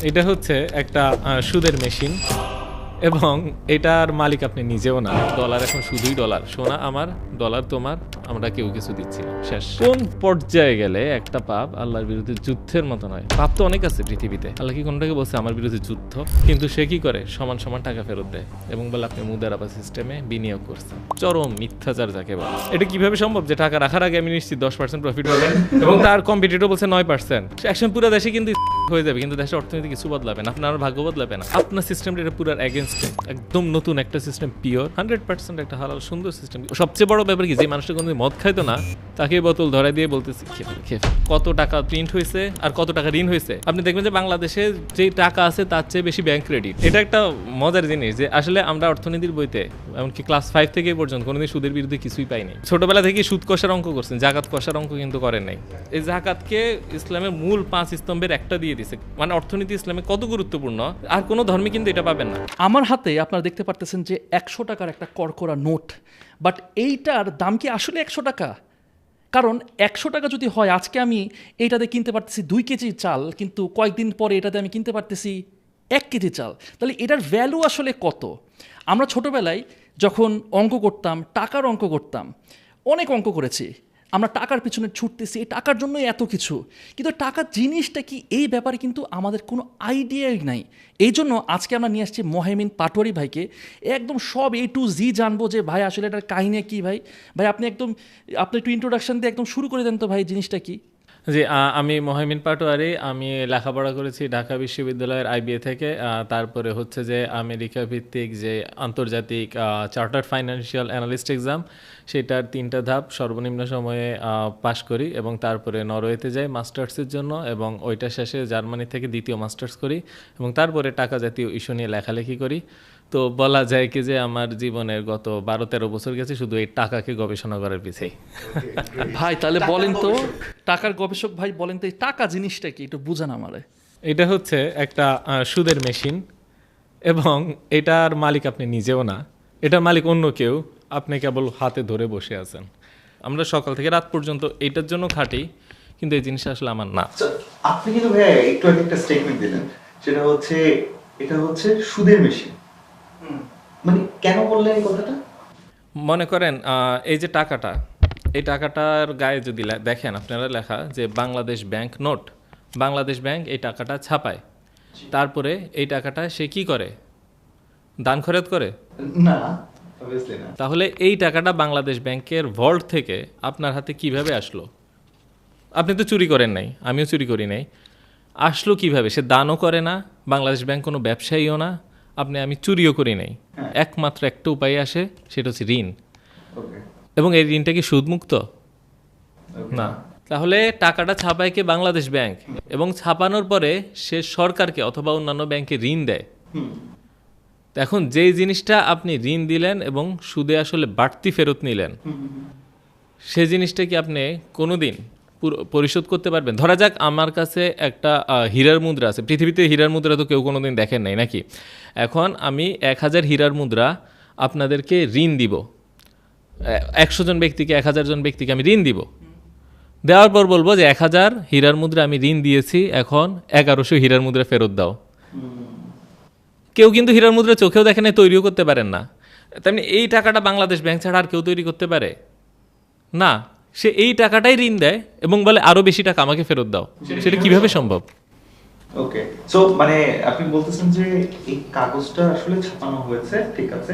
এটা হচ্ছে একটা সুদের মেশিন এবং এটার মালিক আপনি নিজেও না। ডলার এখন শুধুই ডলার, সোনা আমার, ডলার তোমার, আমরা কেউ কিছু দিচ্ছি না, শেষ। কোন পর্যায়ে গেলে একটা পাপ আল্লাহর বিরুদ্ধে যুদ্ধের মতো নয়? পাপ তো অনেক আছে পৃথিবীতে, আল্লাহ কি কোনটাকে বলছে আমার বিরুদ্ধে যুদ্ধ? কিন্তু সে কি করে? সমান সমান টাকা ফেরত দেয় এবং বলে আপনি মুদারাবা সিস্টেমে বিনিয়োগ করছেন। চরম মিথ্যাচার যাকে বলে। এটা কিভাবে সম্ভব যে টাকা রাখার আগে আমি নিশ্চিত 10% প্রফিট পাবেন এবং তার কম্পিটিটর বলছে 9%? একসময় পুরো দেশে কিন্তু হয়ে যাবে, কিন্তু দেশের অর্থনীতি কিছু বদলাবে না, আপনার ভাগ্য বদলাবে না। আপনার সিস্টেমটা এটা পুরো এগেনস্টে, একদম নতুন একটা সিস্টেম, পিওর 100% একটা হালাল সুন্দর সিস্টেম। সবচেয়ে বড় ব্যাপার কি, যে মানুষটা কোনো মদ খাইতো না তাকে বোতল ধরাই দিয়ে বলতেছি খেয়ে কত টাকা প্রিন্ট হয়েছে আর কত টাকা ঋণ হয়েছে। আপনি দেখবেন যে বাংলাদেশে যে টাকা আছে তার চেয়ে বেশি ব্যাংক ক্রেডিট। এটা একটা মজার জিনিস যে আসলে আমরা অর্থনীতির বইতে এমনকি ক্লাস 5 থেকে পর্যন্ত কোনোদিন সুদের বিরুদ্ধে কিছুই পাইনি। ছোটবেলা থেকে সুদ কষার অঙ্ক করছেন, জাকাত কষার অঙ্ক কিন্তু করেন নাই। এই জাকাতকে ইসলামের মূল 5 স্তম্ভের একটা দিয়ে দিছে, মানে অর্থনীতি ইসলামে কত গুরুত্বপূর্ণ আর কোনো ধর্মে কিন্তু এটা পাবেন না। আমার হাতে আপনারা দেখতে পারতেছেন যে 100 টাকার একটা কড়কড়া নোট, বাট এইটার দাম কি আসলে 100 টাকা? কারণ 100 টাকা যদি হয়, আজকে আমি এইটাতে কিনতে পারতেছি 2 কেজি চাল, কিন্তু কয়েকদিন পরে এটাতে আমি কিনতে পারতেছি 1 কেজি চাল। তাহলে এটার ভ্যালু আসলে কত? আমরা ছোটোবেলায় যখন অঙ্ক করতাম, টাকার অঙ্ক করতাম, অনেক অঙ্ক করেছি, আমরা টাকার পিছনে ছুটতেছি, এই টাকার জন্যই এত কিছু, কিন্তু টাকা জিনিসটা কি এই ব্যাপারে কিন্তু আমাদের কোনো আইডিয়াই নাই। এই জন্য আজকে আমরা নিয়ে আসছি মোহাইমিন পাটোয়ারি ভাইকে, একদম সব A to Z জানবো যে ভাই আসলে এটার কাহিনী কী। ভাই আপনি একটু ইন্ট্রোডাকশন দিয়ে একদম শুরু করে দেন তো ভাই, জিনিসটা কি? জি, আমি মোহাইমিন পাটোয়ারি। আমি লেখাপড়া করেছি ঢাকা বিশ্ববিদ্যালয়ের IBA থেকে। তারপরে হচ্ছে যে আমেরিকা ভিত্তিক যে আন্তর্জাতিক চার্টার্ড ফাইন্যান্সিয়াল অ্যানালিস্ট এক্সাম, সেটার 3টা ধাপ সর্বনিম্ন সময়ে পাশ করি এবং তারপরে নরওয়েতে যাই মাস্টার্সের জন্য এবং ওইটা শেষে জার্মানি থেকে দ্বিতীয় মাস্টার্স করি এবং তারপরে টাকা জাতীয় ইস্যু নিয়ে লেখালেখি করি। তো বলা যায় কি যে আমার জীবনের গত 12-13 বছর গেছে শুধু এই টাকাকে গবেষণা করার পিছেই। ভাই তাহলে বলেন তো, টাকার গবেষক ভাই বলেন তো, এই টাকা জিনিসটা কি একটু বুঝান আমারে। এটা হচ্ছে একটা সুদের মেশিন এবং এটার মালিক আপনি নিজেও না, এটার মালিক অন্য কেউ, আপনি কেবল হাতে ধরে বসে আছেন। আমরা সকাল থেকে রাত পর্যন্ত এটার জন্য খাটি, কিন্তু এই জিনিসটা আসলে আমার না। আপনি কিন্তু ভাইয়া একটু আগে একটা স্টেটমেন্ট দিলেন, সেটা হচ্ছে এটা হচ্ছে সুদের মেশিন। মানে কেন বললেন এই কথাটা? মনে করেন এই যে টাকাটা, এই টাকাটার গায়ে যদি দেখেন আপনারা লেখা যে Bangladesh bank note, Bangladesh bank এই টাকাটা ছাপায়, তারপরে এই টাকাটা সে কি করে? দান খরচ করে না, অবভিয়াসলি না। তাহলে এই টাকাটা বাংলাদেশ ব্যাংকের ভল্ট থেকে আপনার হাতে কিভাবে আসলো? আপনি তো চুরি করেন নাই, আমিও চুরি করি নাই। আসলো কিভাবে? সে দানও করে না, বাংলাদেশ ব্যাংক কোনো ব্যবসায়ীও না, আমি চুরিও করি নাই। একমাত্র একটা উপায় আসে, সেটা হচ্ছে ঋণ। এবং এই ঋণটা কি সুদমুক্ত? না। তাহলে টাকাটা ছাপায় কে? বাংলাদেশ ব্যাংক, এবং ছাপানোর পরে সে সরকারকে অথবা অন্যান্য ব্যাংকে ঋণ দেয়। এখন যেই জিনিসটা আপনি ঋণ দিলেন এবং সুদে আসলে বাড়তি ফেরত নিলেন, সে জিনিসটা কি আপনি কোনোদিন পরিশোধ করতে পারবেন? ধরা যাক আমার কাছে একটা হীরার মুদ্রা আছে, পৃথিবীতে হীরার মুদ্রা তো কেউ কোনোদিন দেখেন নাই নাকি? এখন আমি 1000 হীরার মুদ্রা আপনাদেরকে ঋণ দিব, 100 জন ব্যক্তিকে, 1000 জন ব্যক্তিকে আমি ঋণ দিব। দেওয়ার পর বলবো যে 1000 হীরার মুদ্রা আমি ঋণ দিয়েছি, এখন 1100 হীরার মুদ্রা ফেরত দাও। কেউ কিন্তু হীরার মুদ্রা চোখেও দেখেন, তৈরিও করতে পারেন না। তেমনি এই টাকাটা বাংলাদেশ ব্যাংক ছাড়া আর কেউ তৈরি করতে পারে না। সে এই টাকাটাই ঋণ দেয় এবং বলে আরো বেশি টাকা আমাকে ফেরত দাও। সেটা কিভাবে সম্ভব? ওকে, সো মানে আপনি বলতেছেন যে এই কাগজটা আসলে ছাপানো হয়েছে, ঠিক আছে,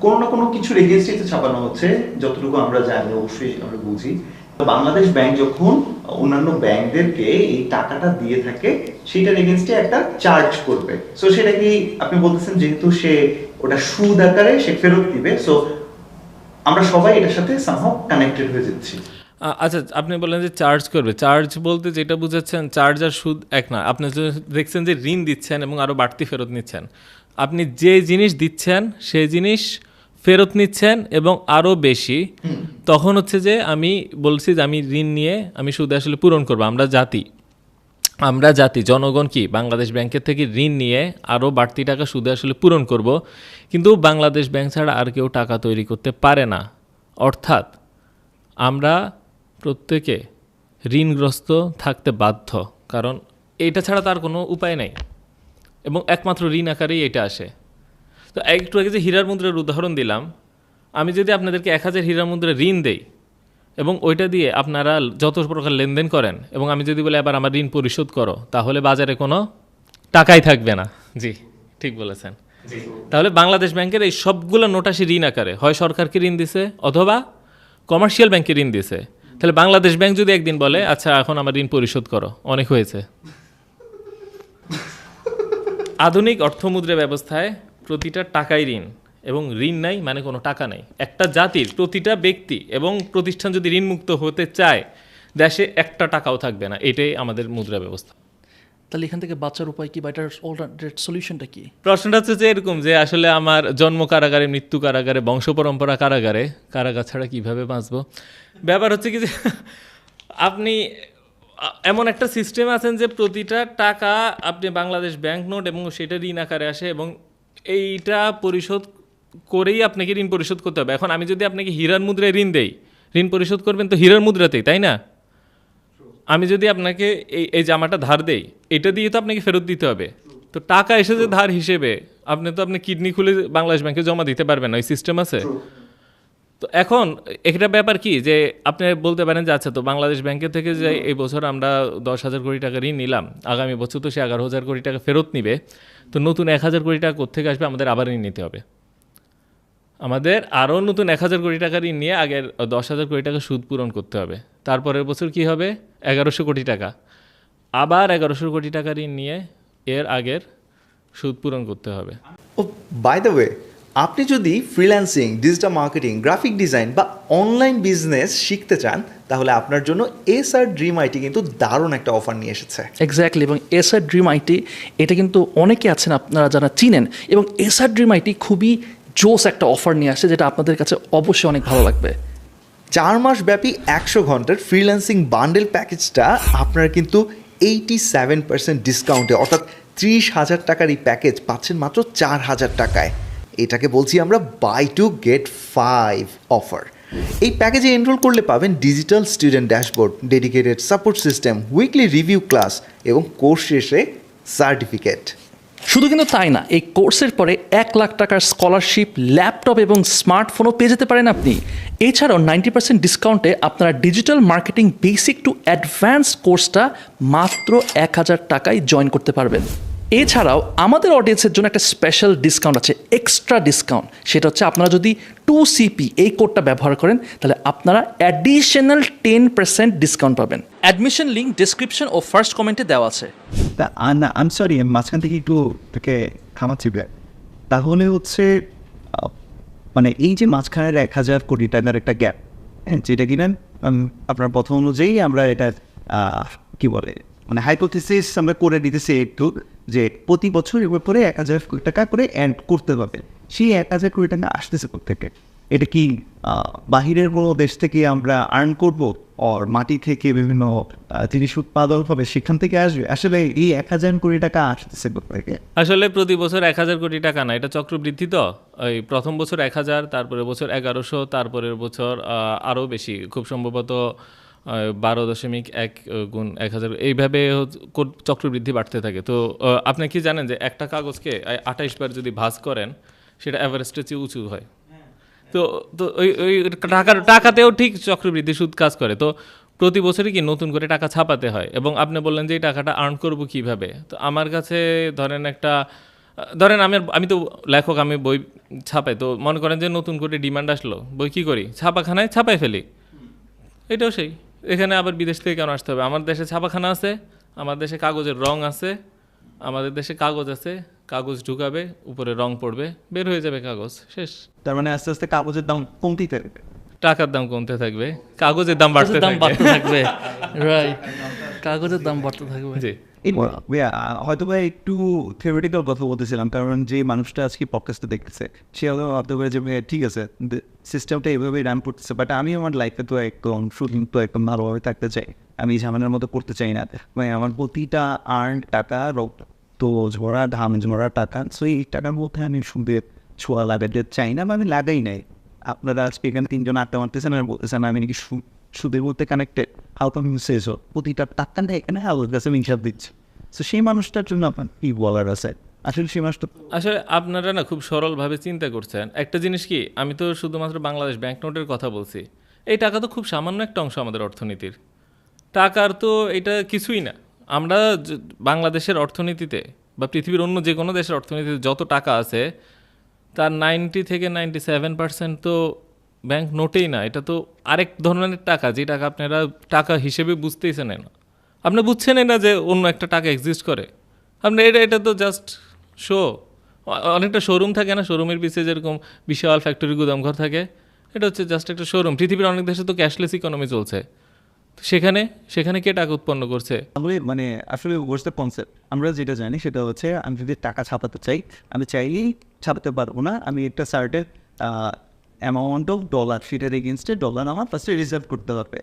কোনো না কোনো কিছুর এগেইনস্টে ছাপানো হচ্ছে, যতটুকু আমরা জানি, অবশ্যই আমরা বুঝি। বাংলাদেশ ব্যাংক যখন অন্যান্য ব্যাংকদেরকে এই টাকাটা দিয়ে থাকে, সেটার এগেইনস্টে একটা চার্জ করবে। সো সেটা কি আপনি বলতেছেন, যেহেতু সে ওটা সুদ আকারে সে ফেরত দিবে, সো আমরা সবাই এটার সাথে সামহাউ কানেক্টেড হয়ে যাচ্ছি। আচ্ছা, আপনি বললেন যে চার্জ করবে। চার্জ বলতে যেটা বুঝাচ্ছেন, চার্জ আর সুদ এক না। আপনি দেখছেন যে ঋণ দিচ্ছেন এবং আরও বাড়তি ফেরত নিচ্ছেন। আপনি যে জিনিস দিচ্ছেন সেই জিনিস ফেরত নিচ্ছেন এবং আরও বেশি। তখন হচ্ছে যে আমি বলছি যে আমি ঋণ নিয়ে আমি সুদ আসলে পূরণ করবো। আমরা জাতি জনগণ কি বাংলাদেশ ব্যাংকের থেকে ঋণ নিয়ে আরও বাড়তি টাকা সুদে আসলে পূরণ করব, কিন্তু বাংলাদেশ ব্যাংক ছাড়া আর কেউ টাকা তৈরি করতে পারে না। অর্থাৎ আমরা প্রত্যেকে ঋণগ্রস্ত থাকতে বাধ্য, কারণ এইটা ছাড়া তার কোনো উপায় নেই, এবং একমাত্র ঋণ আকারেই এটা আসে। তো একটু আগে যে হীরার মুদ্রার উদাহরণ দিলাম, আমি যদি আপনাদেরকে 1000 হীরার মুদ্রা ঋণ দেই এবং ওইটা দিয়ে আপনারা যত প্রকার লেনদেন করেন, এবং আমি যদি বলি এবার আমার ঋণ পরিশোধ করো, তাহলে বাজারে কোনো টাকাই থাকবে না। জি, ঠিক বলেছেন। তাহলে বাংলাদেশ ব্যাংকের এই সবগুলো নোট আসে ঋণ আকারে, হয় সরকারকে ঋণ দিছে অথবা কমার্শিয়াল ব্যাংকে ঋণ দিছে। তাহলে বাংলাদেশ ব্যাংক যদি একদিন বলে আচ্ছা এখন আমার ঋণ পরিশোধ করো, অনেক হয়েছে। আধুনিক অর্থমুদ্রা ব্যবস্থায় প্রতিটা টাকাই ঋণ, এবং ঋণ নাই মানে কোনো টাকা নাই। একটা জাতির প্রতিটা ব্যক্তি এবং প্রতিষ্ঠান যদি ঋণমুক্ত হতে চায়, দেশে একটা টাকাও থাকবে না। এটাই আমাদের মুদ্রা ব্যবস্থা। তাহলে এখান থেকে বাঁচার উপায় কি বা এটার অল্টারনেট সলিউশনটা কি? প্রশ্নটা হচ্ছে যে এরকম যে আসলে আমার জন্ম কারাগারে, মৃত্যু কারাগারে, বংশ পরম্পরা কারাগারে, কারাগার ছাড়া কীভাবে বাঁচবো? ব্যাপার হচ্ছে কি যে আপনি এমন একটা সিস্টেম আছেন যে প্রতিটা টাকা আপনি বাংলাদেশ ব্যাংক নোট এবং সেটা ঋণ আকারে আসে, এবং এইটা পরিশোধ করেই আপনাকে ঋণ পরিশোধ করতে হবে। এখন আমি যদি আপনাকে হীরার মুদ্রায় ঋণ দেই, ঋণ পরিশোধ করবেন তো হীরার মুদ্রাতেই, তাই না? আমি যদি আপনাকে এই জামাটা ধার দেই, এটা দিয়ে তো আপনাকে ফেরত দিতে হবে। তো টাকা এসেছে ধার হিসেবে, আপনি তো আপনি কিডনি খুলে বাংলাদেশ ব্যাংকে জমা দিতে পারবেন না, ওই সিস্টেম আছে। তো এখন একটা ব্যাপার কি যে আপনি বলতে পারেন যে আচ্ছা, তো বাংলাদেশ ব্যাংকের থেকে যে এই বছর আমরা 10,000 কোটি টাকা ঋণ নিলাম, আগামী বছর তো সে 11,000 কোটি টাকা ফেরত নিবে, তো নতুন 1,000 কোটি টাকা কোত্থেকে আসবে? আমাদের আবার ঋণ নিতে হবে। আমাদের আরও নতুন 1,000 কোটি টাকা ঋণ নিয়ে আগের 10,000 কোটি টাকা সুদ পূরণ করতে হবে। তারপরের বছর কি হবে? 1100 কোটি টাকা। আবার 1100 কোটি টাকা ঋণ নিয়ে এর আগের সুদ পূরণ করতে হবে। ও বাই দ্য ওয়ে, আপনি যদি freelancing, digital marketing, graphic design বা অনলাইন বিজনেস শিখতে চান, তাহলে আপনার জন্য এসআর ড্রিম আইটি কিন্তু দারুণ একটা অফার নিয়ে এসেছে। এক্স্যাক্টলি, এবং এসআর ড্রিম আইটি এটা কিন্তু অনেকে আছেন আপনারা যারা চিনেন, এবং এসআর ড্রিম আইটি খুবই জোস একটা অফার নিয়ে আসে যেটা আপনাদের কাছে অবশ্যই অনেক ভালো লাগবে। 4 মাস ব্যাপী 100 ঘন্টার ফ্রিল্যান্সিং বান্ডেল প্যাকেজটা আপনারা কিন্তু 87% ডিসকাউন্টে, অর্থাৎ 30,000 টাকার এই প্যাকেজ পাচ্ছেন মাত্র 4,000 টাকায়। এটাকে বলছি আমরা বাই টু গেট 5 অফার। এই প্যাকেজে এনরোল করলে পাবেন digital student dashboard, dedicated support system, weekly review class এবং কোর্স শেষে সার্টিফিকেট। শুধু কিন্তু তাই না, এই কোর্সের পরে 1 লাখ টাকার স্কলারশিপ, ল্যাপটপ এবং স্মার্টফোনও পেয়ে যেতে পারেন আপনি। এছাড়াও 90% ডিসকাউন্টে আপনারা digital marketing basic to advance কোর্সটা মাত্র 1,000 টাকায় জয়েন করতে পারবেন। এছাড়াও আমাদের অডিয়েন্সের জন্য একটা স্পেশাল ডিসকাউন্ট আছে, এক্সট্রা ডিসকাউন্ট। সেটা হচ্ছে আপনারা যদি 2CP এই কোডটা ব্যবহার করেন, তাহলে আপনারা অ্যাডিশনাল 10% ডিসকাউন্ট পাবেন। অ্যাডমিশন লিঙ্ক ডেসক্রিপশন ও ফার্স্ট কমেন্টে দেওয়া আছে। তা আম সরি, মাঝখান থেকে একটু তোকে থামাচ্ছি। তাহলে হচ্ছে মানে এই যে মাঝখানের 1,000 কোটি টাকার একটা গ্যাপ, যেটা কিনা আপনার প্রথম অনুযায়ী আমরা এটা কি বলে মানে হাইপোথিসিস আমরা করে দিতেছি একটু, যে প্রতি বছর এর পরে 1,000 কোটি টাকা করে অ্যাড করতে পারবে। সেই 1,000 কোটি টাকা আসতেছে কোথেকে? এটা কি বাহিরের কোনো দেশ থেকে আমরা আর্ন করবো, আর মাটি থেকে বিভিন্ন জিনিস উৎপাদন হবে সেখান থেকে আসবে? আসলে এই 1,000 কোটি টাকা আসতেছে কোথেকে? আসলে প্রতি বছর 1,000 কোটি টাকা না, এটা চক্রবৃদ্ধি। তো ওই প্রথম বছর 1,000, তারপরে বছর 1100, তারপরের বছর আরও বেশি, খুব সম্ভবত 12.1 গুণ 1,000, এইভাবে চক্রবৃদ্ধি বাড়তে থাকে। তো আপনি কি জানেন যে একটা কাগজকে 28 বার যদি ভাঁজ করেন, সেটা এভারেস্টের চেয়ে উঁচু হয়। তো তো ওই টাকাতেও ঠিক চক্রবৃদ্ধি সুদ কাজ করে। তো প্রতি বছরই কি নতুন করে টাকা ছাপাতে হয়। এবং আপনি বললেন যে এই টাকাটা আর্ন করবো কীভাবে? তো আমার কাছে ধরেন আমি তো লেখক, আমি বই ছাপাই। তো মনে করেন যে নতুন করে ডিমান্ড আসলো, বই কী করি? ছাপাখানায় ছাপাই ফেলি। এটাও সেই, এখানে আবার বিদেশ থেকে কেন আসতে হবে? আমার দেশে ছাপাখানা আছে, আমার দেশে কাগজের রং আছে, আমাদের দেশে কাগজ আছে, কাগজ ঢুকাবে, উপরে রং পড়বে, বের হয়ে যাবে কাগজ, শেষ। তার মানে আস্তে আস্তে কাগজের দাম কমতেই থাকবে, টাকার দাম কমতে থাকবে, কাগজের দাম বাড়তে থাকবে। রাইট, কাগজের দাম বাড়তে থাকবে। জি, হয়তো বা একটু থিওরিটিক্যাল কথা বলতেছিলাম, কারণ যে মানুষটা আজকে পডকাস্টে দেখতেছে সে হয়তো ভাবতে পারে যে ঠিক আছে সিস্টেমটা এইভাবেই রান করতেছে, বাট আমি আমার লাইফে তো একদম শুটিং তো একদম ভালোভাবে থাকতে চাই, আমি ঝামেলার মতো করতে চাই না। মানে আমার প্রতিটা আর্ন টাকা তো ঝরা ধাম ঝরা টাকা, সো এই টাকার মধ্যে আমি সুদের ছোঁয়া লাগাতে চাই না, বা আমি লাগাই নাই। আপনারা আজকে এখানে 3 জন আড্ডা মারতেছেন আর বলতেছেন আমি নাকি সুদের মধ্যে connected. How come you say so? প্রতিটা টাকা এখানে আমার কাছে আমি হিসাব দিচ্ছি। সো সেই মানুষটার জন্য আপনার কি বলার আছে? আসলে সেই মানুষটা আসলে আপনারা না খুব সরলভাবে চিন্তা করছেন। একটা জিনিস কি, আমি তো শুধুমাত্র বাংলাদেশ ব্যাংকনোটের কথা বলছি। এই টাকা তো খুব সামান্য একটা অংশ আমাদের অর্থনীতির। টাকার তো এটা কিছুই না। আমরা বাংলাদেশের অর্থনীতিতে বা পৃথিবীর অন্য যে কোনো দেশের অর্থনীতিতে যত টাকা আছে তার 90 থেকে 97% তো ব্যাংক নোটেই না। এটা তো আরেক ধরনের টাকা, যে টাকা আপনারা টাকা হিসেবে বুঝতেইছেন না। আপনি বুঝছেনই না যে অন্য একটা টাকা এক্সিস্ট করে। আপনি এটা তো জাস্ট শো। অনেকটা শোরুম থাকে না, শোরুমের পিছিয়ে যেরকম বিশাল ফ্যাক্টরি গুদামঘর থাকে, এটা হচ্ছে জাস্ট একটা শোরুম। পৃথিবীর অনেক দেশে তো ক্যাশলেস ইকোনমি চলছে। তো সেখানে সেখানে কে টাকা উৎপন্ন করছে? তাহলে মানে আসলে ওয়াটস দ্য কনসেপ্ট, আমরা যেটা জানি সেটা হচ্ছে আমি যদি টাকা ছাপাতে চাই, আমি চাইলেই ছাপাতে পারবো না। আমি একটা সার্টেন অ্যামাউন্ট অফ ডলার, সেটার এগেনস্টে ডলার আমার ফার্স্টে রিজার্ভ করতে হবে।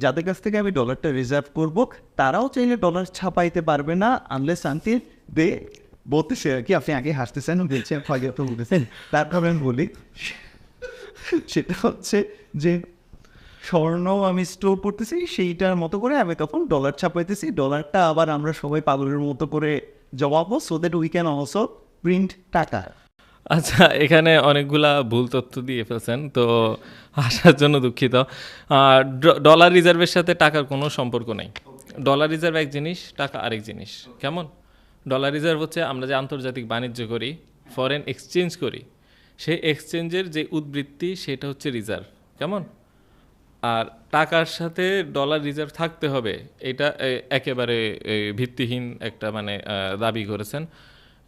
যাদের কাছ থেকে আমি ডলারটা রিজার্ভ করব, তারাও চাইলে ডলার ছাপাইতে পারবে না আনলেস আনটিল দে বলতেছে আর কি, আপনি আগে হাসতেছেন বলছে বলতেছেন, তারপর আমি বলি সেটা হচ্ছে যে স্বর্ণ আমি স্টোর করতেছি, সেইটার মতো করে আমি তখন ডলার ছাপাইতেছি। ডলারটা আবার আমরা সবাই পাগলের মতো করে জমাবো, so that we can also print টাকা। আচ্ছা, এখানে অনেকগুলা ভুল তথ্য দিয়ে ফেলছেন, তো আসার জন্য দুঃখিত। ডলার রিজার্ভের সাথে টাকার কোনো সম্পর্ক নেই। ডলার রিজার্ভ এক জিনিস, টাকা আরেক জিনিস। কেমন? ডলার রিজার্ভ হচ্ছে আমরা যে আন্তর্জাতিক বাণিজ্য করি, ফরেন এক্সচেঞ্জ করি, সেই এক্সচেঞ্জের যে উদ্বৃত্তি সেটা হচ্ছে রিজার্ভ। কেমন? আর টাকার সাথে ডলার রিজার্ভ থাকতে হবে, এটা একেবারে ভিত্তিহীন একটা মানে দাবি করেছেন।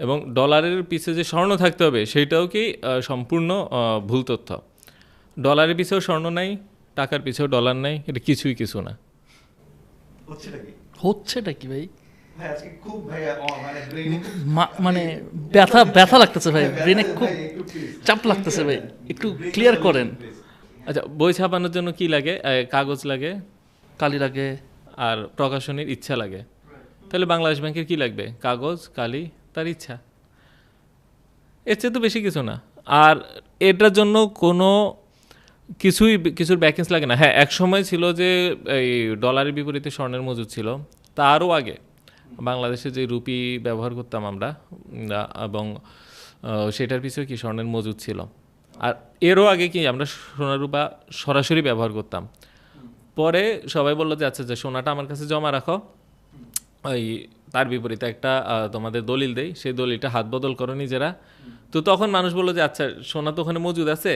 এবং ডলারের পিছে যে স্বর্ণ থাকতে হবে সেইটাও কি সম্পূর্ণ ভুল তথ্য। ডলারের পিছেও স্বর্ণ নাই, টাকার পিছেও ডলার নাই, এটা কিছুই কিছু না। হচ্ছেটা কি ভাই? মানে ব্যথা ব্যথা লাগতেছে ভাই, ব্রেনে খুব চাপ লাগতেছে ভাই, একটু ক্লিয়ার করেন। আচ্ছা, বই ছাপানোর জন্য কি লাগে? কাগজ লাগে, কালি লাগে, আর প্রকাশনীর ইচ্ছা লাগে। তাহলে বাংলাদেশ ব্যাংকের কি লাগবে? কাগজ, কালি, তার ইচ্ছা। এর চেয়ে তো বেশি কিছু না। আর এটার জন্য কোনো কিছুর ব্যাকেন্স লাগে না। হ্যাঁ, এক সময় ছিল যে এই ডলারের বিপরীতে স্বর্ণের মজুদ ছিল। তারও আগে বাংলাদেশে যে রুপি ব্যবহার করতাম আমরা, এবং সেটার পিছনে কি স্বর্ণের মজুদ ছিল। আর এরও আগে কি আমরা সোনা রূপা সরাসরি ব্যবহার করতাম। পরে সবাই বললো যে আচ্ছা, যে সোনাটা আমার কাছে জমা রাখো, ওই তার বিপরীতে একটা তোমাদের দলিল দেই, সেই দলিলটা হাত বদল করো নিজেরা। তো তখন মানুষ বললো যে আচ্ছা, সোনা তো ওখানে মজুদ আছে,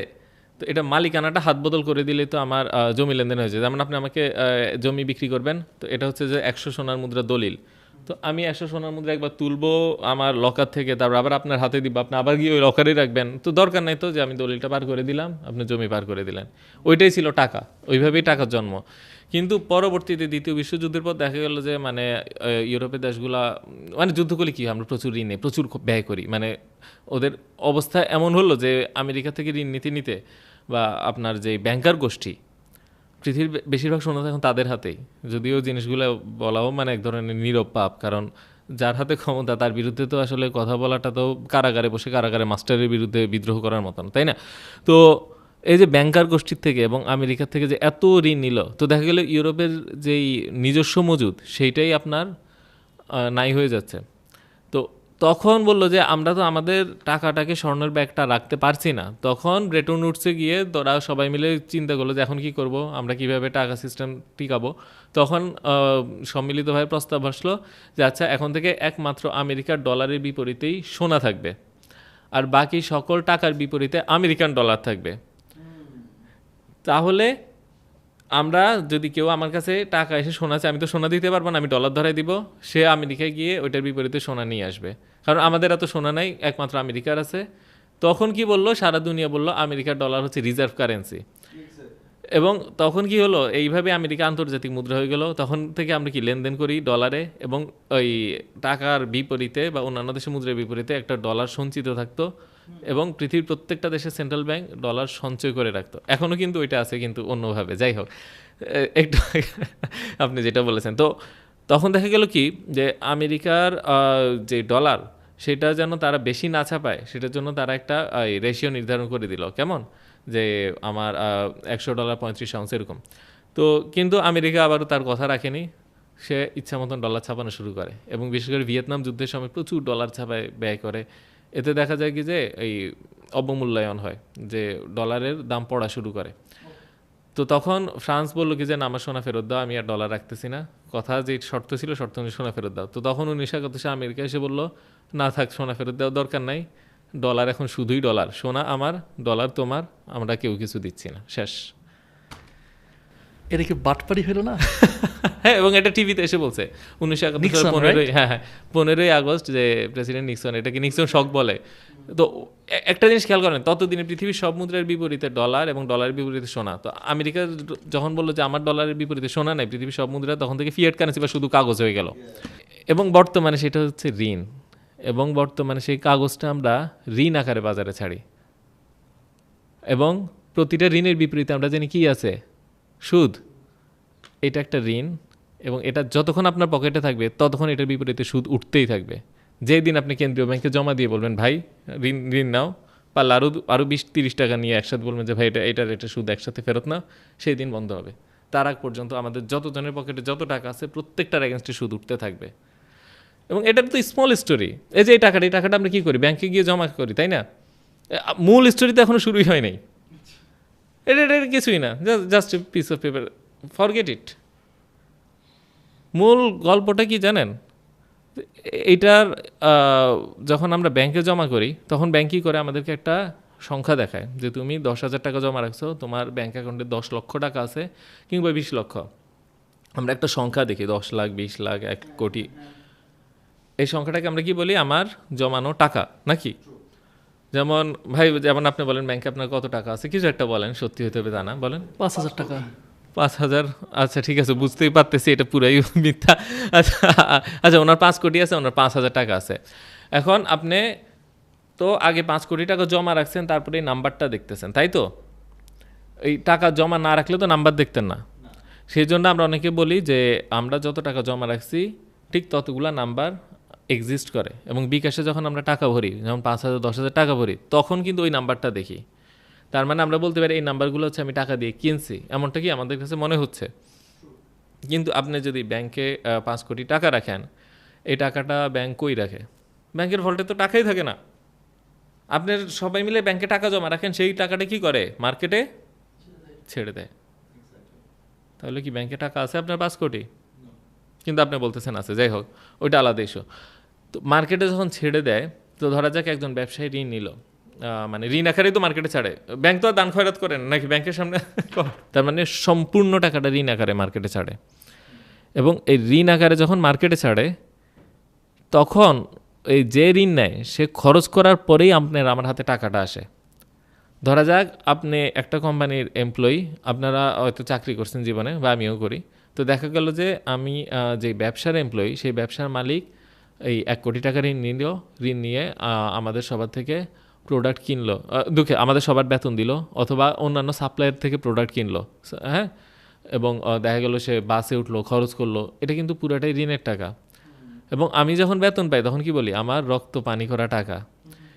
তো এটা মালিকানাটা হাত বদল করে দিলে তো আমার জমি লেনদেন হয়ে যায়। যেমন আপনি আমাকে জমি বিক্রি করবেন, তো এটা হচ্ছে যে 100 সোনার মুদ্রা দলিল। তো আমি 100 সোনার মুদ্রা একবার তুলবো আমার লকার থেকে, তারপর আবার আপনার হাতে দিব, আপনি আবার গিয়ে ওই লকারেই রাখবেন। তো দরকার নাই তো যে আমি দলিলটা পার করে দিলাম, আপনি জমি পার করে দিলেন। ওইটাই ছিল টাকা, ওইভাবেই টাকার জন্ম। কিন্তু পরবর্তীতে দ্বিতীয় বিশ্বযুদ্ধের পর দেখা গেল যে মানে ইউরোপের দেশগুলা মানে যুদ্ধ করলে কি আমরা প্রচুর ঋণে প্রচুর ব্যয় করি। মানে ওদের অবস্থা এমন হলো যে আমেরিকা থেকে ঋণ নিতে নিতে বা আপনার যে ব্যাংকার গোষ্ঠী, পৃথিবীর বেশিরভাগ সোনা এখন তাদের হাতেই। যদিও জিনিসগুলো বলাও মানে এক ধরনের নীরব পাপ, কারণ যার হাতে ক্ষমতা তার বিরুদ্ধে তো আসলে কথা বলাটা তো কারাগারে বসে কারাগারে মাস্টারের বিরুদ্ধে বিদ্রোহ করার মতন, তাই না? তো এই যে ব্যাংকার গোষ্ঠীর থেকে এবং আমেরিকার থেকে যে এত ঋণ নিল, তো দেখা গেল ইউরোপের যেই নিজস্ব মজুদ সেইটাই আপনার নাই হয়ে যাচ্ছে। তো তখন বললো যে আমরা তো আমাদের টাকাটাকে স্বর্ণের ব্যাগটা রাখতে পারছি না। তখন ব্রেটন উডসে গিয়ে তোরা সবাই মিলে চিন্তা করলো যে এখন কি করব, আমরা কিভাবে টাকা সিস্টেম টিকাবো। তখন সম্মিলিতভাবে প্রস্তাব আসলো যে আচ্ছা, এখন থেকে একমাত্র আমেরিকার ডলারের বিপরীতেই সোনা থাকবে, আর বাকি সকল টাকার বিপরীতে আমেরিকান ডলার থাকবে। তাহলে আমরা যদি কেউ আমার কাছে টাকা এসে সোনা চাই, আমি তো সোনা দিতে পারবো না, আমি ডলার ধরাই দিব, সে আমেরিকায় গিয়ে ওইটার বিপরীতে সোনা নিয়ে আসবে। কারণ আমাদের এত সোনা নাই, একমাত্র আমেরিকার আছে। তখন কি বললো, সারা দুনিয়া বললো আমেরিকার ডলার হচ্ছে রিজার্ভ কারেন্সি। এবং তখন কি হলো, এইভাবে আমেরিকা আন্তর্জাতিক মুদ্রা হয়ে গেল। তখন থেকে আমরা কি লেনদেন করি ডলারে, এবং ওই টাকার বিপরীতে বা অন্যান্য দেশের মুদ্রার বিপরীতে একটা ডলার সঞ্চিত থাকতো, এবং পৃথিবীর প্রত্যেকটা দেশের সেন্ট্রাল ব্যাংক ডলার সঞ্চয় করে রাখতো। এখনও কিন্তু ওইটা আছে, কিন্তু অন্যভাবে। যাই হোক, একটু আপনি যেটা বলেছেন, তো তখন দেখা গেল কি যে আমেরিকার যে ডলার সেটা যেন তারা বেশি না ছাপায়, সেটার জন্য তারা একটা রেশিও নির্ধারণ করে দিল। কেমন? যে আমার $100 35 আউন্স এরকম। তো কিন্তু আমেরিকা আবারও তার কথা রাখেনি। সে ইচ্ছা মতন ডলার ছাপানো শুরু করে, এবং বিশেষ করে ভিয়েতনাম যুদ্ধের সময় প্রচুর ডলার ছাপায় ব্যয় করে। এতে দেখা যায় কি যে এই অবমূল্যায়ন হয়, যে ডলারের দাম পড়া শুরু করে। তো তখন ফ্রান্স বললো কি যে না, আমার সোনা ফেরত দাও, আমি আর ডলার রাখতেছি না, কথা যে শর্ত ছিল শর্ত অনুযায়ী সোনা ফেরত দাও। তো তখন 1931 আমেরিকা এসে বললো না থাক, সোনা ফেরত দেওয়ার দরকার নাই, ডলার এখন শুধুই ডলার, সোনা আমার ডলার তোমার, আমরা কেউ কিছু দিচ্ছি না, শেষ। এটা কি বাটপারি হলো না? হ্যাঁ, এবং এটা টিভিতে এসে বলছে 1971 নিক্সন, 15 হ্যাঁ হ্যাঁ 15 আগস্ট, যে প্রেসিডেন্ট নিক্সন, এটাকে নিক্সন শক বলে। তো একটা জিনিস খেয়াল করেন, ততদিনে পৃথিবীর সব মুদ্রার বিপরীতে ডলার এবং ডলারের বিপরীতে সোনা। তো আমেরিকা যখন বললো যে আমার ডলারের বিপরীতে সোনা নাই পৃথিবীর সব মুদ্রা, তখন থেকে ফিয়াট কারেন্সি বা শুধু কাগজ হয়ে গেল। এবং বর্তমানে সেটা হচ্ছে ঋণ, এবং বর্তমানে সেই কাগজটা আমরা ঋণ আকারে বাজারে ছাড়ি, এবং প্রতিটা ঋণের বিপরীতে আমরা জানি কি আছে, সুদ। এটা একটা ঋণ, এবং এটা যতক্ষণ আপনার পকেটে থাকবে ততক্ষণ এটার বিপরীতে সুদ উঠতেই থাকবে। যেই দিন আপনি কেন্দ্রীয় ব্যাংকে জমা দিয়ে বলবেন ভাই ঋণ নাও, পারলে আরও 20-30 টাকা নিয়ে একসাথে বলবেন যে ভাই এটার সুদ একসাথে ফেরত নাও, সেই দিন বন্ধ হবে। তার আগ পর্যন্ত আমাদের যতজনের পকেটে যত টাকা আছে প্রত্যেকটার এগেনস্টে সুদ উঠতে থাকবে। এবং এটার তো স্মল স্টোরি, এই যে এই টাকাটা আমরা কী করি, ব্যাংকে গিয়ে জমা করি, তাই না? মূল স্টোরি তো এখনও শুরুই হয় নাই। এটা কিছুই না, just a piece of paper, forget it. মূল গল্পটা কি জানেন? এইটার যখন আমরা ব্যাংকে জমা করি তখন ব্যাংক কী করে, আমাদেরকে একটা সংখ্যা দেখায় যে তুমি 10,000 টাকা জমা রাখছো, তোমার ব্যাংক অ্যাকাউন্টে 10 লক্ষ টাকা আছে কিংবা 20 লক্ষ। আমরা একটা সংখ্যা দেখি, 10 লাখ, 20 লাখ, 1 কোটি। এই সংখ্যাটাকে আমরা কি বলি, আমার জমানো টাকা, নাকি? যেমন ভাই, যেমন আপনি বলেন ব্যাংকে আপনার কত টাকা আছে, কিছু একটা বলেন, সত্যি হতে হবে তা না, বলেন 5,000 টাকা। 5,000, আচ্ছা ঠিক আছে, বুঝতেই পারতেছি এটা পুরাই মিথ্যা। আচ্ছা ওনার 5 কোটি আছে, ওনার 5,000 টাকা আছে। এখন আপনি তো আগে 5 কোটি টাকা জমা রাখছেন, তারপরে এই নাম্বারটা দেখতেছেন, তাই তো? এই টাকা জমা না রাখলে তো নাম্বার দেখতেন না। সেই জন্য আমরা অনেকে বলি যে আমরা যত টাকা জমা রাখছি ঠিক ততগুলা নাম্বার এক্সিস্ট করে, এবং বিকাশে যখন আমরা টাকা ভরি, যেমন 5,000, 10,000 টাকা ভরি, তখন কিন্তু ওই নাম্বারটা দেখি। তার মানে আমরা বলতে পারি এই নাম্বারগুলো হচ্ছে আমি টাকা দিয়ে কিনছি, এমনটা কি আমাদের কাছে মনে হচ্ছে। কিন্তু আপনি যদি ব্যাংকে 5 কোটি টাকা রাখেন, এই টাকাটা ব্যাংক কই রাখে? ব্যাংকের ভল্টে তো টাকাই থাকে না। আপনার সবাই মিলে ব্যাংকে টাকা জমা রাখেন, সেই টাকাটা কি করে, মার্কেটে ছেড়ে দেয়। তাহলে কি ব্যাংকে টাকা আছে আপনার 5 কোটি? কিন্তু আপনি বলতেছেন আছে, যাই হোক ওইটা আলাদা ইস্যু। তো মার্কেটে যখন ছেড়ে দেয়, তো ধরা যাক একজন ব্যবসায়ী ঋণ নিল, মানে ঋণ আকারেই তো মার্কেটে ছাড়ে, ব্যাংক তো আর দান খয়রাত করেন নাকি ব্যাংকের সামনে। তার মানে সম্পূর্ণ টাকাটা ঋণ আকারে মার্কেটে ছাড়ে, এবং এই ঋণ আকারে যখন মার্কেটে ছাড়ে তখন এই যে ঋণ নেয় সে খরচ করার পরেই আমার হাতে টাকাটা আসে। ধরা যাক আপনি একটা কোম্পানির এমপ্লয়ি, আপনারা হয়তো চাকরি করছেন জীবনে, বা আমিও করি। তো দেখা গেল যে আমি যে ব্যবসার এমপ্লয়ি, সেই ব্যবসার মালিক এই 1 কোটি টাকা ঋণ নিয়ে আমাদের সবার থেকে প্রোডাক্ট কিনলো, আমাদের সবার বেতন দিল, অথবা অন্যান্য সাপ্লায়ার থেকে প্রোডাক্ট কিনলো, হ্যাঁ, এবং দেখা গেল সে বাসে উঠলো, খরচ করলো, এটা কিন্তু পুরোটাই ঋণের টাকা। এবং আমি যখন বেতন পাই তখন কি বলি, আমার রক্ত পানি করা টাকা।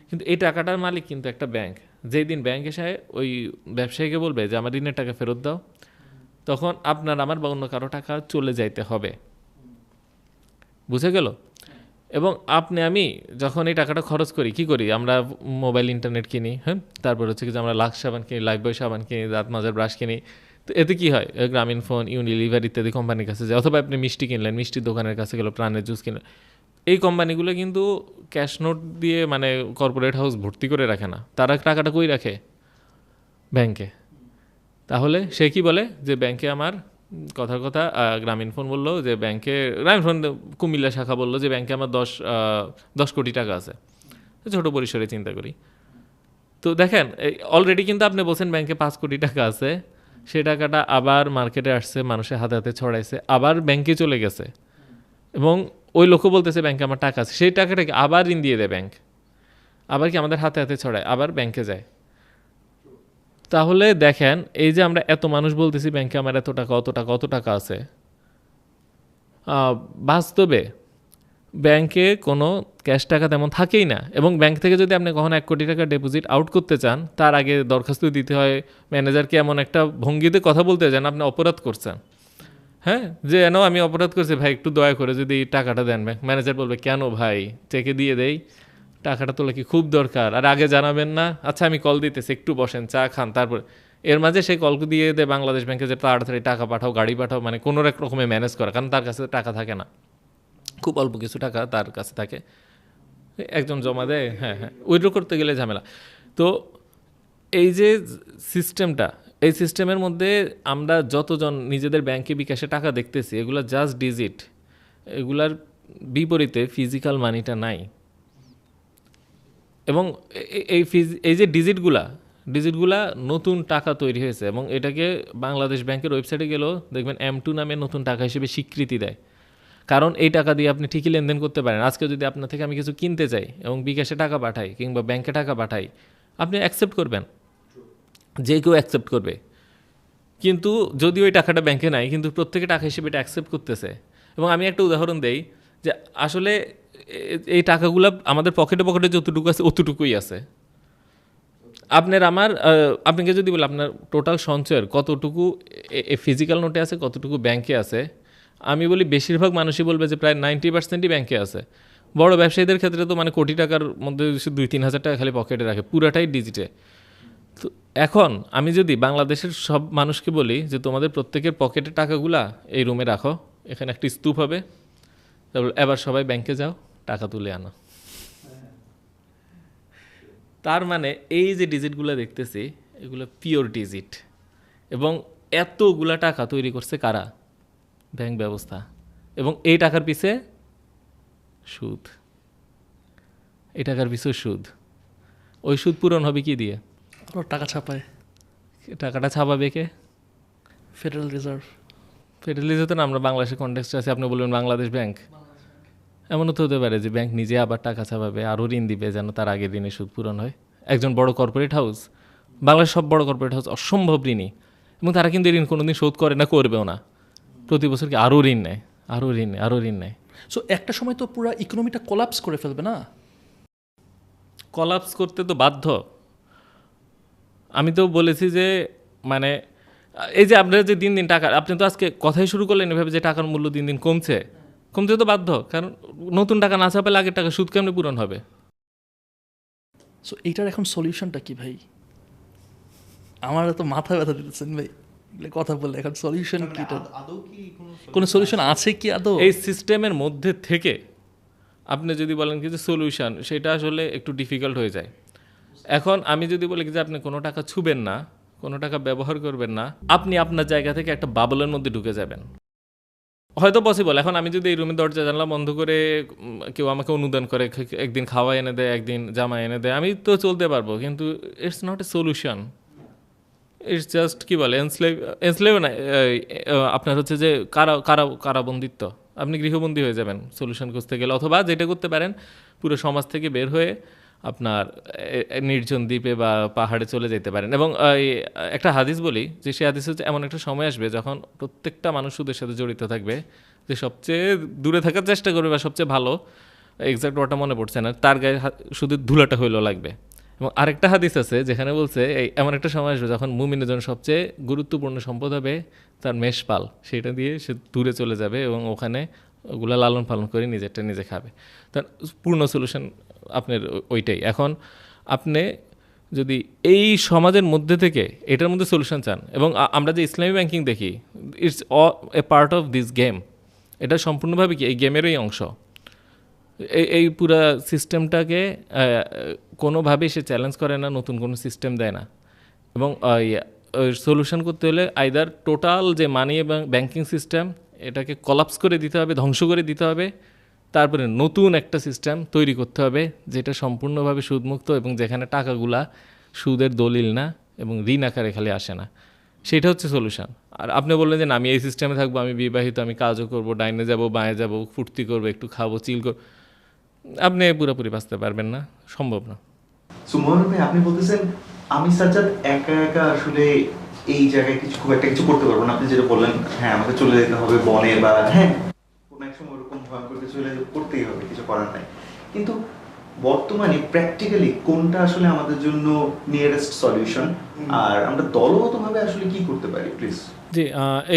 কিন্তু এই টাকাটার মালিক কিন্তু একটা ব্যাংক। যেই দিন ব্যাংক এসে ওই ব্যবসায়ীকে বলবে যে আমার ঋণের টাকা ফেরত দাও, তখন আপনার আমার বা অন্য কারো টাকা চলে যাইতে হবে। বুঝে গেল? এবং আমি যখন এই টাকাটা খরচ করি, কি করি, আমরা মোবাইল ইন্টারনেট কিনি, হ্যাঁ, তারপর হচ্ছে কি যে আমরা লাক্স সাবান কিনি, লাইফবয় সাবান কিনি, দাঁত মাজার ব্রাশ কিনি। তো এতে কি হয়, গ্রামীণ ফোন, ইউনিলিভার ইত্যাদি কোম্পানির কাছে যায়, অথবা আপনি মিষ্টি কিনলেন, মিষ্টির দোকানের কাছে গেল, প্রাণের জুস কিনলেন। এই কোম্পানিগুলো কিন্তু ক্যাশ নোট দিয়ে, মানে কর্পোরেট হাউস ভর্তি করে রাখে না, তারা টাকাটা কই রাখে, ব্যাংকে। তাহলে সে কি বলে যে ব্যাংকে আমার, কথার কথা গ্রামীণ ফোন বললো যে ব্যাংকে, গ্রামীণ ফোন কুমিল্লা শাখা বললো যে ব্যাংকে আমার 10 কোটি টাকা আছে, ছোটো পরিসরে চিন্তা করি। তো দেখেন অলরেডি কিন্তু আপনি বলছেন ব্যাংকে 5 কোটি টাকা আছে, সে টাকাটা আবার মার্কেটে আসছে, মানুষের হাতে হাতে ছড়াইছে, আবার ব্যাংকে চলে গেছে, এবং ওই লোকও বলতেছে ব্যাংকে আমার টাকা আছে, সেই টাকাটাকে আবার ঋণ দিয়ে দেয় ব্যাংক, আবার কি আমাদের হাতে হাতে ছড়ায়, আবার ব্যাংকে যায়। তাহলে দেখেন এই যে আমরা এত মানুষ বলতেছি ব্যাংকে আমার এত টাকা, অত টাকা আছে, বাস্তবে ব্যাংকে কোনো ক্যাশ টাকা তেমন থাকেই না। এবং ব্যাংক থেকে যদি আপনি কখনো 1 কোটি টাকা ডিপোজিট আউট করতে চান, তার আগে দরখাস্ত দিতে হয় ম্যানেজারকে, এমন একটা ভঙ্গিতে কথা বলতে যান আপনি অপরাধ করছেন, হ্যাঁ, যে আমি অপরাধ করছি ভাই, একটু দয়া করে যদি এই টাকাটা দেন। ম্যানেজার বলবে কেন ভাই, চেকে দিয়ে দেই, টাকাটা তোলা কি খুব দরকার, আর আগে জানাবেন না? আচ্ছা আমি কল দিতেছি, একটু বসেন, চা খান, তারপর এর মাঝে সেই কল দিয়ে দেয় বাংলাদেশ ব্যাংকে যে তাড়াতাড়ি টাকা পাঠাও, গাড়ি পাঠাও, মানে কোনো এক রকমে ম্যানেজ করা, কারণ তার কাছে টাকা থাকে না, খুব অল্প কিছু টাকা তার কাছে থাকে, একজন জমা দেয়, হ্যাঁ হ্যাঁ, উইথড্র করতে গেলে ঝামেলা। তো এই যে সিস্টেমটা, এই সিস্টেমের মধ্যে আমরা যতজন নিজেদের ব্যাংকে বিকাশে টাকা দেখতেছি, এগুলো জাস্ট ডিজিট, এগুলার বিপরীতে ফিজিক্যাল মানিটা নাই। এবং এই যে ডিজিটগুলা নতুন টাকা তৈরি হয়েছে, এবং এটাকে বাংলাদেশ ব্যাংকের ওয়েবসাইটে গেলেও দেখবেন M2 নামে নতুন টাকা হিসেবে স্বীকৃতি দেয়। কারণ এই টাকা দিয়ে আপনি ঠিকই লেনদেন করতে পারেন। আজকে যদি আপনার থেকে আমি কিছু কিনতে চাই এবং বিকাশে টাকা পাঠাই কিংবা ব্যাংকে টাকা পাঠাই, আপনি অ্যাকসেপ্ট করবেন, যে কেউ অ্যাকসেপ্ট করবে। কিন্তু যদি ওই টাকাটা ব্যাংকে নাই, কিন্তু প্রত্যেকে টাকা হিসেবে এটা অ্যাকসেপ্ট করতেছে। এবং আমি একটা উদাহরণ দেই যে আসলে এই টাকাগুলো আমাদের পকেটে যতটুকু আছে অতটুকুই আছে। আপনাকে যদি বলে আপনার টোটাল সঞ্চয়ের কতটুকু ফিজিক্যাল নোটে আছে, কতটুকু ব্যাংকে আছে, আমি বলি বেশিরভাগ মানুষই বলবে যে প্রায় 90%ই ব্যাংকে আছে। বড় ব্যবসায়ীদের ক্ষেত্রে তো মানে কোটি টাকার মধ্যে 2-3 হাজার টাকা খালি পকেটে রাখে, পুরাটাই ডিজিটে। তো এখন আমি যদি বাংলাদেশের সব মানুষকে বলি যে তোমাদের প্রত্যেকের পকেটের টাকাগুলা এই রুমে রাখো, এখানে একটা স্তূপ হবে, তারপর এবার সবাই ব্যাংকে যাও, টাকা তুলে আনো, তার মানে এই যে ডিজিটগুলো দেখতেছি এগুলো পিওর ডিজিট। এবং এতগুলা টাকা তৈরি করছে কারা? ব্যাংক ব্যবস্থা। এবং এই টাকার পিছে সুদ, এই টাকার পিছে সুদ। ওই সুদ পূরণ হবে কি দিয়ে? টাকা ছাপায়, টাকাটা ছাপাবে কে? Federal reserve. ফেডারেল রিজার্ভ না, আমরা বাংলাদেশের কনটেক্সটে আছি, আপনি বলবেন বাংলাদেশ ব্যাংক। এমনও তো হতে পারে যে ব্যাংক নিজে আবার টাকা ছাপাবে, আরও ঋণ দিবে যেন তার আগের ঋণের সুদ পূরণ হয়। একজন বড় কর্পোরেট হাউস, বাংলাদেশের সব বড় কর্পোরেট হাউস অসম্ভব ঋণী, এবং তারা কিন্তু ঋণ কোনোদিন শোধ করে না, করবেও না। প্রতি বছর কি আরও ঋণ নেয়, আরও ঋণ নেয়। সো একটা সময় তো পুরো ইকোনমিটা কোলাপস করে ফেলবে না? কলাপস করতে তো বাধ্য। আমি তো বলেছি যে মানে এই যে আপনারা যে দিন দিন টাকা, আপনি তো আজকে কথাই শুরু করলেন এভাবে যে টাকার মূল্য দিন দিন কমছে, কমতে তো বাধ্য, কারণ নতুন টাকা না ছাপালে আগের টাকা সুদ কেমনে পূরণ হবে? সো এইটার এখন সলিউশনটা কি ভাই? আমার তো মাথা ব্যথা দিতেছেন ভাই এগুলো কথা বললে। এখন সলিউশন কি? কোনো সলিউশন আছে কি আদৌ? এই সিস্টেমের মধ্যে থেকে আপনি যদি বলেন কি যে সলিউশন, সেটা আসলে একটু ডিফিকাল্ট হয়ে যায়। এখন আমি যদি বলি যে আপনি কোনো টাকা ছুবেন না, কোনো টাকা ব্যবহার করবেন না, আপনি আপনার জায়গা থেকে একটা বাবলের মধ্যে ঢুকে যাবেন, হয়তো পসিবল। এখন আমি যদি এই রুমের দরজা জানলা বন্ধ করে কেউ আমাকে অনুদান করে, একদিন খাওয়া এনে দেয়, একদিন জামা এনে দেয়, আমি তো চলতে পারবো, কিন্তু it's not a solution. It's just কি বলে এনস্লেভ না, আপনার হচ্ছে যে কারাবন্দিত্ব, আপনি গৃহবন্দী হয়ে যাবেন সলিউশন খুঁজতে গেলে। অথবা যেটা করতে পারেন, পুরো সমাজ থেকে বের হয়ে আপনার নির্জন দ্বীপে বা পাহাড়ে চলে যেতে পারেন। এবং একটা হাদিস বলি যে সে হাদিস হচ্ছে এমন একটা সময় আসবে যখন প্রত্যেকটা মানুষ সুদের সাথে জড়িত থাকবে, যে সবচেয়ে দূরে থাকার চেষ্টা করবে বা সবচেয়ে ভালো, এক্সাক্ট ওটা মনে পড়ছে না, তার গায়ে সুদের ধুলাটা হইলেও লাগবে। এবং আরেকটা হাদিস আছে যেখানে বলছে এই এমন একটা সময় আসবে যখন মুমিনের জন্য সবচেয়ে গুরুত্বপূর্ণ সম্পদ হবে তার মেষপাল, সেটা দিয়ে সে দূরে চলে যাবে এবং ওখানে ওগুলো লালন পালন করে নিজেরটা নিজে খাবে। তার পূর্ণ সলিউশন আপনার ওইটাই। এখন আপনি যদি এই সমাজের মধ্যে থেকে এটার মধ্যে সলিউশন চান, এবং আমরা যে ইসলামী ব্যাংকিং দেখি, it's a part of this game, এটা সম্পূর্ণভাবে কি এই গেমেরই অংশ। এই পুরা সিস্টেমটাকে কোনোভাবেই সে চ্যালেঞ্জ করে না, নতুন কোনো সিস্টেম দেয় না। এবং সলিউশন করতে হলে আইদার টোটাল যে মানি এবং ব্যাংকিং সিস্টেম এটাকে কলাপস করে দিতে হবে, ধ্বংস করে দিতে হবে, তারপরে নতুন একটা সিস্টেম তৈরি করতে হবে যেটা সম্পূর্ণভাবে সুদমুক্ত এবং যেখানে টাকাগুলা সুদের দলিল না এবং ঋণ আকারে খালি আসে না, সেটা হচ্ছে সলিউশন। আর আপনি বললেন যে না আমি এই সিস্টেমে থাকবো, আমি বিবাহিত, আমি কাজও করবো, ডাইনে যাব বাঁয়ে যাব, ফুর্তি করবো, একটু খাবো, চিল করবো, আপনি পুরোপুরি বাঁচতে পারবেন না, সম্ভব না। সুমন ভাই, আপনি বলতেছেন আমি সাজ্জাদ একা একা আসলে এই জায়গায় খুব একটা কিছু করতে পারবো না। আপনি যেটা বললেন, হ্যাঁ আমাকে চলে যেতে হবে বনে, বা হ্যাঁ কোনো এক সময় ওরকম ভয়ঙ্কর কিছু হলে করতেই হবে, কিছু করার নাই। কিন্তু বর্তমানে প্র্যাকটিক্যালি কোনটা আসলে আমাদের জন্য নিয়ারেস্ট সলিউশন, আর আমরা দলগতভাবে আসলে কি করতে পারি প্লিজ? জি,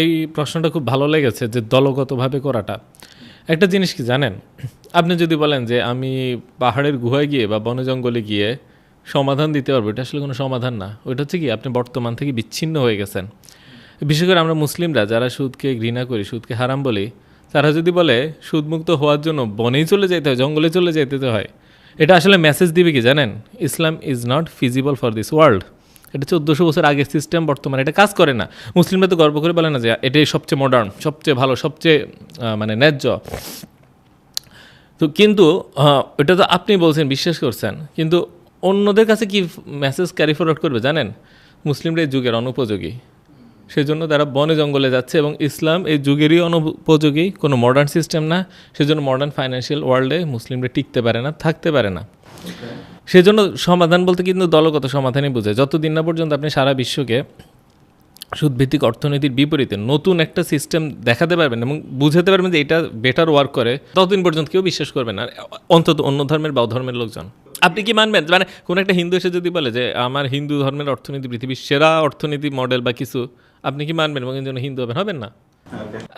এই প্রশ্নটা খুব ভালো লেগেছে যে দলগতভাবে করাটা। একটা জিনিস কি জানেন, আপনি যদি বলেন যে আমি পাহাড়ের গুহায় গিয়ে বা বনে জঙ্গলে গিয়ে সমাধান দিতে পারবো, এটা আসলে কোনো সমাধান না। ওইটা হচ্ছে কি, আপনি বর্তমান থেকে বিচ্ছিন্ন হয়ে গেছেন। বিশেষ করে আমরা মুসলিমরা যারা সুদকে ঘৃণা করি, সুদকে হারাম বলি, তারা যদি বলে সুদমুক্ত হওয়ার জন্য বনেই চলে যেতে হয়, জঙ্গলে চলে যেতে হয়, এটা আসলে মেসেজ দিবে কি জানেন, Islam is not feasible for this world. এটা 1400 বছর আগের সিস্টেম, বর্তমানে এটা কাজ করে না। মুসলিমরা তো গর্ব করে বলে না যে এটাই সবচেয়ে মডার্ন, সবচেয়ে ভালো, সবচেয়ে মানে ন্যায্য। তো কিন্তু এটা তো আপনি বলছেন, বিশ্বাস করছেন, কিন্তু অন্যদের কাছে কি মেসেজ ক্যারি ফরওয়ার্ড করবে জানেন? মুসলিমরা এই যুগের অনুপযোগী, সেজন্য তারা বনে জঙ্গলে যাচ্ছে, এবং ইসলাম এই যুগেরই অনুপযোগী, কোনো মডার্ন সিস্টেম না। সেজন্য মডার্ন ফাইন্যান্সিয়াল ওয়ার্ল্ডে মুসলিমরা টিকতে পারে না, থাকতে পারে না। সেজন্য সমাধান বলতে কিন্তু দলগত সমাধানই বোঝায়। যতদিন না পর্যন্ত আপনি সারা বিশ্বকে সুদভিত্তিক অর্থনীতির বিপরীতে নতুন একটা সিস্টেম দেখাতে পারবেন এবং বুঝাতে পারবেন যে এটা বেটার ওয়ার্ক করে, ততদিন পর্যন্ত কেউ বিশ্বাস করবে না, অন্তত অন্য ধর্মের বা অধর্মের লোকজন। আপনি কি মানবেন, মানে কোনো একটা হিন্দু এসে যদি বলে যে আমার হিন্দু ধর্মের অর্থনীতি পৃথিবীর সেরা অর্থনীতি মডেল বা কিছু, আপনি কি মানবেন এবং এই জন্য হিন্দু হবেন না?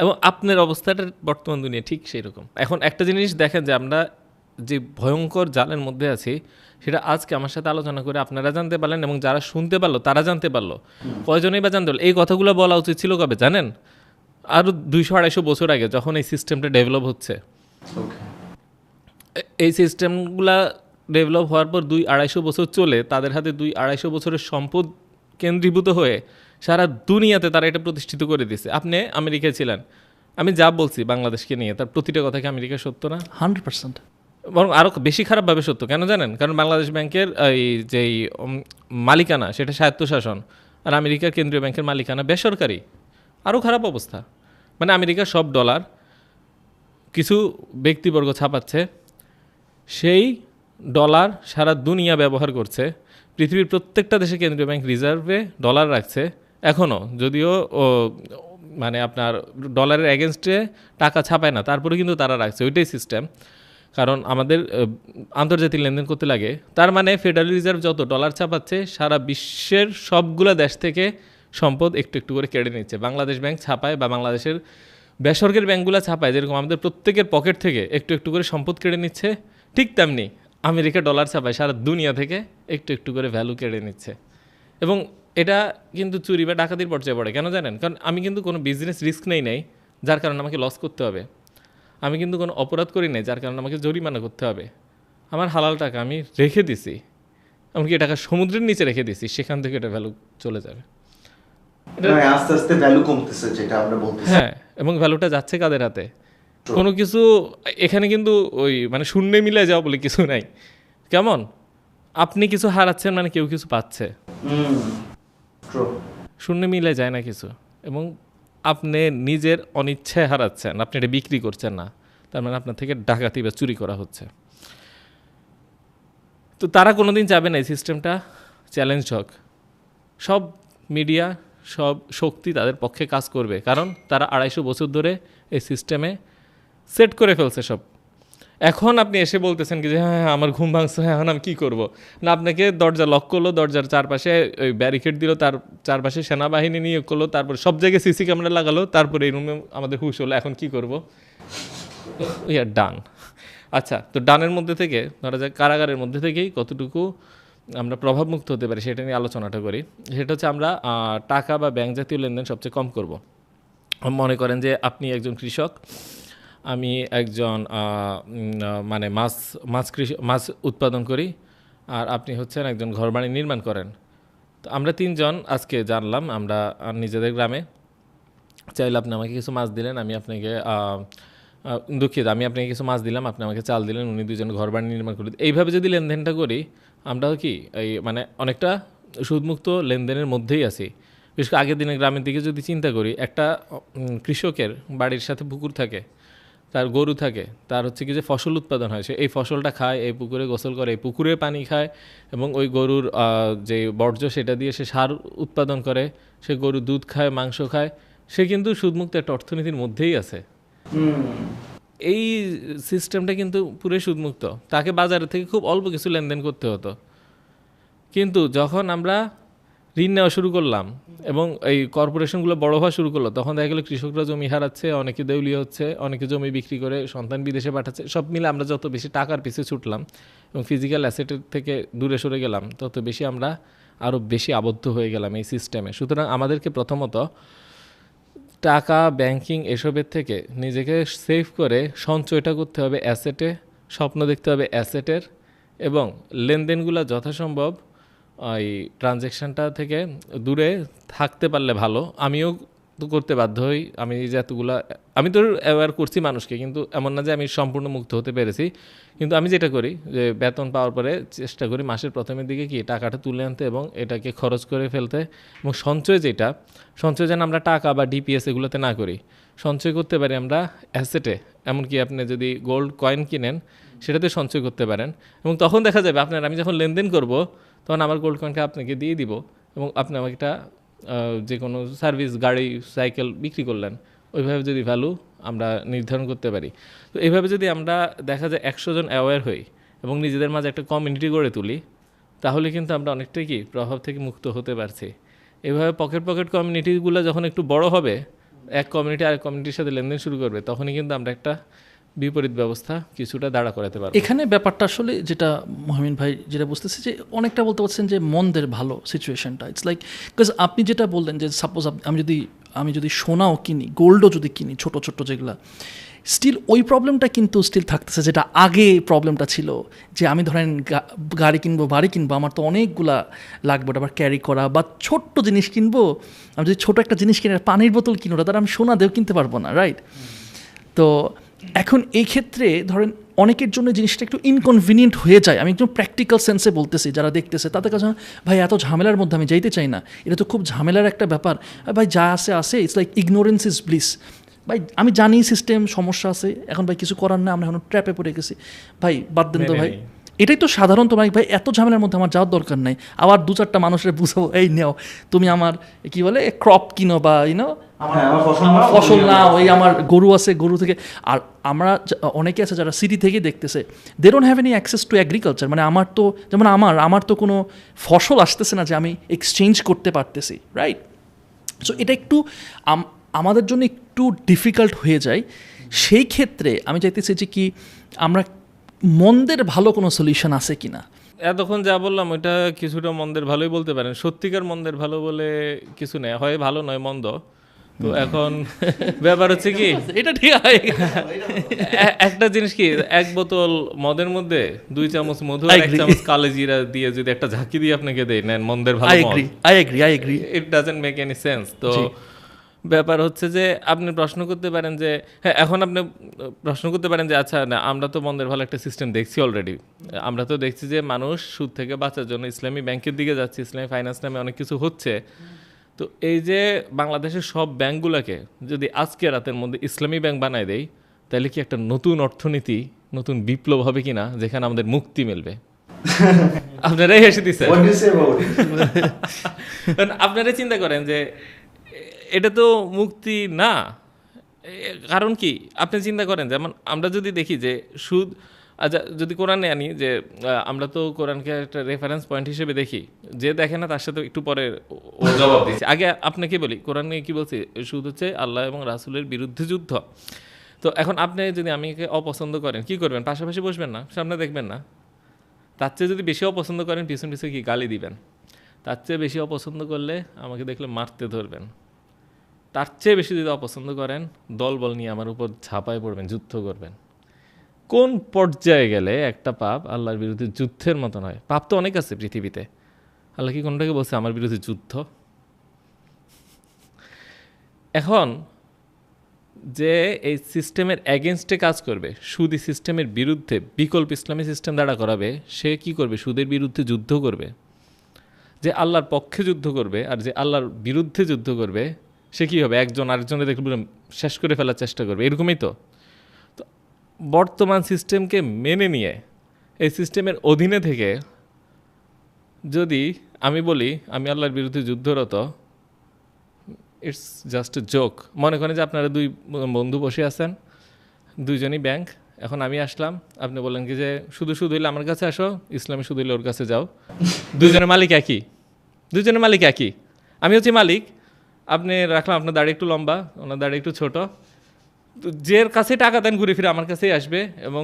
এবং আপনার অবস্থাটা বর্তমান দুনিয়া ঠিক সেই রকম। এখন একটা জিনিস দেখেন যে আমরা যে ভয়ঙ্কর জালের মধ্যে আছি, সেটা আজকে আমার সাথে আলোচনা করে আপনারা জানতে পারলেন, এবং যারা শুনতে পারলো তারা জানতে পারলো। কয়জনেই বা জানতে পারলো? এই কথাগুলো বলা উচিত ছিল কবে জানেন? আরও 200-250 বছর আগে, যখন এই সিস্টেমটা ডেভেলপ হচ্ছে। এই সিস্টেমগুলা ডেভেলপ হওয়ার পর 200-250 বছর চলে, তাদের হাতে 200-250 বছরের সম্পদ কেন্দ্রীভূত হয়ে সারা দুনিয়াতে তারা এটা প্রতিষ্ঠিত করে দিয়েছে। আপনি আমেরিকায় ছিলেন, আমি যা বলছি বাংলাদেশকে নিয়ে, তার প্রতিটা কথা কি আমেরিকা সত্য না? 100%। বরং আরও বেশি খারাপভাবে সত্য। কেন জানেন? কারণ বাংলাদেশ ব্যাংকের এই যেই মালিকানা, সেটা স্বায়ত্তশাসন, আর আমেরিকার কেন্দ্রীয় ব্যাংকের মালিকানা বেসরকারি। আরও খারাপ অবস্থা। মানে আমেরিকার সব ডলার কিছু ব্যক্তিবর্গ ছাপাচ্ছে, সেই ডলার সারা দুনিয়া ব্যবহার করছে। পৃথিবীর প্রত্যেকটা দেশে কেন্দ্রীয় ব্যাংক রিজার্ভে ডলার রাখছে এখনও, যদিও মানে আপনার ডলারের এগেনস্টে টাকা ছাপায় না, তারপরে কিন্তু তারা রাখছে। ওইটাই সিস্টেম। কারণ আমাদের আন্তর্জাতিক লেনদেন করতে লাগে। তার মানে ফেডারেল রিজার্ভ যত ডলার ছাপাচ্ছে, সারা বিশ্বের সবগুলো দেশ থেকে সম্পদ একটু একটু করে কেড়ে নিচ্ছে। বাংলাদেশ ব্যাংক ছাপায় বা বাংলাদেশের বেসরকারি ব্যাংকগুলো ছাপায়, যেরকম আমাদের প্রত্যেকের পকেট থেকে একটু একটু করে সম্পদ কেড়ে নিচ্ছে, ঠিক তেমনি আমেরিকা ডলার ছাপায় সারা দুনিয়া থেকে একটু একটু করে ভ্যালু কেড়ে নিচ্ছে। এবং এটা কিন্তু চুরি বা ডাকাতির পর্যায়ে পড়ে। কেন জানেন? কারণ আমি কিন্তু কোনো বিজনেস রিস্ক নেই, যার কারণে আমাকে লস করতে হবে। আমি কিন্তু কোনো অপরাধ করি নাই, যার কারণে আমাকে জরিমানা করতে হবে। আমার হালাল টাকা আমি রেখে দিছি, এমনকি টাকা সমুদ্রের নিচে রেখে দিছি, সেখান থেকে এটা ভ্যালু চলে যাবে। আস্তে আস্তে ভ্যালু কমতেছে, যেটা আমরা বলতেছি। হ্যাঁ, এবং ভ্যালুটা যাচ্ছে কাদের হাতে? কোনো কিছু এখানে কিন্তু ওই মানে শূন্যে মিলে যাওয়া বলে কিছু নাই। কেমন? আপনি কিছু হারাচ্ছেন মানে কেউ কিছু পাচ্ছে। শূন্যে মিলে যায় না কিছু। এবং আপনি নিজের অনিচ্ছায় হারাচ্ছেন, আপনি এটা বিক্রি করছেন না, তার মানে আপনার থেকে ডাকাতি বা চুরি করা হচ্ছে। তো তারা কোনোদিন যাবে না এই সিস্টেমটা চ্যালেঞ্জ হোক। সব মিডিয়া, সব শক্তি তাদের পক্ষে কাজ করবে, কারণ তারা 250 বছর ধরে এই সিস্টেমে সেট করে ফেলছে সব। এখন আপনি এসে বলতেছেন কি যে হ্যাঁ আমার ঘুম ভাঙছে, হ্যাঁ এখন আমি কী করবো না? আপনাকে দরজা লক করলো, দরজার চারপাশে ওই ব্যারিকেড দিল, তার চারপাশে সেনাবাহিনী নিয়োগ করলো, তারপর সব জায়গায় সিসি ক্যামেরা লাগালো, তারপরে এই রুমে আমাদের হুশ হলো এখন কী করবো? উই আর ডান। আচ্ছা, তো ডানের মধ্যে থেকে ধরা যায় কারাগারের মধ্যে থেকেই কতটুকু আমরা প্রভাবমুক্ত হতে পারি সেটা নিয়ে আলোচনাটা করি। সেটা হচ্ছে আমরা টাকা বা ব্যাংক জাতীয় লেনদেন সবচেয়ে কম করব। মনে করেন যে আপনি একজন কৃষক, আমি একজন মানে মাছ উৎপাদন করি, আর আপনি হচ্ছেন একজন ঘরবাড়ি নির্মাণ করেন। তো আমরা তিনজন আজকে জানলাম আমরা নিজেদের গ্রামে, চাইলে আপনি আমাকে কিছু মাছ দিলেন, আমি আপনাকে দুঃখিত, আমি আপনাকে কিছু মাছ দিলাম, আপনি আমাকে চাল দিলেন, উনি দুজন ঘরবাড়ি নির্মাণ করলেন। এইভাবে যদি লেনদেনটা করি, আমরা কি এই মানে অনেকটা সুদমুক্ত লেনদেনের মধ্যেই আছি। বিশেষ করে আগের দিনে গ্রামের দিকে যদি চিন্তা করি, একটা কৃষকের বাড়ির সাথে পুকুর থাকে, তার গরু থাকে, তার হচ্ছে কি যে ফসল উৎপাদন হয়, সে এই ফসলটা খায়, এই পুকুরে গোসল করে, এই পুকুরে পানি খায়, এবং ওই গরুর যে বর্জ্য সেটা দিয়ে সে সার উৎপাদন করে, সে গরু দুধ খায়, মাংস খায়, সে কিন্তু সুদমুক্ত একটা অর্থনীতির মধ্যেই আছে। এই সিস্টেমটা কিন্তু পুরো সুদমুক্ত। তাকে বাজারের থেকে খুব অল্প কিছু লেনদেন করতে হতো, কিন্তু যখন আমরা ঋণ নেওয়া শুরু করলাম এবং এই কর্পোরেশনগুলো বড় হওয়া শুরু করলো, তখন দেখা গেলো কৃষকরা জমি হারাচ্ছে, অনেকে দেউলিয়া হচ্ছে, অনেকে জমি বিক্রি করে সন্তান বিদেশে পাঠাচ্ছে। সব মিলে আমরা যত বেশি টাকার পিছে ছুটলাম এবং ফিজিক্যাল অ্যাসেটের থেকে দূরে সরে গেলাম, তত বেশি আমরা আরও বেশি আবদ্ধ হয়ে গেলাম এই সিস্টেমে। সুতরাং আমাদেরকে প্রথমত টাকা, ব্যাংকিং এসবের থেকে নিজেকে সেভ করে সঞ্চয়টা করতে হবে অ্যাসেটে, স্বপ্ন দেখতে হবে অ্যাসেটের, এবং লেনদেনগুলো যথাসম্ভব ওই ট্রানজ্যাকশানটা থেকে দূরে থাকতে পারলে ভালো। আমিও তো করতে বাধ্য হই, আমি যে এতগুলা, আমি তো অ্যাওয়্যার করছি মানুষকে, কিন্তু এমন না যে আমি সম্পূর্ণ মুক্ত হতে পেরেছি। কিন্তু আমি যেটা করি যে বেতন পাওয়ার পরে চেষ্টা করি মাসের প্রথমের দিকে কি টাকাটা তুলে আনতে এবং এটাকে খরচ করে ফেলতে, এবং সঞ্চয় যেটা, সঞ্চয় যেন আমরা টাকা বা ডিপিএস এগুলোতে না করি, সঞ্চয় করতে পারি আমরা অ্যাসেটে। এমনকি আপনি যদি গোল্ড কয়েন কিনেন সেটাতে সঞ্চয় করতে পারেন, এবং তখন দেখা যাবে আপনার, আমি যখন লেনদেন করব তখন আমার গোল্ড কয়েনটা আপনাকে দিয়ে দিব এবং আপনি আমাকে একটা যে কোনো সার্ভিস, গাড়ি, সাইকেল বিক্রি করলেন। ওইভাবে যদি ভ্যালু আমরা নির্ধারণ করতে পারি, তো এইভাবে যদি আমরা দেখা যায় 100 জন অ্যাওয়্যার হই এবং নিজেদের মাঝে একটা কমিউনিটি গড়ে তুলি, তাহলে কিন্তু আমরা অনেকটাই কি প্রভাব থেকে মুক্ত হতে পারছি। এইভাবে পকেট কমিউনিটিগুলো যখন একটু বড় হবে, এক কমিউনিটি আরেক কমিউনিটির সাথে লেনদেন শুরু করবে, তখনই কিন্তু আমরা একটা বিপরীত ব্যবস্থা কিছুটা দাঁড়া করাতে পারবো। এখানে ব্যাপারটা আসলে যেটা মহমিন ভাই যেটা বুঝতেছি, যে অনেকটা বলতে পারছেন যে মন্দের ভালো সিচুয়েশনটা, ইটস লাইক, বিকজ আপনি যেটা বললেন যে সাপোজ আমি যদি সোনাও কিনি, গোল্ডও যদি কিনি, ছোট ছোট যেগুলা, স্টিল ওই প্রবলেমটা কিন্তু স্টিল থাকতেছে, যেটা আগে প্রবলেমটা ছিল, যে আমি ধরেন গাড়ি কিনবো, বাড়ি কিনবো, আমার তো অনেকগুলা লাগবে, ওটা আবার ক্যারি করা, বা ছোট্ট জিনিস কিনবো, আমি যদি ছোটো একটা জিনিস কিনে, পানির বোতল কিনো, ওটা তার আমি সোনা দিয়েও কিনতে পারবো না, রাইট? তো এখন এই ক্ষেত্রে ধরেন অনেকের জন্য জিনিসটা একটু ইনকনভিনিয়েন্ট হয়ে যায়। আমি একটু প্র্যাকটিক্যাল সেন্সে বলতেছি, যারা দেখতেছে তাদের কাছে, ভাই এত ঝামেলার মধ্যে আমি যাইতে চাই না, এটা তো খুব ঝামেলার একটা ব্যাপার, ভাই যা আসে it's like ignorance is bliss. ভাই আমি জানি সিস্টেম সমস্যা আছে, এখন ভাই কিছু করার না, আমরা এখন ট্র্যাপে পড়ে গেছি, ভাই বাদ দেন তো ভাই, এটাই তো সাধারণত। ভাই এত ঝামেলার মধ্যে আমার যাওয়ার দরকার নাই। আবার 2-4টা মানুষের বুঝাবো, এই নেও তুমি আমার কি বলে ক্রপ কিনো, বা আমার ফসল নাও, এই আমার গরু আছে, গরু থেকে। আর আমরা অনেকে আছে যারা সিটি থেকে দেখতেছে, they don't have any access to agriculture. মানে আমার তো যেমন আমার তো কোনো ফসল আসতেছে না যে আমি এক্সচেঞ্জ করতে পারতেছি, রাইট? সো এটা একটু আমাদের জন্য একটু ডিফিকাল্ট হয়ে যায়। সেই ক্ষেত্রে আমি চাইতেছি যে কি আমরা মন্দের ভালো কোনো সলিউশন আছে কিনা। এতক্ষণ যা বললাম ওইটা কিছুটা মন্দের ভালোই বলতে পারেন, সত্যিকার মন্দের ভালো বলে কিছু নেই, হয় ভালো নয় মন্দ। তো এখন ব্যাপার হচ্ছে কি, এটা ঠিক একটা জিনিস কি, এক বোতল মদের মধ্যে 2 চামচ মধু আর 1 চামচ কালো জিরা দিয়ে যদি একটা ঝাঁকি দিয়ে আপনাকে দেয়, নেন মন্দের ভালো, I agree, it doesn't make any sense. তো ব্যাপার হচ্ছে যে আপনি প্রশ্ন করতে পারেন যে, হ্যাঁ এখন আপনি প্রশ্ন করতে পারেন যে আচ্ছা না, আমরা তো মন্দের ভালো একটা সিস্টেম দেখছি অলরেডি, আমরা তো দেখছি যে মানুষ সুদ থেকে বাঁচার জন্য ইসলামী ব্যাংকের দিকে যাচ্ছে, ইসলামী ফাইন্যান্স নামে অনেক কিছু হচ্ছে। তো এই যে বাংলাদেশের সব ব্যাংকগুলোকে যদি আজকে রাতের মধ্যে ইসলামী ব্যাংক বানায় দেয়, তাহলে কি একটা নতুন অর্থনীতি, নতুন বিপ্লব হবে কিনা, যেখানে আমাদের মুক্তি মিলবে? আপনারাই হেসে দিচ্ছেন। আপনারাই চিন্তা করেন যে এটা তো মুক্তি না। কারণ কি, আপনি চিন্তা করেন, যেমন আমরা যদি দেখি যে সুদ, আচ্ছা যদি কোরআনে আনি, যে আমরা তো কোরআনকে একটা রেফারেন্স পয়েন্ট হিসেবে দেখি, যে দেখে না তার সাথে একটু পরে ও জবাব দিচ্ছে। আগে আপনাকে বলি, কোরআনে কি বলছে, সুদ হচ্ছে আল্লাহ এবং রাসূলের বিরুদ্ধে যুদ্ধ। তো এখন আপনি যদি আমাকে অপছন্দ করেন, কি করবেন? পাশাপাশি বসবেন না, সামনে দেখবেন না? তার চেয়ে যদি বেশি অপছন্দ করেন, পিছন পিছনে কি গালি দিবেন? তার চেয়ে বেশি অপছন্দ করলে আমাকে দেখলে মারতে ধরবেন। তার চেয়ে বেশি যদি অপছন্দ করেন, দলবল নিয়ে আমার উপর ঝাঁপায় পড়বেন, যুদ্ধ করবেন। কোন পর্যায়ে গেলে একটা পাপ আল্লাহর বিরুদ্ধে যুদ্ধের মতন হয়? পাপ তো অনেক আছে পৃথিবীতে, আল্লাহ কি কোনটাকে বলছে আমার বিরুদ্ধে যুদ্ধ? এখন যে এই সিস্টেমের অ্যাগেনস্টে কাজ করবে, সুদী সিস্টেমের বিরুদ্ধে বিকল্প ইসলামী সিস্টেম দাঁড়া করাবে, সে কি করবে? সুদের বিরুদ্ধে যুদ্ধ করবে। যে আল্লাহর পক্ষে যুদ্ধ করবে আর যে আল্লাহর বিরুদ্ধে যুদ্ধ করবে, সে কী হবে? একজন আরেকজনের দেখলে শেষ করে ফেলার চেষ্টা করবে, এরকমই তো। তো বর্তমান সিস্টেমকে মেনে নিয়ে এই সিস্টেমের অধীনে থেকে যদি আমি বলি আমি আল্লাহর বিরুদ্ধে যুদ্ধরত, ইটস জাস্ট এ জোক। মনে করেন যে আপনারা 2 বন্ধু বসে আছেন, দুইজনই ব্যাংক। এখন আমি আসলাম, আপনি বললেন কি যে শুধু হইলে আমার কাছে আসো, ইসলামী সুদ হইলে ওর কাছে যাও। দুইজনের মালিক একই, দুজনের মালিক একই। আমি হচ্ছি মালিক, আপনি রাখলাম আপনার দাড়ি একটু লম্বা, ওনার দাড়ি একটু ছোট, তো যের কাছে টাকা দেন ঘুরে ফিরে আমার কাছেই আসবে। এবং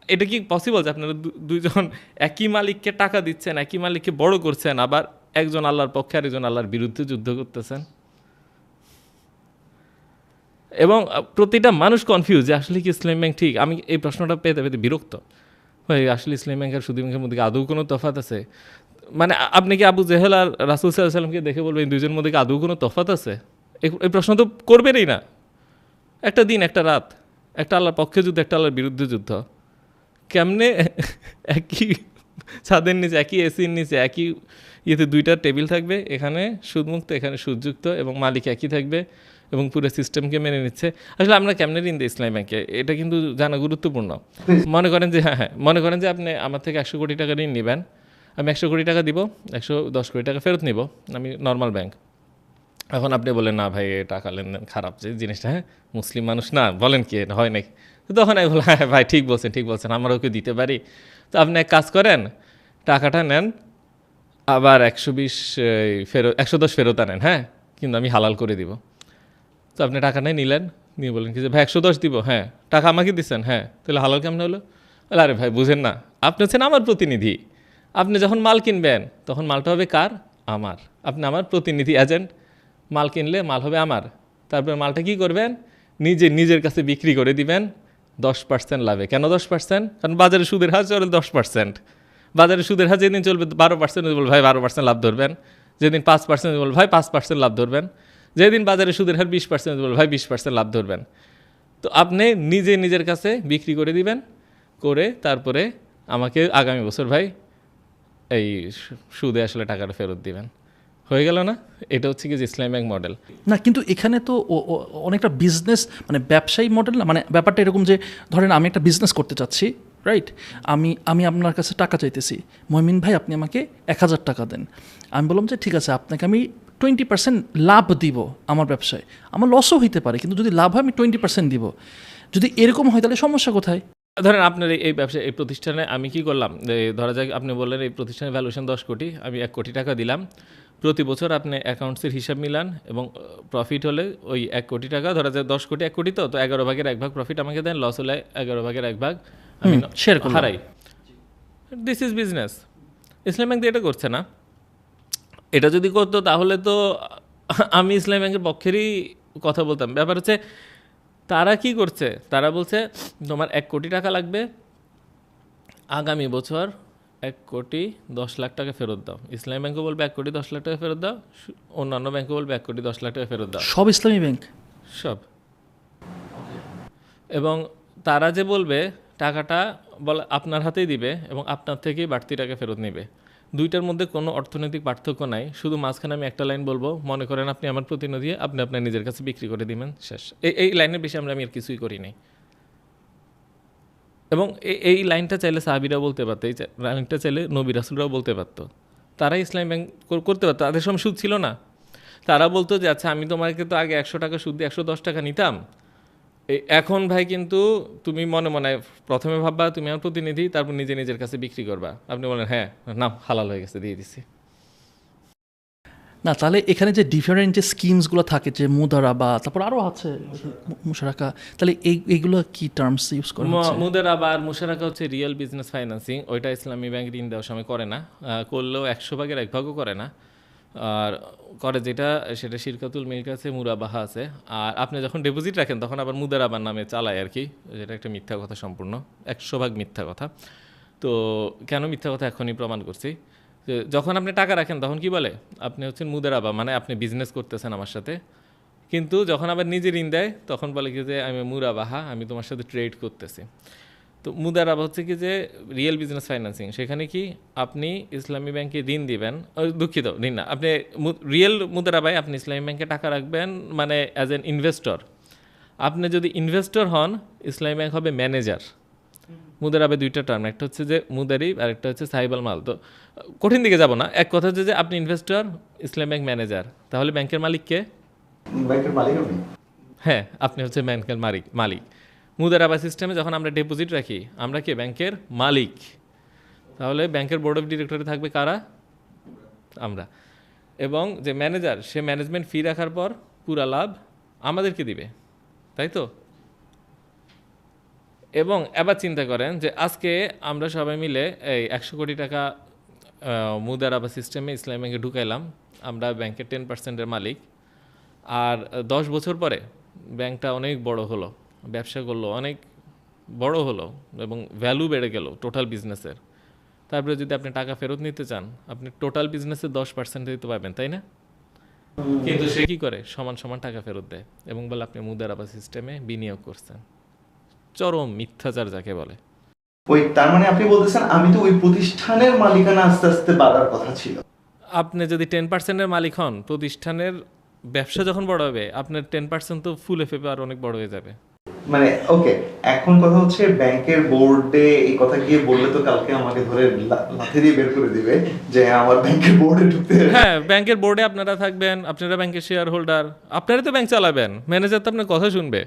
এটা কি পসিবল যে আপনারা দুইজন একই মালিককে টাকা দিচ্ছেন, একই মালিককে বড় করছেন, আবার একজন আল্লাহর পক্ষে আর একজন আল্লাহর বিরুদ্ধে যুদ্ধ করতেছেন? এবং প্রতিটা মানুষ কনফিউজ যে আসলে কি ইসলামী ব্যাংক ঠিক। আমি এই প্রশ্নটা পেতে পেতে বিরক্ত ভাই। আসলে ইসলামী ব্যাংক আর সুদী ব্যাংকের মধ্যে কি আদৌ কোনো তফাৎ আছে? মানে আপনি কি আবু জেহেল আর রাসূল সাল্লাল্লাহু আলাইহি ওয়াসাল্লামকে দেখে বলবেন দুইজনের মধ্যে কি আদৌ কোনো তফাৎ আছে? এই প্রশ্ন তো করবেনই না। একটা দিন, একটা রাত, একটা আল্লাহর পক্ষে যুদ্ধ, একটা আল্লাহর বিরুদ্ধে যুদ্ধ। কেমনে একই ছাদের নিচে, একই এসির নিচে, একই ইয়েতে দুইটা টেবিল থাকবে, এখানে সুদমুক্ত, এখানে সুদযুক্ত, এবং মালিক একই থাকবে এবং পুরো সিস্টেমকে মেনে নিচ্ছে। আসলে আমরা কেমনে ঋণ দিই ইসলামী ব্যাংকে, এটা কিন্তু জানা গুরুত্বপূর্ণ। মনে করেন যে হ্যাঁ, মনে করেন যে আপনি আমার থেকে 100 কোটি টাকা ঋণ নেবেন, আমি 100 কোটি টাকা দিব, 110 কোটি টাকা ফেরত নিব, আমি নর্মাল ব্যাংক। এখন আপনি বলেন না ভাই টাকা লেনদেন খারাপ যে জিনিসটা, হ্যাঁ মুসলিম মানুষ না, বলেন কি এটা হয় নাকি? তো তখন আমি বললাম হ্যাঁ ভাই ঠিক বলছেন, আমরা ওকে দিতে পারি। তো আপনি এক কাজ করেন, টাকাটা নেন, আবার 120 ফেরত, 110 ফেরত আনেন, হ্যাঁ কিন্তু আমি হালাল করে দিব। তো আপনি টাকা নিলেন, নিয়ে বলেন কি যে ভাই 110 দিব, হ্যাঁ টাকা আমাকে দিচ্ছেন, হ্যাঁ তাহলে হালাল কেমন হলো? আরে ভাই বুঝেন না, আপনি হচ্ছেন আমার প্রতিনিধি। আপনি যখন মাল কিনবেন তখন মালটা হবে কার? আমার। আপনি আমার প্রতিনিধি, এজেন্ট। মাল কিনলে মাল হবে আমার, তারপরে মালটা কি করবেন? নিজের কাছে বিক্রি করে দিবেন 10% লাভে। কেন 10%? কারণ বাজারে সুদের হার চলে 10%। বাজারে সুদের হার যেদিন চলবে 12%, বলবে ভাই 12% লাভ ধরবেন। যেদিন 5% বলবে ভাই 5% লাভ ধরবেন। যেদিন বাজারে সুদের হার 20% বলবে ভাই 20% লাভ ধরবেন। তো আপনি নিজের কাছে বিক্রি করে দিবেন, করে তারপরে আমাকে আগামী বছর ভাই এই সুদে আসলে টাকাটা ফেরত দিবেন। হয়ে গেল না? এটা হচ্ছে কি যে ইসলামী ব্যাংক মডেল। না কিন্তু এখানে তো অনেকটা বিজনেস, মানে ব্যবসায়ী মডেল না, মানে ব্যাপারটা এরকম যে ধরেন আমি একটা বিজনেস করতে চাচ্ছি, রাইট? আমি আপনার কাছে টাকা চাইতেছি, মমিন ভাই আপনি আমাকে 1000 টাকা দেন। আমি বললাম যে ঠিক আছে, আপনাকে আমি 20% লাভ দিব আমার ব্যবসায়, আমার লসও হইতে পারে, কিন্তু যদি লাভ হয় আমি 20% দিব। যদি এরকম হয় তাহলে সমস্যা কোথায়? ধরেন আপনার এই ব্যবসা, এই প্রতিষ্ঠানে আমি কি করলাম, ধরা যাক আপনি বললেন এই প্রতিষ্ঠানের ভ্যালুয়েশন 10 কোটি, আমি 1 কোটি টাকা দিলাম। প্রতি বছর আপনি অ্যাকাউন্টসের হিসাব মিলান এবং প্রফিট হলে ওই 1 কোটি টাকা, ধরা যায় 10 কোটি 1 কোটি, তো 11 ভাগের 1 ভাগ প্রফিট আমাকে দেন, লস হলে 11 ভাগের 1 ভাগ আমি শেয়ার হারাই। This is business. Islam bank এটা করছে না। এটা যদি করতো তাহলে তো আমি ইসলামী ব্যাংকের পক্ষেরই কথা বলতাম। ব্যাপার হচ্ছে তারা কি করছে, তারা বলছে তোমার 1 কোটি টাকা লাগবে, আগামী বছর 1 কোটি 10 লাখ টাকা ফেরত দাও। ইসলামী ব্যাংকও বলবে 1 কোটি 10 লাখ টাকা ফেরত দাও, অন্যান্য ব্যাংকও বলবে 1 কোটি 10 লাখ টাকা ফেরত দাও, সব ইসলামী ব্যাংক সব। এবং তারা যে বলবে টাকাটা বলে আপনার হাতেই দিবে এবং আপনার থেকেই বাড়তি টাকা ফেরত নেবে। দুইটার মধ্যে কোনো অর্থনৈতিক পার্থক্য নাই, শুধু মাঝখানে আমি একটা লাইন বলবো, মনে করেন আপনি আমার প্রতিনিধি, আপনি আপনার নিজের কাছে বিক্রি করে দিবেন, শেষ। এই লাইনের বেশি আমি আর কিছুই করি নাই। এবং এই লাইনটা চাইলে সাহাবীরাও বলতে পারতো, এই লাইনটা চাইলে নবী রাসূলরাও বলতে পারতো, তারা ইসলামী ব্যাংক করতে পারতো। তাদের সময় সুদ ছিল না। তারা বলতো যে আচ্ছা আমি তোমাকে তো আগে 100 টাকা সুদ দিয়ে 110 টাকা নিতাম, এখন ভাই কিন্তু তুমি মনে মনে প্রথমে ভাববা তুমি আমার প্রতিনিধি, তারপর নিজের কাছে বিক্রি করবা। আপনি বলেন হ্যাঁ না হালাল হয়ে গেছে, দিয়ে দিছি। না, তাহলে এখানে যে ডিফারেন্ট যে স্কিমসগুলো থাকে, যে মুদারাবা, তারপর আরও আছে মুশারাকা, তাহলে এইগুলো কি টার্মস ইউজ করা হচ্ছে? মুদারাবা আর মুশারাকা হচ্ছে রিয়েল বিজনেস ফাইন্যান্সিং। ওইটা ইসলামী ব্যাংক ঋণ দেওয়ার সময় করে না, করলেও 100 ভাগের 1 ভাগও করে না। আর করে যেটা, সেটা শিরকাতুল মিল্ক আছে, মুরাবাহা আছে। আর আপনি যখন ডিপোজিট রাখেন তখন আবার মুদারাবার নামে চালায় আর কি, যেটা একটা মিথ্যা কথা, সম্পূর্ণ 100 ভাগ মিথ্যা কথা। তো কেন মিথ্যা কথা এখনই প্রমাণ করছি। যখন আপনি টাকা রাখেন তখন কি বলে, আপনি হচ্ছেন মুদারাবা, মানে আপনি বিজনেস করতেছেন আমার সাথে। কিন্তু যখন আবার নিজে ঋণ দেয় তখন বলে কি যে আমি মুরাবাহা, আমি তোমার সাথে ট্রেড করতেছি। তো মুদারাবা হচ্ছে কি যে রিয়েল বিজনেস ফাইন্যান্সিং। সেখানে কি আপনি ইসলামী ব্যাংকে ঋণ দিবেন, দুঃখিত ঋণ না, আপনি রিয়েল মুদারাবায় আপনি ইসলামী ব্যাংকে টাকা রাখবেন, মানে অ্যাজ এন ইনভেস্টর। আপনি যদি ইনভেস্টর হন, ইসলামী ব্যাংক হবে ম্যানেজার। মুদারাবে দুইটা টার্ম, একটা হচ্ছে যে মুদারিব আর একটা হচ্ছে সাহিবাল মাল। তো কঠিন দিকে যাব না, এক কথা হচ্ছে যে আপনি ইনভেস্টর, ইসলামী ব্যাংক ম্যানেজার। তাহলে ব্যাংকের মালিক কে? ব্যাংকের মালিক আপনি? হ্যাঁ, আপনি হচ্ছে ব্যাংকের মালিক। মুদারাবা সিস্টেমে যখন আমরা ডিপোজিট রাখি, আমরা কি ব্যাংকের মালিক। তাহলে ব্যাংকের বোর্ড অফ ডিরেক্টরে থাকবে কারা? আমরা। এবং যে ম্যানেজার সে ম্যানেজমেন্ট ফি রাখার পর পুরা লাভ আমাদেরকে দিবে, তাই তো? এবং এবার চিন্তা করেন যে আজকে আমরা সবাই মিলে এই 100 কোটি টাকা মুদারাবা সিস্টেমে ইসলামী ব্যাংকে ঢুকাইলাম, আমরা ব্যাংকের 10%-এর মালিক। আর 10 বছর পরে ব্যাংকটা অনেক বড় হলো, ব্যবসা করলো, অনেক বড় হলো এবং ভ্যালু বেড়ে গেল টোটাল বিজনেসের। তারপরে যদি আপনি টাকা ফেরত নিতে চান, আপনি টোটাল বিজনেসের 10% দিতে পারবেন, তাই না? কিন্তু সে কি করে? সমান সমান টাকা ফেরত দেয় এবং বলে আপনি মুদারাবা সিস্টেমে বিনিয়োগ করছেন। চরম মিথ্যাচার যাকে বলে। ওই তার মানে আপনি বলতেছেন আমি তো ওই প্রতিষ্ঠানের মালিকানা আস্তে আস্তে বাড়ার কথা ছিল। আপনি যদি 10%-এর মালিক হন, প্রতিষ্ঠানের ব্যবসা যখন বড় হবে, আপনার 10% তো ফুল এফএফ আর অনেক বড় হয়ে যাবে। মানে ওকে, এখন কথা হচ্ছে ব্যাংকের বোর্ডে এই কথা গিয়ে বললে তো কালকে আমাকে ধরে লাথি দিয়ে বের করে দিবে যে আমার ব্যাংকের বোর্ডে ঢুকতে। হ্যাঁ, ব্যাংকের বোর্ডে আপনারা থাকবেন, আপনারা ব্যাংকের শেয়ার হোল্ডার, আপনারা তো ব্যাংক চালাবেন, ম্যানেজার তো আপনার কথা শুনবে।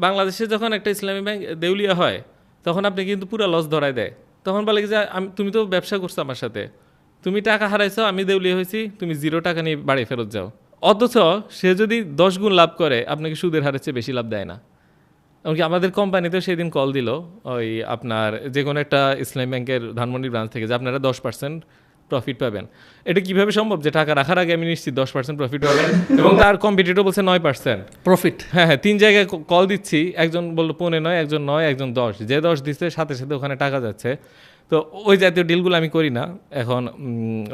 বাংলাদেশে যখন একটা ইসলামী ব্যাংক দেউলিয়া হয়, তখন আপনি কিন্তু পুরো লস ধরায় দেয়। তখন বলে যে তুমি তো ব্যবসা করছো আমার সাথে, তুমি টাকা হারাইছো, আমি দেউলিয়া হয়েছি, তুমি 0 টাকা নিয়ে বাড়ি ফেরত যাও। অথচ সে যদি 10 গুণ লাভ করে, আপনাকে সুদের হারের চেয়ে বেশি লাভ দেয় না। এমনকি আমাদের কোম্পানিতেও সেদিন কল দিল ওই আপনার যে কোনো একটা ইসলামী ব্যাংকের ধানমন্ডি ব্রাঞ্চ থেকে যে আপনারা 10% প্রফিট পাবেন। এটা কিভাবে সম্ভব যে টাকা রাখার আগে আমি নিশ্চিত 10% প্রফিট পাবেন এবং তার কম্পিটিটর বলছে 9% প্রফিট। হ্যাঁ, 3 জায়গায় কল দিচ্ছি, একজন বললো 15, একজন 9, একজন 10, যে 10 দিচ্ছে সাথে সাথে ওখানে টাকা যাচ্ছে। তো ওই জাতীয় ডিলগুলো আমি করি না এখন।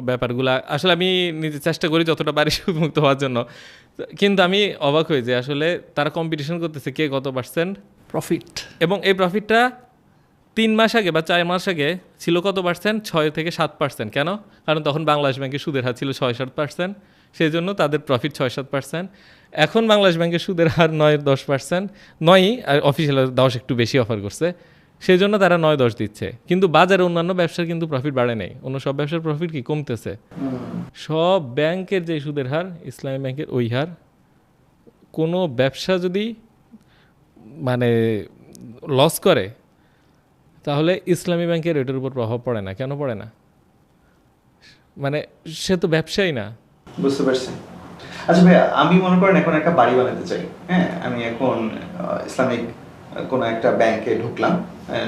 ব্যাপারগুলো আসলে আমি নিজে চেষ্টা করি যতটা পারি সুদমুক্ত হওয়ার জন্য, কিন্তু আমি অবাক হই যে আসলে তারা কম্পিটিশন করতেছে কে কত পার্সেন্ট প্রফিট। এবং এই প্রফিটটা 3 মাস আগে বা 4 মাস আগে ছিল কত পার্সেন্ট? 6-7%। কেন? কারণ তখন বাংলাদেশ ব্যাংকের সুদের হার ছিল 6-7%, সেই জন্য তাদের প্রফিট 6-7%। এখন বাংলাদেশ ব্যাংকের সুদের হার 9-10%, 9ই, আর অফিসিয়াল 10 একটু বেশি অফার করছে, সেই জন্য তারা 9-10 দিচ্ছে। কিন্তু বাজারে অন্যান্য ব্যবসার কিন্তু প্রফিট বাড়ে নাই, অন্য সব ব্যবসার প্রফিট কি কমতেছে। সব ব্যাংকের যে সুদের হার, ইসলামী ব্যাংকের ওই হার। কোনো ব্যবসা যদি মানে লস করে, তাহলে ইসলামী ব্যাংকের এটার উপর প্রভাব পড়ে না। কেন পড়ে না? মানে সে তো ব্যবসায়ী না। বুঝতে পারছি। আচ্ছা ভাইয়া, আমি মনে করেন এখন একটা বাড়ি বানাতে চাই। হ্যাঁ, আমি এখন ইসলামিক কোনো একটা ব্যাংকে ঢুকলাম,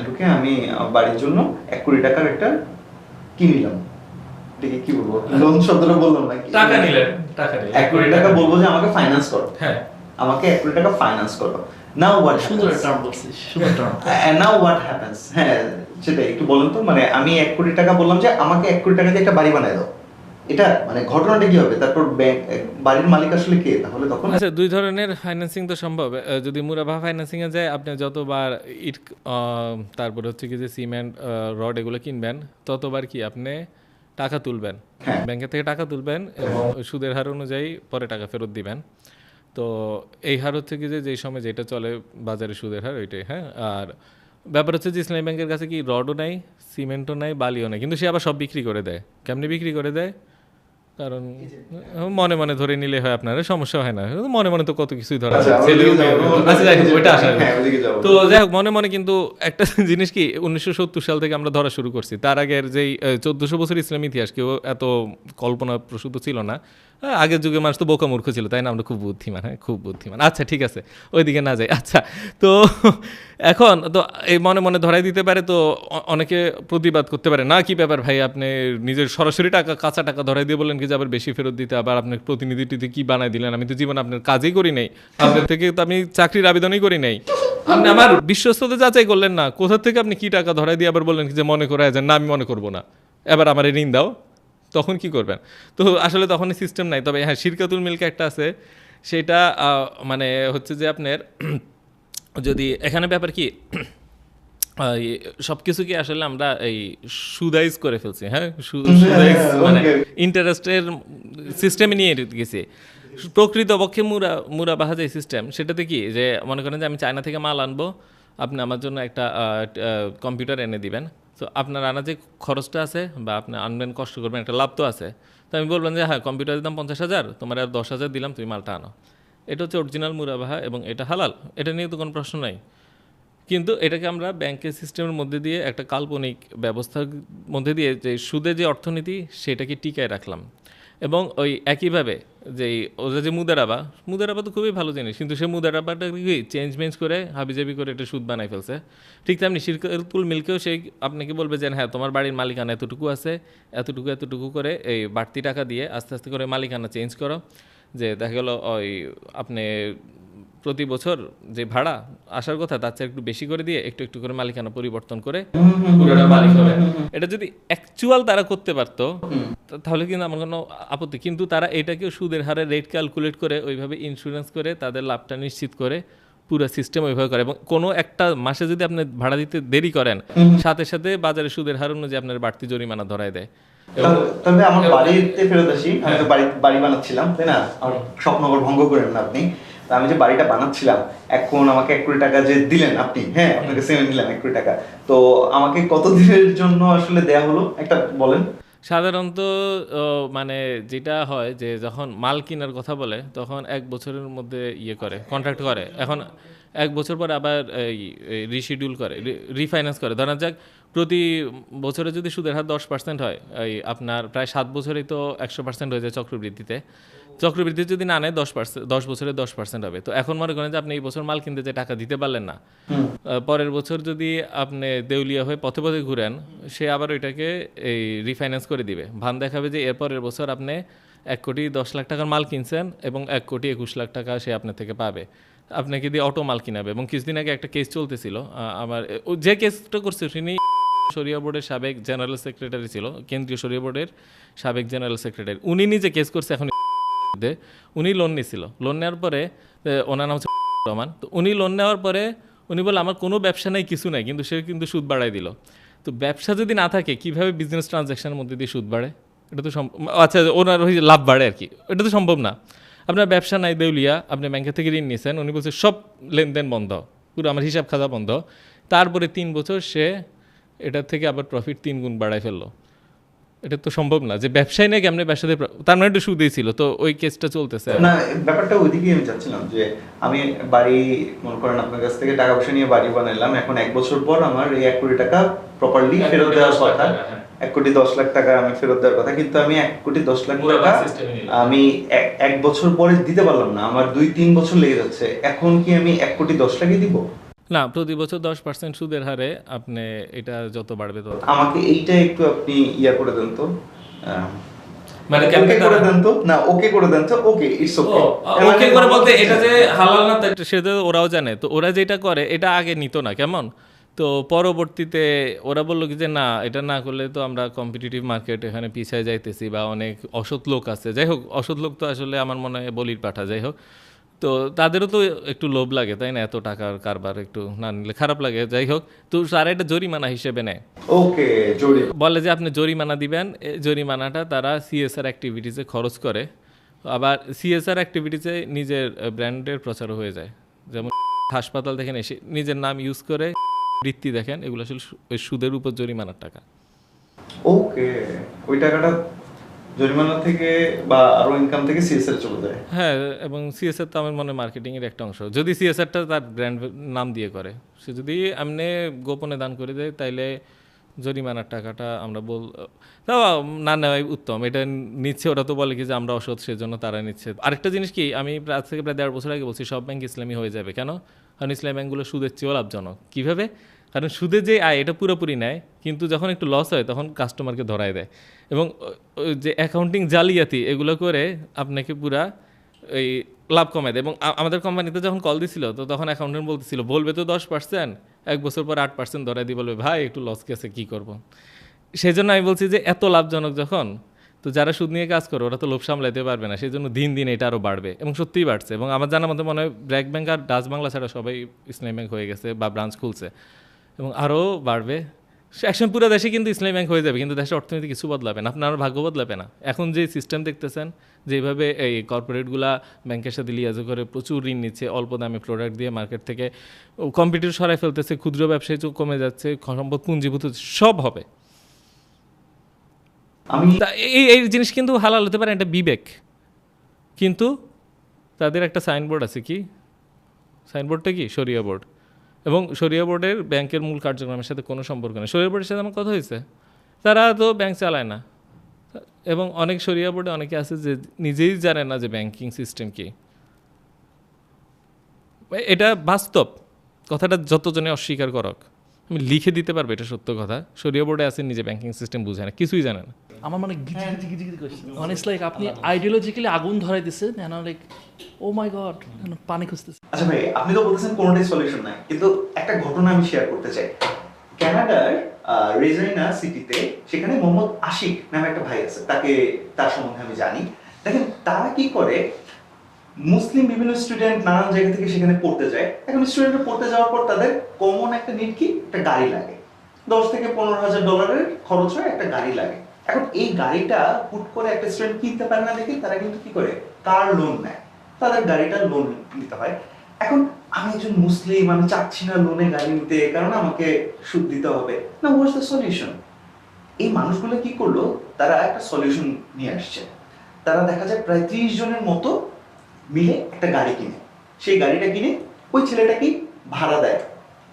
ঢুকে আমি বাড়ির জন্য 1 কোটি টাকার একটা কিনলাম। এটাকে কি বলবো, লোন শব্দটা বললাম না, টাকা নিলেন, 1 কোটি টাকা বলবো যে আমাকে ফাইন্যান্স করো। হ্যাঁ, আমাকে 1 কোটি টাকা ফাইন্যান্স করো। নাও হোয়াট সুন্দর হ্যাপেন্স? টার্ম বলছিস, সুন্দর টার্ম। Now what happens? হ্যাঁ, সেটাই একটু বলেন তো। মানে আমি 1 কোটি টাকা বললাম যে আমাকে 1 কোটি টাকা দিয়ে একটা বাড়ি বানায় দাও, এটা মানে ঘটনাটা কি হবে? তারপর ব্যাংক, বাড়ির মালিক আসলে কে তাহলে তখন? আচ্ছা, 2 ধরনের ফাইন্যান্সিং তো সম্ভব। যদি মুরাবাহ ফাইন্যান্সিংয়ে যায়, আপনি যতবার ইট তারপর হচ্ছে কি যে সিমেন্ট, রড এগুলো কিনবেন, ততবার কি আপনি টাকা তুলবেন, হ্যাঁ। ব্যাংকের থেকে টাকা তুলবেন এবং সুদের হার অনুযায়ী পরে টাকা ফেরত দিবেন। তো এই হার হচ্ছে কি যে যেই সময় যেটা চলে বাজারে সুদের হার, ওইটাই। হ্যাঁ, আর ব্যাপার হচ্ছে যে ইসলামী ব্যাংকের কাছে কি রডও নাই, সিমেন্টও নাই, বালিও নাই, কিন্তু সে আবার সব বিক্রি করে দেয়। কেমনি বিক্রি করে দেয়? কারণ মনে মনে ধরে নিলে হয়, আপনার সমস্যা হয় না। মনে মনে তো কত কিছুই ধরা আচ্ছা, যায়। আমরা ওদিকে যাবো। আচ্ছা, যাই হোক, ওইটা আসা যাবে। হ্যাঁ, ওদিকে যাবো। তো যাই হোক, মনে মনে কিন্তু একটা জিনিস কি 1970 সাল থেকে আমরা ধরা শুরু করছি। তার আগের যেই 1400 বছর ইসলামী ইতিহাস কেউ এত কল্পনা প্রসূত ছিল না। আগের যুগে মানুষ তো বোকা মূর্খ ছিল, তাই না? আমরা খুব বুদ্ধিমান, হ্যাঁ খুব বুদ্ধিমান। আচ্ছা ঠিক আছে, ওইদিকে না যাই। আচ্ছা, তো এখন তো এই মনে মনে ধরাই দিতে পারে, তো অনেকে প্রতিবাদ করতে পারে, না কি ব্যাপার ভাই, আপনি নিজের সরাসরি টাকা, কাঁচা টাকা ধরাই দিয়ে বললেন কি যে আবার বেশি ফেরত দিতে, আবার আপনার প্রতিনিধিটিতে কি বানাই দিলেন? আমি তো জীবনে আপনার কাজই করি নাই, আপনার থেকে তো আমি চাকরির আবেদনই করি নাই, আপনি আমার বিশ্বস্ততা যাচাই করলেন না, কোথা থেকে আপনি কি টাকা ধরাই দিয়ে আবার বললেন কি যে মনে করে যান, না আমি মনে করবো না, এবার আমার ঋণ দাও। তখন কি করবেন? তো আসলে তখন সিস্টেম নাই। তবে হ্যাঁ, শিরকাতুল মিল্ক একটা আছে, সেটা মানে হচ্ছে যে আপনার যদি এখানে ব্যাপার কি সব কিছু কি আসলে আমরা এই সুদাইজ করে ফেলছি। হ্যাঁ, সুদাইজ মানে ইন্টারেস্টের সিস্টেমে নিয়ে গেছি। প্রকৃতপক্ষে মুরাবাহা যে সিস্টেম, সেটাতে কি যে মনে করেন যে আমি চায়না থেকে মাল আনবো, আপনি আমার জন্য একটা কম্পিউটার এনে দিবেন। তো আপনার আনা যে খরচটা আছে বা আপনি আনবেন, কষ্ট করবেন, একটা লাভ তো আছে। তো আমি বলবেন যে হ্যাঁ, কম্পিউটারের দাম 50,000, তোমার আর 10,000 দিলাম, তুমি মালটা আনো। এটা হচ্ছে অরিজিনাল মুরাবাহা এবং এটা হালাল, এটা নিয়ে তো কোনো প্রশ্ন নাই। কিন্তু এটাকে আমরা ব্যাংকের সিস্টেমের মধ্যে দিয়ে একটা কাল্পনিক ব্যবস্থার মধ্যে দিয়ে যে সুদে যে অর্থনীতি, সেটাকে টিকায় রাখলাম। এবং ওই একইভাবে যে ওদের যে মুদারাবা তো খুবই ভালো জিনিস, কিন্তু সে মুদারাবাটা কি চেঞ্জ মেঞ্জ করে হাবিজাবি করে একটা সুদ বানাই ফেলছে। ঠিক তেমনি শিরকুল মিল্কেও সেই আপনাকে বলবে যে হ্যাঁ তোমার বাড়ির মালিকানা এতটুকু আছে, এতটুকু করে এই বাড়তি টাকা দিয়ে আস্তে আস্তে করে মালিকানা চেঞ্জ করো। যে দেখা গেলো ওই আপনি প্রতি বছর যে ভাড়া আসার কথা তার চেয়ে একটু বেশি করে দিয়ে একটু করে মালিকানা পরিবর্তন করে পুরোটা মালিক হবে। এটা যদি অ্যাকচুয়াল তারা করতে পারতো তাহলে কিন্তু আমার কোনো আপত্তি, কিন্তু তারা এটাকেও সুদের হারে রেট ক্যালকুলেট করে ওইভাবে ইন্স্যুরেন্স করে তাদের লাভটা নিশ্চিত করে পুরো সিস্টেম ওইভাবে করে, এবং কোনো একটা মাসে যদি আপনি ভাড়া দিতে দেরি করেন সাথে সাথে বাজারে সুদের হার অনুযায়ী আপনার বাড়তি জরিমানা ধরায় দেয়। তবে আমার বাড়িতে ফেরত আসি, আমি তো বাড়ি বানাচ্ছিলাম, তাই না? আমার স্বপ্ন ভঙ্গ করেন না আপনি। আমি যে বাড়িটা বানাচ্ছিলাম, এখন আমাকে 1 কোটি টাকা যে দিলেন আপনি, হ্যাঁ আপনাকে সেমেন্ট দিলাম 1 কোটি টাকা, তো আমাকে কত দিনের জন্য আসলে দেয়া হলো একটা বলেন? সাধারণত মানে যেটা হয় যে যখন মাল কেনার কথা বলে তখন 1 বছরের মধ্যে করে কন্ট্রাক্ট করে। এখন 1 বছর পরে আবার রিশিডিউল করে, রিফাইন্যান্স করে। ধরা যাক প্রতি বছরে যদি সুদের হার 10% হয়, এই আপনার প্রায় 7 বছরেই তো 100% হয়ে যায় চক্রবৃদ্ধিতে যদি না নেয় 10 বছরে 10% হবে। তো এখন মনে করেন যে আপনি এই বছর মাল কিনতে যে টাকা দিতে পারলেন না, পরের বছর যদি আপনি দেউলিয়া হয়ে পথে ঘুরেন, সে আবার ওইটাকে এই রিফাইন্যান্স করে দিবে, ভান দেখাবে যে এরপরের বছর আপনি 1,10,00,000 টাকার মাল কিনছেন এবং 1,21,00,000 টাকা সে আপনার থেকে পাবে, আপনাকে দিয়ে অটো মাল কিনাবে। এবং কিছুদিন আগে একটা কেস চলতেছিল আমার, যে কেসটা করছে তিনি শরিয়া বোর্ডের সাবেক জেনারেল সেক্রেটারি ছিল, কেন্দ্রীয় শরিয়া বোর্ডের সাবেক জেনারেল সেক্রেটারি। উনি নিজে কেস করছে, এখন উনি লোন নিয়েছিল, লোন নেওয়ার পরে ওনার নাম হচ্ছে রহমান। তো উনি লোন নেওয়ার পরে উনি বলে আমার কোনো ব্যবসা নাই, কিছু নাই, কিন্তু সে কিন্তু সুদ বাড়াই দিল। তো ব্যবসা যদি না থাকে কিভাবে বিজনেস ট্রানজ্যাকশনের মধ্যে দিয়ে সুদ বাড়ে? এটা তো আচ্ছা ওনার লাভ বাড়ে আর কি, এটা তো সম্ভব না। আপনার ব্যবসা নাই, দেউলিয়া, আপনি ব্যাংকের থেকে ঋণ নিয়েছেন, উনি বলছে সব লেনদেন বন্ধ, পুরো আমার হিসাব খাতা বন্ধ। তারপরে 3 বছর সে এটার থেকে আবার প্রফিট 3 গুণ বাড়ায় ফেললো। এটা তো সম্ভব না যে ব্যবসায় নাকি আপনি ব্যবসাতে, তার মানে একটু সুদেই ছিল। তো ওই কেসটা চলতেছে না, ব্যাপারটা ওইদিকেই আমি চাচ্ছিলাম যে আমি বাড়ি মনে করেন আপনার কাছ থেকে টাকা পয়সা নিয়ে বাড়ি বানাইলাম, এখন 1 বছর পর আমার এই 1 কোটি টাকা প্রপারলি ফেরত দেওয়ার কথা, 1,10,00,000 টাকা আমি ফেরত দেওয়ার কথা, কিন্তু আমি 1,10,00,000 টাকা আমি 1 বছর পরে দিতে পারলাম না, আমার 2-3 বছর লেগে যাচ্ছে। এখন কি আমি 1,10,00,000 দিব? না, প্রতি বছর 10% সুদের হারে আপনি এটা যত বাড়বে তত। আমাকে এইটা একটু আপনি করে দেন তো, মানে ওকে করে দেন তো, না ওকে করে দেন তো, ওকে ইটস ওকে। ওকে করে বলতে এটা যে হালাল না সেটা ওরাও জানে। তো ওরা যেটা করে এটা আগে নিত না, কেমন? তো পরবর্তীতে ওরা বললো কি যে না, এটা না করলে তো আমরা কম্পিটিটিভ মার্কেট এখানে পিছিয়ে যাইতেছি, বা অনেক অসৎ লোক আছে। যাই হোক, অসৎ লোক তো আসলে আমার মনে হয় বলির পাঠা। যাই হোক, তো তাদেরও তো একটু লোভ লাগে, তাই না? এত টাকার কারবার একটু না নিলে খারাপ লাগে। যাই হোক, তো তারা এটা জরিমানা হিসেবে নেয়। ওকে, বলে যে আপনি জরিমানা দিবেন, জরিমানাটা তারা সিএসআর অ্যাক্টিভিটিসে খরচ করে, আবার সিএসআর অ্যাক্টিভিটিসে নিজের ব্র্যান্ডের প্রচারও হয়ে যায়। যেমন হাসপাতাল দেখেন এসে নিজের নাম ইউজ করে বৃত্তি দেখেন, এগুলো আসলে ওই সুদের উপর জরিমানার টাকা। ওকে, ওই টাকাটা জরিমানা থেকে বা আরো ইনকাম থেকে সিএসআর চলে যায়। হ্যাঁ, এবং সিএসআর তো আমার মনে হয় মার্কেটিংয়ের একটা অংশ। যদি সিএসআরটা তার ব্র্যান্ড নাম দিয়ে করে, সে যদি এমনি গোপনে দান করে দেয় তাইলে জরিমানার টাকাটা আমরা না নেওয়াই উত্তম। এটা নিচ্ছে, ওরা তো বলে কি যে আমরা অসৎ, সেজন্য তারা নিচ্ছে। আরেকটা জিনিস কি, আমি আজ থেকে প্রায় 1.5 বছর আগে বলছি সব ব্যাংক ইসলামী হয়ে যাবে। কেন? কারণ ইসলামী ব্যাংকগুলো সুদের চেয়েও লাভজনক। কীভাবে? কারণ সুদে যে আয় এটা পুরোপুরি নেয়, কিন্তু যখন একটু লস হয় তখন কাস্টমারকে ধরায় দেয়, এবং যে অ্যাকাউন্টিং জালিয়াতি এগুলো করে আপনাকে পুরা এই লাভ কমায় দেয়। এবং আমাদের কোম্পানিতে যখন কল দিছিল তো তখন অ্যাকাউন্টেন্ট বলতেছিল বলবে তো 10%, 1 বছর পর 8% ধরাই দিয়ে বলবে ভাই একটু লস গেছে, কী করবো? সেই জন্য আমি বলছি যে এত লাভজনক যখন, তো যারা সুদ নিয়ে কাজ করে ওরা তো লোভ সামলাইতে পারবে না, সেই জন্য দিন দিন এটা আরও বাড়বে, এবং সত্যিই বাড়ছে। এবং আমার জানার মধ্যে মনে হয় ব্র্যাক ব্যাংক আর ডাচ বাংলা ছাড়া সবাই ইসলামী ব্যাংক হয়ে গেছে বা ব্রাঞ্চ খুলছে, এবং আরও বাড়বে। একসময় পুরো দেশে কিন্তু ইসলামী ব্যাংক হয়ে যাবে, কিন্তু দেশের অর্থনীতি কিছু বদলাবে না, আপনার ভাগ্য বদলাবে না। এখন যে সিস্টেম দেখতেছেন, যেভাবে এই কর্পোরেটগুলা ব্যাংকের সাথে লিয়াজো করে প্রচুর ঋণ নিচ্ছে, অল্প দামে প্রোডাক্ট দিয়ে মার্কেট থেকে কম্পিটিটর সরাই ফেলতেছে, ক্ষুদ্র ব্যবসায়ী কমে যাচ্ছে, সম্পদ পুঞ্জীভূত সব হবে। এই জিনিস কিন্তু হালাল হতে পারে, এটা বিবেক। কিন্তু তাদের একটা সাইনবোর্ড আছে, কি সাইনবোর্ডটা? কি শরিয়া বোর্ড। এবং শরিয়া বোর্ডের ব্যাংকের মূল কার্যক্রমের সাথে কোনো সম্পর্ক নেই। শরিয়া বোর্ডের সাথে আমার কথা হয়েছে, তারা তো ব্যাংক চালায় না, এবং অনেক শরিয়া বোর্ডে অনেকে আছে যে নিজেই জানে না যে ব্যাংকিং সিস্টেম কি। এটা বাস্তব, কথাটা যতজনে অস্বীকার করক, আমি লিখে দিতে পারবো এটা সত্য কথা। শরিয়া বোর্ডে আছে নিজে ব্যাংকিং সিস্টেম বুঝে না, কিছুই জানে না। আমার মানে গিজি গিজি গিজি গিজি করছে, মানে ইটস লাইক আপনি আইডিওলজিক্যালি আগুন ধরাই দিচ্ছেন, and I like oh my God, পানি খুঁজতেছে। আচ্ছা ভাই, আপনি তো বলতেছেন কোনোটাই সলিউশন নাই, কিন্তু একটা ঘটনা আমি শেয়ার করতে চাই। কানাডার রেজাইনা সিটিতে, সেখানে মোহাম্মদ আশিক নামে একটা ভাই আছে, তার সম্বন্ধে আমি জানি। দেখেন তারা কি করে, মুসলিম বিভিন্ন স্টুডেন্ট নানান জায়গা থেকে সেখানে পড়তে যায়। এখন স্টুডেন্টরা পড়তে যাওয়ার পর তাদের কমন একটা নিড কি, একটা গাড়ি লাগে। $10,000-15,000 খরচ হয়, একটা গাড়ি লাগে। এখন এই গাড়িটা হুট করে একটা স্টুডেন্ট কিনতে পারে না দেখে তারা কিন্তু কি করে, কার লোন নেয়, তাদের গাড়িটা লোন নিতে হয়। এখন আমি একজন মুসলিম, আমি চাচ্ছি না লোনে গাড়ি নিতে, কারণ আমাকে সুদ দিতে হবে না। What's the solution? এই মানুষগুলো কি করলো, তারা একটা সলিউশন নিয়ে আসছে। তারা দেখা যায় প্রায় 30 জনের মতো মিলে একটা গাড়ি কিনে, সেই গাড়িটা কিনে ওই ছেলেটাকে ভাড়া দেয়।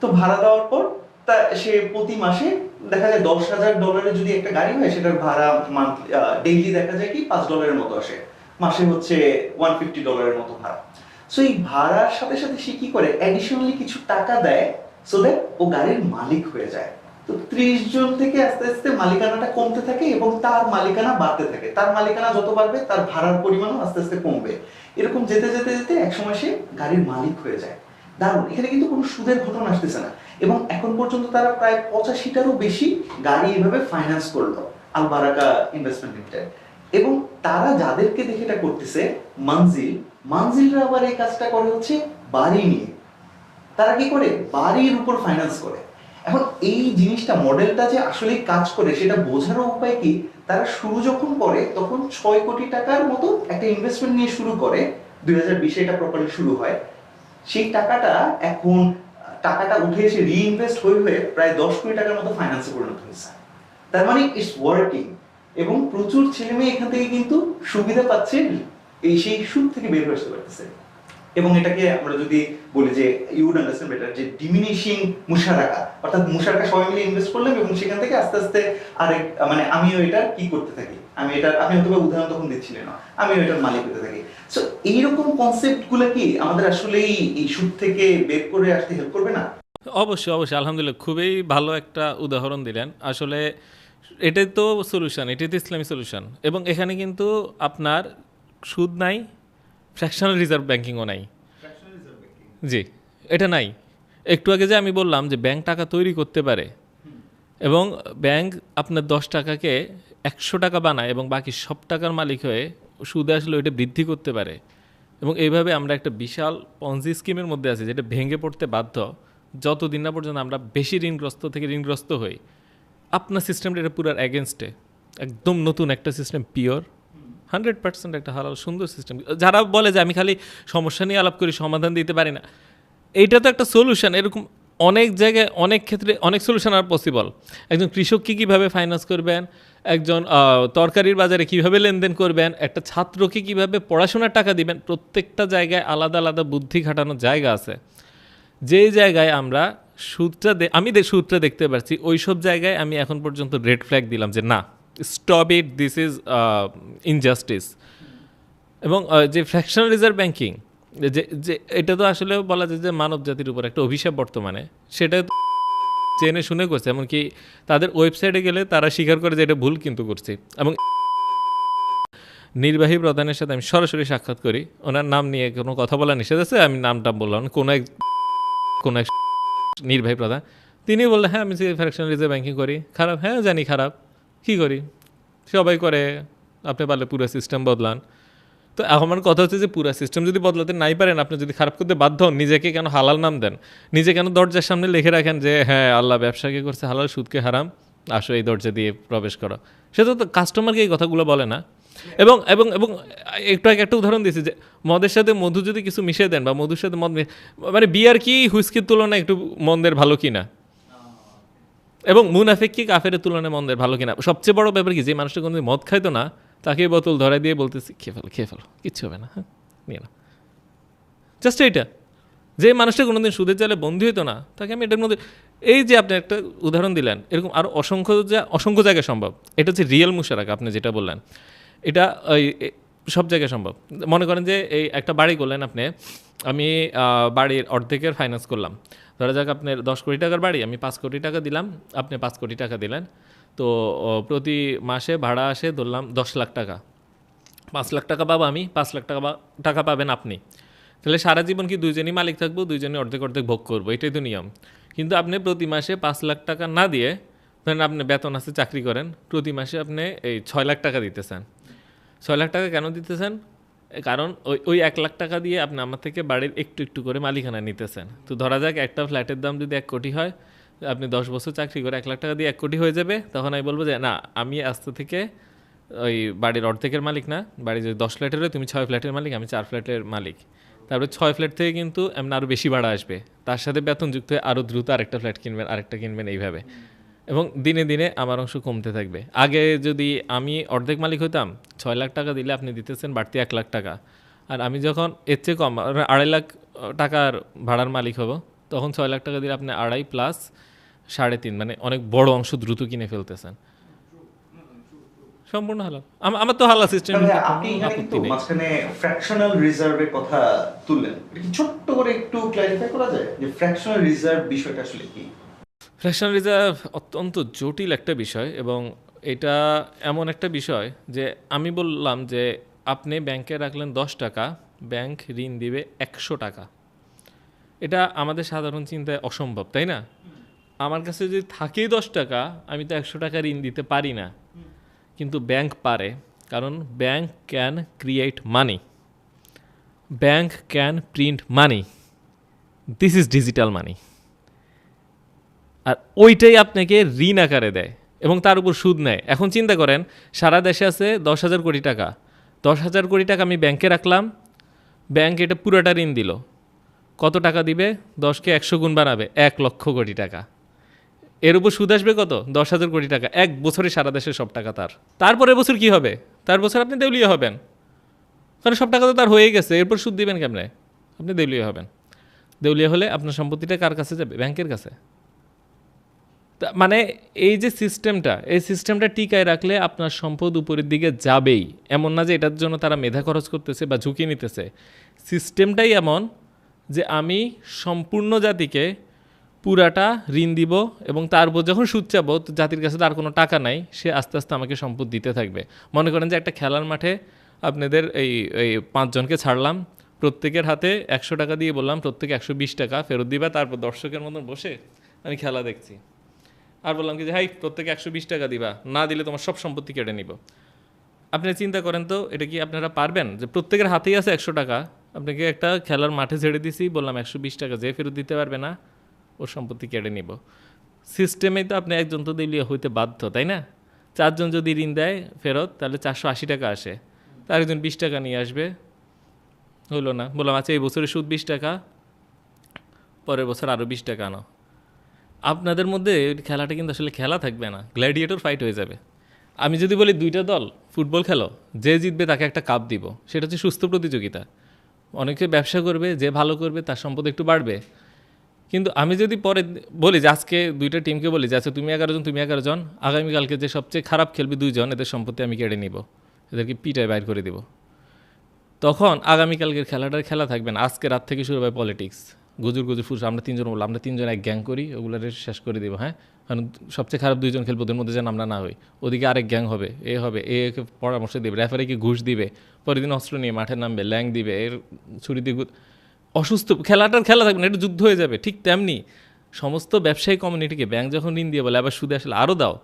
তো ভাড়া দেওয়ার পর সে প্রতি মাসে দেখা যায় $10,000 যদি একটা গাড়ি হয়, সেটার ভাড়া ডেইলি দেখা যায় কি $5 মতো আসে, মাসে হচ্ছে $150 মতো ভাড়া। সো এই ভাড়ার সাথে সাথে সে কি করে, অ্যাডিশনালি কিছু টাকা দেয়, সো দ্যাট ও গাড়ির মালিক হয়ে যায়। তো 30 জন থেকে আস্তে আস্তে মালিকানাটা কমতে থাকে এবং তার মালিকানা বাড়তে থাকে। তার মালিকানা যত বাড়বে তার ভাড়ার পরিমাণও আস্তে আস্তে কমবে। এরকম যেতে যেতে যেতে একসময় সে গাড়ির মালিক হয়ে যায়। দারুণ, এখানে কিন্তু কোনো সুদের ঘটনা আসতেছে না। এবং এখন পর্যন্ত তারা প্রায় 85টারও বেশি গাড়ি এভাবে ফাইন্যান্স করলো আল বারাকা ইনভেস্টমেন্ট লিমিটেড। এবং তারা যাদেরকে দেখে এটা করতেছে, মানজিলরা আবার এই কাজটা করে হচ্ছে বাড়ি নিয়ে। তারা কি করে, বাড়ির উপর ফাইন্যান্স করে। এখন এই জিনিসটা, মডেলটা যে আসলে কাজ করে সেটা বোঝারও উপায় কি, তারা শুরু যখন করে তখন 6 কোটি টাকার মতো একটা ইনভেস্টমেন্ট নিয়ে শুরু করে। 2020-এ এটা প্রপারলি শুরু হয়। সেই টাকাটা উঠে এসে রিইনভেস্ট হয়ে প্রায় 10 কোটি টাকার মতো ফাইন্যান্সে পরিণত হয়েছে। তার মানে ইটস ওয়ার্কিং, এবং প্রচুর ছেলে মেয়ে এখান থেকে কিন্তু সুবিধা পাচ্ছে, সেই সুদ থেকে বের হয়ে আসতে পারতেছে। এবং এটাকে আমরা যদি বলি যে ইউ উড আন্ডারস্ট্যান্ড বেটার, যে ডিমিনিশিং মুশারাকা, অর্থাৎ মুশারাকা সবাই মিলে ইনভেস্ট করলাম এবং সেখান থেকে আস্তে আস্তে মানে আমিও এটা কি করতে থাকি, আপনি হয়তো উদাহরণ তখন দিচ্ছিলেন না, আমিও এটার মালিক হতে থাকি। সো এইরকম কনসেপ্টগুলো কি আমাদের আসলেই এই সুদ থেকে বের করে আসতে হেল্প করবে না? অবশ্যই অবশ্যই, আলহামদুলিল্লাহ, খুবই ভালো একটা উদাহরণ দিলেন। আসলে এটাই তো সলিউশন, এটাই তো ইসলামী সলিউশন। এবং এখানে কিন্তু আপনার সুদ নাই, ফ্র্যাকশনাল রিজার্ভ ব্যাংকিংও নাই। জি, এটা নাই। একটু আগে যে আমি বললাম যে ব্যাংক টাকা তৈরি করতে পারে, এবং ব্যাংক আপনার 10 টাকাকে 100 টাকা বানায় এবং বাকি সব টাকার মালিক হয়ে সুদে আসলে ওইটা বৃদ্ধি করতে পারে। এবং এইভাবে আমরা একটা বিশাল পঞ্জি স্কিমের মধ্যে আছি, যেটা ভেঙে পড়তে বাধ্য যতদিন না পর্যন্ত আমরা বেশি ঋণগ্রস্ত হই। আপনার সিস্টেমটা এটা পুরার অ্যাগেনস্টে, একদম নতুন একটা সিস্টেম, পিওর 100% একটা হালাল সুন্দর সিস্টেম। যারা বলে যে আমি খালি সমস্যা নিয়ে আলাপ করি, সমাধান দিতে পারি না, এইটা তো একটা সলিউশন। এরকম অনেক জায়গায়, অনেক ক্ষেত্রে অনেক সলিউশন আর পসিবল। একজন কৃষককে কীভাবে ফাইন্যান্স করবেন, একজন তরকারির বাজারে কীভাবে লেনদেন করবেন, একটা ছাত্রকে কীভাবে পড়াশোনার টাকা দিবেন, প্রত্যেকটা জায়গায় আলাদা আলাদা বুদ্ধি খাটানোর জায়গা আছে। যেই জায়গায় আমরা সুদটা দেখতে পাচ্ছি, ওই সব জায়গায় আমি এখন পর্যন্ত রেড ফ্ল্যাগ দিলাম যে না, stop it, this is injustice. এবং যে ফ্র্যাকশনাল রিজার্ভ ব্যাংকিং, যে এটা তো আসলে বলা যায় যে মানব জাতির উপর একটা অভিশাপ বর্তমানে, সেটা জেনে শুনে করছে। এমনকি তাদের ওয়েবসাইটে গেলে তারা স্বীকার করে যে এটা ভুল কিন্তু করছে। এবং নির্বাহী প্রধানের সাথে আমি সরাসরি সাক্ষাৎ করি, ওনার নাম নিয়ে কোনো কথা বলা নিষেধ আছে, আমি নামটা বললাম, কোনো এক নির্বাহী প্রধান, তিনি বললেন হ্যাঁ আমি ফ্র্যাকশনাল রিজার্ভ ব্যাংকিং করি। খারাপ? হ্যাঁ জানি খারাপ, কী করি, সবাই করে, আপনি পারলে পুরো সিস্টেম বদলান। তো আমার কথা হচ্ছে যে পুরো সিস্টেম যদি বদলাতে নাই পারেন, আপনি যদি খারাপ করতে বাধ্য হন, নিজেকে কেন হালাল নাম দেন? নিজে কেন দরজার সামনে লিখে রাখেন যে হ্যাঁ আল্লাহ ব্যবসাকে করছে হালাল, সুদকে হারাম, আসো এই দরজা দিয়ে প্রবেশ করো? সেটা তো কাস্টমারকে এই কথাগুলো বলে না। এবং এবং এবং একটু আগে একটা উদাহরণ দিয়েছি যে মদের সাথে মধু যদি কিছু মিশিয়ে দেন, বা মধুর সাথে মদ, মানে বিয়ার কি হুইস্কির তুলনায় একটু মন্দের ভালো কিনা, এবং মুনাফিক কি কাফেরের তুলনায় মন্দের ভালো কিনা। সবচেয়ে বড় ব্যাপার কি, যে মানুষটা কোনো মদ খাইতো না, তাকে বোতল ধরাই দিয়ে বলতেছি খেয়ে ফেলো, কিচ্ছু হবে না, হ্যাঁ নিয়ে না। জাস্ট এইটা, যে মানুষটা কোনোদিন সুদের জালে বন্দী হইতো না, তাকে আমি এটার মধ্যে এই যে আপনি একটা উদাহরণ দিলেন, এরকম আরও অসংখ্য জায়গায় সম্ভব। এটা হচ্ছে রিয়েল মুশারাকা, আপনি যেটা বললেন, এটা ওই সব জায়গায় সম্ভব। মনে করেন যে এই একটা বাড়ি করলেন আপনি, আমি বাড়ির অর্ধেকের ফাইন্যান্স করলাম। ধরা যাক আপনার 10 কোটি টাকার বাড়ি, আমি 5 কোটি টাকা দিলাম, আপনি 5 কোটি টাকা দিলেন। তো প্রতি মাসে ভাড়া আসে ধরলাম 10 লাখ টাকা। 5 লাখ টাকা পাবো আমি, 5 লাখ টাকা পাবেন আপনি। তাহলে সারা জীবন কি দুইজনই মালিক থাকবো, দুইজনই অর্ধেক অর্ধেক ভোগ করবো, এটাই তো নিয়ম। কিন্তু আপনি প্রতি মাসে 5 লাখ টাকা না দিয়ে, ধরেন আপনি বেতন আছে, চাকরি করেন, প্রতি মাসে আপনি এই 6 লাখ টাকা দিতেছেন। 6 লাখ টাকা কেন দিতেছেন? কারণ ওই 1 লাখ টাকা দিয়ে আপনি আমার থেকে বাড়ির একটু একটু করে মালিকানা নিতেছেন। তো ধরা যাক একটা ফ্ল্যাটের দাম যদি 1 কোটি হয়, আপনি 10 বছর চাকরি করে 1 লাখ টাকা দিয়ে 1 কোটি হয়ে যাবে। তখন আমি বলবো যে না, আমি আজকে থেকে ওই বাড়ির অর্ধেকের মালিক না, বাড়ি যদি 10 ফ্ল্যাটের হয় তুমি 6 ফ্ল্যাটের মালিক, আমি 4 ফ্ল্যাটের মালিক। তারপরে 6 ফ্ল্যাট থেকে কিন্তু এমন আরও বেশি ভাড়া আসবে, তার সাথে বেতন যুক্ত হয়ে আরও দ্রুত আরেকটা ফ্ল্যাট কিনবেন, আরেকটা কিনবেন, এইভাবে। এবং দিনে দিনে আমার অংশ কমতে থাকবে। আগে যদি আমি অর্ধেক মালিক হতাম, 6 লাখ টাকা দিলে আপনি দিতেছেন বাড়তি 1 লাখ টাকা। আর আমি যখন এর চেয়ে কম 2.5 লাখ টাকার ভাড়ার মালিক হব, তখন 6 লাখ টাকা দিলে আপনি 2.5 প্লাস 3.5, মানে অনেক বড় অংশ দ্রুত কিনে ফেলতেছেন। সম্পূর্ণ হালাল। আমার তো হালাল সিস্টেম, তবে আপনি এখানে কিন্তু মাঝখানে ফ্র্যাকশনাল রিজার্ভের কথা তুললেন, এটা কি ছোট্ট করে একটু ক্ল্যারিফাই করা যায় যে ফ্র্যাকশনাল রিজার্ভ বিষয়টা আসলে কি? ফ্র্যাকশনাল রিজার্ভ অত্যন্ত জটিল একটা বিষয়, এবং এটা এমন একটা বিষয় যে আমি বললাম যে আপনি ব্যাংকে রাখলেন 10 টাকা, ব্যাংক ঋণ দিবে 100 টাকা। এটা আমাদের সাধারণ চিন্তায় অসম্ভব, তাই না? আমার কাছে যদি থাকেই 10 টাকা, আমি তো 100 টাকা ঋণ দিতে পারি না। কিন্তু ব্যাংক পারে, কারণ bank can create money, bank can print money, this is digital money. আর ওইটাই আপনাকে ঋণ আকারে দেয় এবং তার উপর সুদ নেয়। এখন চিন্তা করেন, সারা দেশে আছে 10,000 কোটি টাকা, 10,000 কোটি টাকা আমি ব্যাংকে রাখলাম, ব্যাংক এটা পুরোটা ঋণ দিল। কত টাকা দিবে? 10কে 100 গুণ বানাবে, 1 লক্ষ কোটি টাকা। এর উপর সুদ আসবে কত? 10,000 কোটি টাকা। 1 বছরে সারা দেশের সব টাকা তার। তারপরের বছর কি হবে? তার বছর আপনি দেউলিয়া হবেন, কারণ সব টাকা তো তার হয়ে গেছে। এরপর সুদ দিবেন কেমনে? আপনি দেউলিয়া হবেন। দেউলিয়া হলে আপনার সম্পত্তিটা কার কাছে যাবে? ব্যাংকের কাছে। মানে এই যে সিস্টেমটা, এই সিস্টেমটা টিকায় রাখলে আপনার সম্পদ উপরের দিকে যাবেই। এমন না যে এটার জন্য তারা মেধা খরচ করতেছে বা ঝুঁকি নিতেছে। সিস্টেমটাই এমন যে আমি সম্পূর্ণ জাতিকে পুরাটা ঋণ দিব, এবং তার উপর যখন সুদ চাবো, তো জাতির কাছে তার কোনো টাকা নাই, সে আস্তে আস্তে আমাকে সম্পদ দিতে থাকবে। মনে করেন যে একটা খেলার মাঠে আপনাদের এই 5 জনকে ছাড়লাম, প্রত্যেকের হাতে 100 টাকা দিয়ে বললাম প্রত্যেকে 120 টাকা ফেরত দিবা, তারপর দর্শকের মতন বসে আমি খেলা দেখছি। আর বললাম কি যে হাই, প্রত্যেকে 120 টাকা দিবা, না দিলে তোমার সব সম্পত্তি কেটে নিব। আপনি চিন্তা করেন তো, এটা কি আপনারা পারবেন? যে প্রত্যেকের হাতেই আছে 100 টাকা, আপনাকে একটা খেলার মাঠে ছেড়ে দিছি, বললাম 120 টাকা, যে ফেরত দিতে পারবে না ওর সম্পত্তি কেটে নিব। সিস্টেমেই তো আপনি একজন তো দেউলিয়া হইতে বাধ্য, তাই না? 4 জন যদি ঋণ দেয় ফেরত, তাহলে 480 টাকা আসে, তার একজন 20 টাকা নিয়ে আসবে, হলো না? বললাম আচ্ছা, এই বছরে সুদ 20 টাকা, পরের বছর আরও 20 টাকা আনো। আপনাদের মধ্যে খেলাটা কিন্তু আসলে খেলা থাকবে না, গ্ল্যাডিয়েটর ফাইট হয়ে যাবে। আমি যদি বলি 2টা দল ফুটবল খেলো, যে জিতবে তাকে একটা কাপ দিব, সেটা হচ্ছে সুস্থ প্রতিযোগিতা। অনেকে ব্যবসা করবে, যে ভালো করবে তার সম্পদ একটু বাড়বে। কিন্তু আমি যদি পরে বলি যে আজকে 2টা টিমকে বলি যে আচ্ছা তুমি 11 জন, তুমি 11 জন, আগামীকালকে যে সবচেয়ে খারাপ খেলবে 2 জন, এদের সম্পত্তি আমি কেড়ে নিব, এদেরকে পিটায় বাইর করে দিব, তখন আগামীকালকের খেলাটার খেলা থাকবে না। আজকে রাত থেকে শুরু হয় পলিটিক্স, গুজুর ফুস, আমরা 3 জন বললাম, আমরা 3 জন এক গ্যাং করি, ওগুলো শেষ করে দিব। হ্যাঁ, কারণ সবচেয়ে খারাপ 2 জন খেলবো, ওদের মধ্যে যেন আমরা না হই। ওদিকে আরেক গ্যাং হবে, একে পরামর্শ দিবে, রেফারিকে ঘুষ দিবে, পরের দিন অস্ত্র নিয়ে মাঠে নামবে, ল্যাং দিবে, এর ছুরি দিয়ে অসুস্থ, খেলাটার খেলা থাকবে না, এটা যুদ্ধ হয়ে যাবে। ঠিক তেমনি সমস্ত ব্যবসায়ী কমিউনিটিকে ব্যাংক যখন ঋণ দিয়ে বলে আবার সুদে আসলে আরও দাও,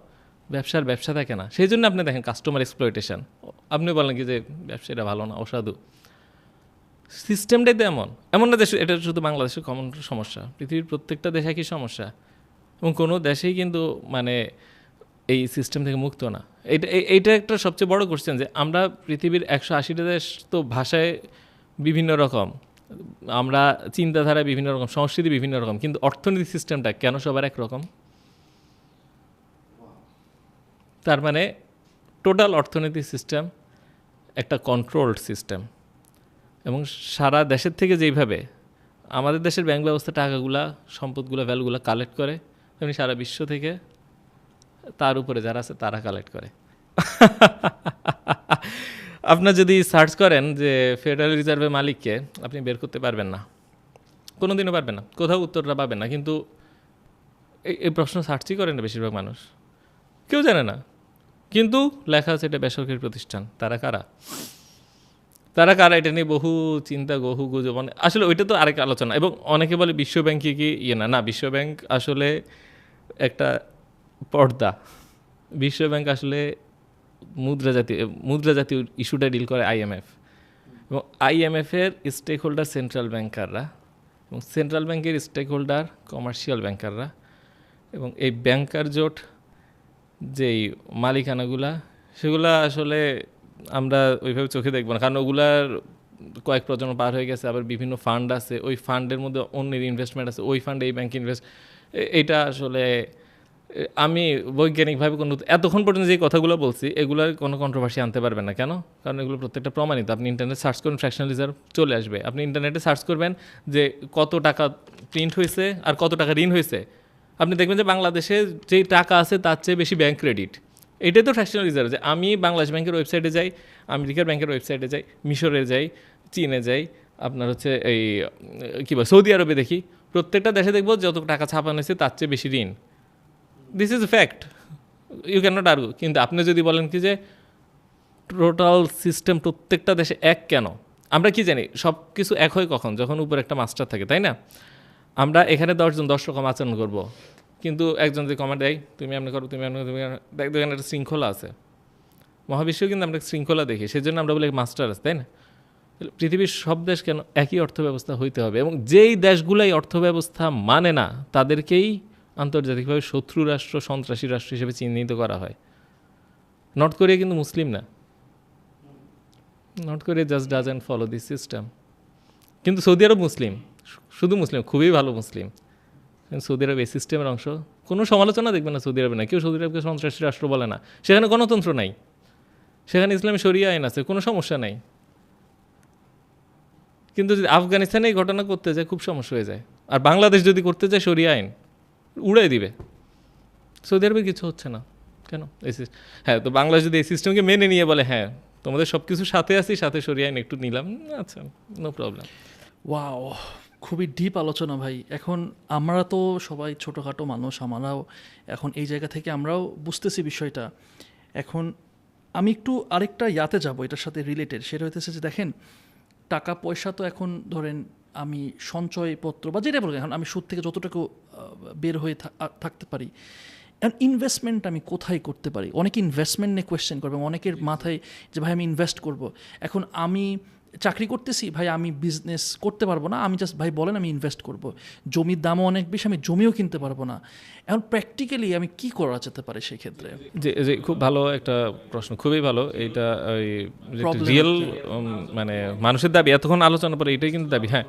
ব্যবসার ব্যবসা থাকে না। সেই জন্য আপনি দেখেন কাস্টমার এক্সপ্লয়টেশন। আপনি বলেন কি যে ব্যবসায়ীরা ভালো না, অসাধু। সিস্টেমটাই তো এমন না যে এটা শুধু বাংলাদেশের কমন সমস্যা, পৃথিবীর প্রত্যেকটা দেশে একই সমস্যা, এবং কোনো দেশেই কিন্তু মানে এই সিস্টেম থেকে মুক্ত না। এইটা একটা সবচেয়ে বড় কোশ্চেন যে আমরা পৃথিবীর 180টা দেশ, তো ভাষায় বিভিন্ন রকম, আমরা চিন্তাধারা বিভিন্ন রকম, সংস্কৃতি বিভিন্ন রকম, কিন্তু অর্থনৈতিক সিস্টেমটা কেন সবার একরকম? তার মানে টোটাল অর্থনৈতিক সিস্টেম একটা কন্ট্রোলড সিস্টেম। এবং সারা দেশের থেকে যেইভাবে আমাদের দেশের ব্যাংক ব্যবস্থা টাকাগুলা, সম্পদগুলো, ভ্যালুগুলো কালেক্ট করে, তেমনি সারা বিশ্ব থেকে তার উপরে যারা আছে তারা কালেক্ট করে। আপনার যদি সার্চ করেন যে ফেডারেল রিজার্ভের মালিককে, আপনি বের করতে পারবেন না, কোনো দিনও পারবেন না, কোথাও উত্তরটা পাবেন না। কিন্তু এই প্রশ্ন সার্চই করেন না বেশিরভাগ মানুষ, কেউ জানে না। কিন্তু লেখা আছে এটা বেসরকারি প্রতিষ্ঠান। তারা কারা? তারা কারা এটা নিয়ে বহু চিন্তা, বহু গুজব, আসলে ওইটা তো আরেক আলোচনা। এবং অনেকে বলে বিশ্বব্যাংকে কি না, বিশ্বব্যাংক আসলে একটা পর্দা। বিশ্বব্যাংক আসলে মুদ্রা জাতীয় ইস্যুটা ডিল করে IMF, এবং IMF-এর স্টেক হোল্ডার সেন্ট্রাল ব্যাংকাররা, এবং সেন্ট্রাল ব্যাংকের স্টেক হোল্ডার কমার্শিয়াল ব্যাংকাররা, এবং এই ব্যাংকার জোট যেই মালিকানাগুলা, সেগুলা আসলে আমরা ওইভাবে চোখে দেখবো না, কারণ ওগুলার কয়েক প্রজন্ম পার হয়ে গেছে। আবার বিভিন্ন ফান্ড আছে, ওই ফান্ডের মধ্যে অন্যের ইনভেস্টমেন্ট আছে, ওই ফান্ডে এই ব্যাংক ইনভেস্ট। এইটা আসলে আমি বৈজ্ঞানিকভাবে কোনো, এতক্ষণ পর্যন্ত যে কথাগুলো বলছি এগুলোর কোনো কন্ট্রোভার্সি আনতে পারবেন না। কেন? কারণ এগুলো প্রত্যেকটা প্রমাণিত। আপনি ইন্টারনেট সার্চ করুন, ফ্র্যাকশনাল রিজার্ভ চলে আসবে। আপনি ইন্টারনেটে সার্চ করবেন যে কত টাকা প্রিন্ট হয়েছে আর কত টাকা ঋণ হয়েছে, আপনি দেখবেন যে বাংলাদেশে যেই টাকা আছে তার চেয়ে বেশি ব্যাংক ক্রেডিট। এটাই তো ফ্র্যাকশনাল রিজার্ভ। যে আমি বাংলাদেশ ব্যাংকের ওয়েবসাইটে যাই, আমেরিকার ব্যাংকের ওয়েবসাইটে যাই, মিশরে যাই, চীনে যাই, আপনার হচ্ছে এই কী বলে সৌদি আরবে দেখি, প্রত্যেকটা দেশে দেখবো যত টাকা ছাপানো হয়েছে তার চেয়ে বেশি ঋণ। This is fact, you can not argue. কিন্তু আপনি যদি বলেন কি যে টোটাল সিস্টেম প্রত্যেকটা দেশে এক, কেন? আমরা কি জানি সব কিছু এক হয় কখন? যখন উপরে একটা মাস্টার থাকে, তাই না? আমরা এখানে 10 জন 10 রকম আচরণ করবো, কিন্তু একজন যে কমান্ড দেয় তুমি এমনি করো, তুমি এমনি, তুমি দেখেন একটা শৃঙ্খলা আছে। মহাবিশ্বেও কিন্তু আমরা শৃঙ্খলা দেখি, সেজন্য আমরা বলি মাস্টার আছে, তাই না? পৃথিবীর সব দেশ কেন একই অর্থব্যবস্থা হইতে হবে? এবং যেই দেশগুলাই অর্থব্যবস্থা মানে না তাদেরকেই আন্তর্জাতিকভাবে শত্রু রাষ্ট্র, সন্ত্রাসী রাষ্ট্র হিসেবে চিহ্নিত করা হয়। নর্থ কোরিয়া কিন্তু মুসলিম না, north Korea just doesn't follow this system. কিন্তু সৌদি আরব মুসলিম, শুধু মুসলিম, খুবই ভালো মুসলিম। সৌদি আরব এই সিস্টেমের অংশ, কোনো সমালোচনা দেখবে না সৌদি আরবে, না কেউ সৌদি আরবকে সন্ত্রাসী রাষ্ট্র বলে না। সেখানে গণতন্ত্র নাই, সেখানে ইসলামী শরিয়া আইন আছে, কোনো সমস্যা নাই। কিন্তু যদি আফগানিস্তানে এই ঘটনা করতে যায় খুব সমস্যা হয়ে যায়, আর বাংলাদেশ যদি করতে যায় শরিয়া আইন উড়াই দিবে। সৌদি আরবে কিছু হচ্ছে না কেন? হ্যাঁ, তো বাংলাদেশ যদি এই সিস্টেমকে মেনে নিয়ে বলে হ্যাঁ তোমাদের সব কিছুর সাথে আছি, সাথে শরিয়া আইন একটু নিলাম, আচ্ছা নো প্রবলেম। ওয়াও, খুবই ডিপ আলোচনা ভাই। এখন আমরা তো সবাই ছোটোখাটো মানুষ, আমরাও এখন এই জায়গা থেকে আমরাও বুঝতেছি বিষয়টা। এখন আমি একটু আরেকটা ইয়াতে যাব এটার সাথে রিলেটেড, সেটা হইতেছে যে দেখেন টাকা পয়সা তো এখন ধরেন আমি সঞ্চয়পত্র বা যেটা বলবো, এখন আমি সুদ থেকে যতটুকু বের হয়ে থাকতে পারি, এখন ইনভেস্টমেন্ট আমি কোথায় করতে পারি? অনেকে ইনভেস্টমেন্ট নিয়ে কোয়েশ্চেন করবে, অনেকের মাথায় যে ভাই আমি ইনভেস্ট করব। এখন আমি চাকরি করতেছি ভাই, আমি বিজনেস করতে পারবো না, আমি জাস্ট ভাই বলেন আমি ইনভেস্ট করব। জমির দামও অনেক বেশি, আমি জমিও কিনতে পারবো না। এখন প্র্যাকটিক্যালি আমি কি করা যেতে পারে সেই ক্ষেত্রে? যে খুব ভালো একটা প্রশ্ন, খুবই ভালো। এইটা রিয়েল মানে মানুষের দাবি, এতক্ষণ আলোচনা পরে এটাই কিন্তু দাবি। হ্যাঁ,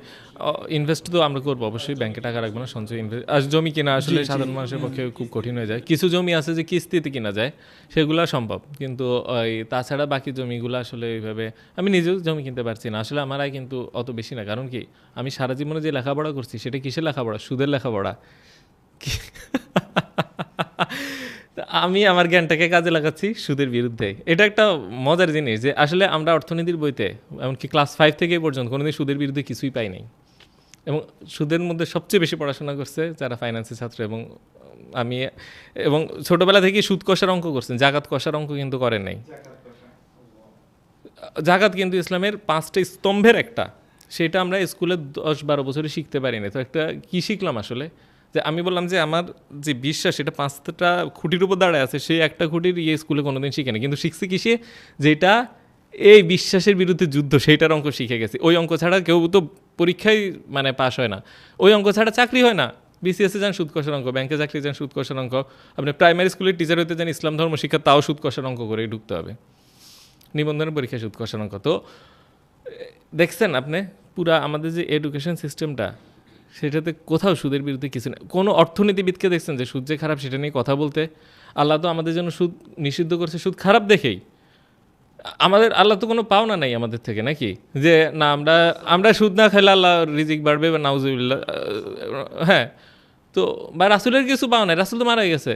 ইনভেস্ট তো আমরা করবো অবশ্যই, ব্যাংকে টাকা রাখবো না, সঞ্চয় ইনভেস্ট। আর জমি কিনা আসলে সাধারণ মানুষের পক্ষে খুব কঠিন হয়ে যায়। কিছু জমি আছে যে কিস্তিতে কিনা যায়, সেগুলো সম্ভব, কিন্তু ওই তাছাড়া বাকি জমিগুলো আসলে এইভাবে আমি নিজেও জমি কিনতে পারছি না। আসলে আমার আয় কিন্তু অত বেশি না, কারণ কি আমি সারা জীবনে যে লেখাপড়া করছি সেটা কিসের লেখাপড়া? সুদের লেখাপড়া। আমি আমার জ্ঞানটাকে কাজে লাগাচ্ছি সুদের বিরুদ্ধে। এটা একটা মজার জিনিস যে আসলে আমরা অর্থনীতির বইতে এমনকি ক্লাস 5 থেকে পর্যন্ত কোনোদিন সুদের বিরুদ্ধে কিছুই পাই নাই। এবং সুদের মধ্যে সবচেয়ে বেশি পড়াশোনা করছে যারা ফাইন্যান্সের ছাত্র, এবং আমি, এবং ছোটোবেলা থেকেই সুদ কষার অঙ্ক করছেন, জাকাত কষার অঙ্ক কিন্তু করেন নাই। জাকাত কিন্তু ইসলামের 5টা স্তম্ভের একটা, সেটা আমরা স্কুলে 10-12 বছরে শিখতে পারিনি। তো একটা কী শিখলাম আসলে, যে আমি বললাম যে আমার যে বিশ্বাস সেটা 5টা খুঁটির উপর দাঁড়ায় আছে, সেই একটা খুঁটির স্কুলে কোনোদিন শিখে না, কিন্তু শিখছি কিসে? যেটা এই বিশ্বাসের বিরুদ্ধে যুদ্ধ, সেইটার অঙ্ক শিখে গেছি। ওই অঙ্ক ছাড়া কেউ তো পরীক্ষায় মানে পাশ হয় না, ওই অঙ্ক ছাড়া চাকরি হয় না। বিসিএসে যান সুদ কষার অঙ্ক, ব্যাংকে চাকরি যান সুদ কষার অঙ্ক, আপনি প্রাইমারি স্কুলের টিচার হতে যান ইসলাম ধর্ম শিক্ষা, তাও সুদ কষার অঙ্ক করেই ঢুকতে হবে, নিবন্ধনের পরীক্ষায় সুদ কষার অঙ্ক। তো দেখছেন আপনি পুরা আমাদের যে এডুকেশন সিস্টেমটা, সেটাতে কোথাও সুদের বিরুদ্ধে কিছু নেই। কোনো অর্থনীতিবিদকে দেখছেন যে সুদ যে খারাপ সেটা নিয়ে কথা বলতে? আল্লাহ তো আমাদের জন্য সুদ নিষিদ্ধ করছে সুদ খারাপ দেখেই। আমাদের আল্লাহ তো কোনো পাওনা নাই আমাদের থেকে নাকি, যে না আমরা সুদ না খাইলে আল্লাহ রিজিক বাড়বে বা নাউজুবিল্লাহ। হ্যাঁ, তো বা রাসুলের কিছু পাওয়া নাই, রাসুল তো মারা গেছে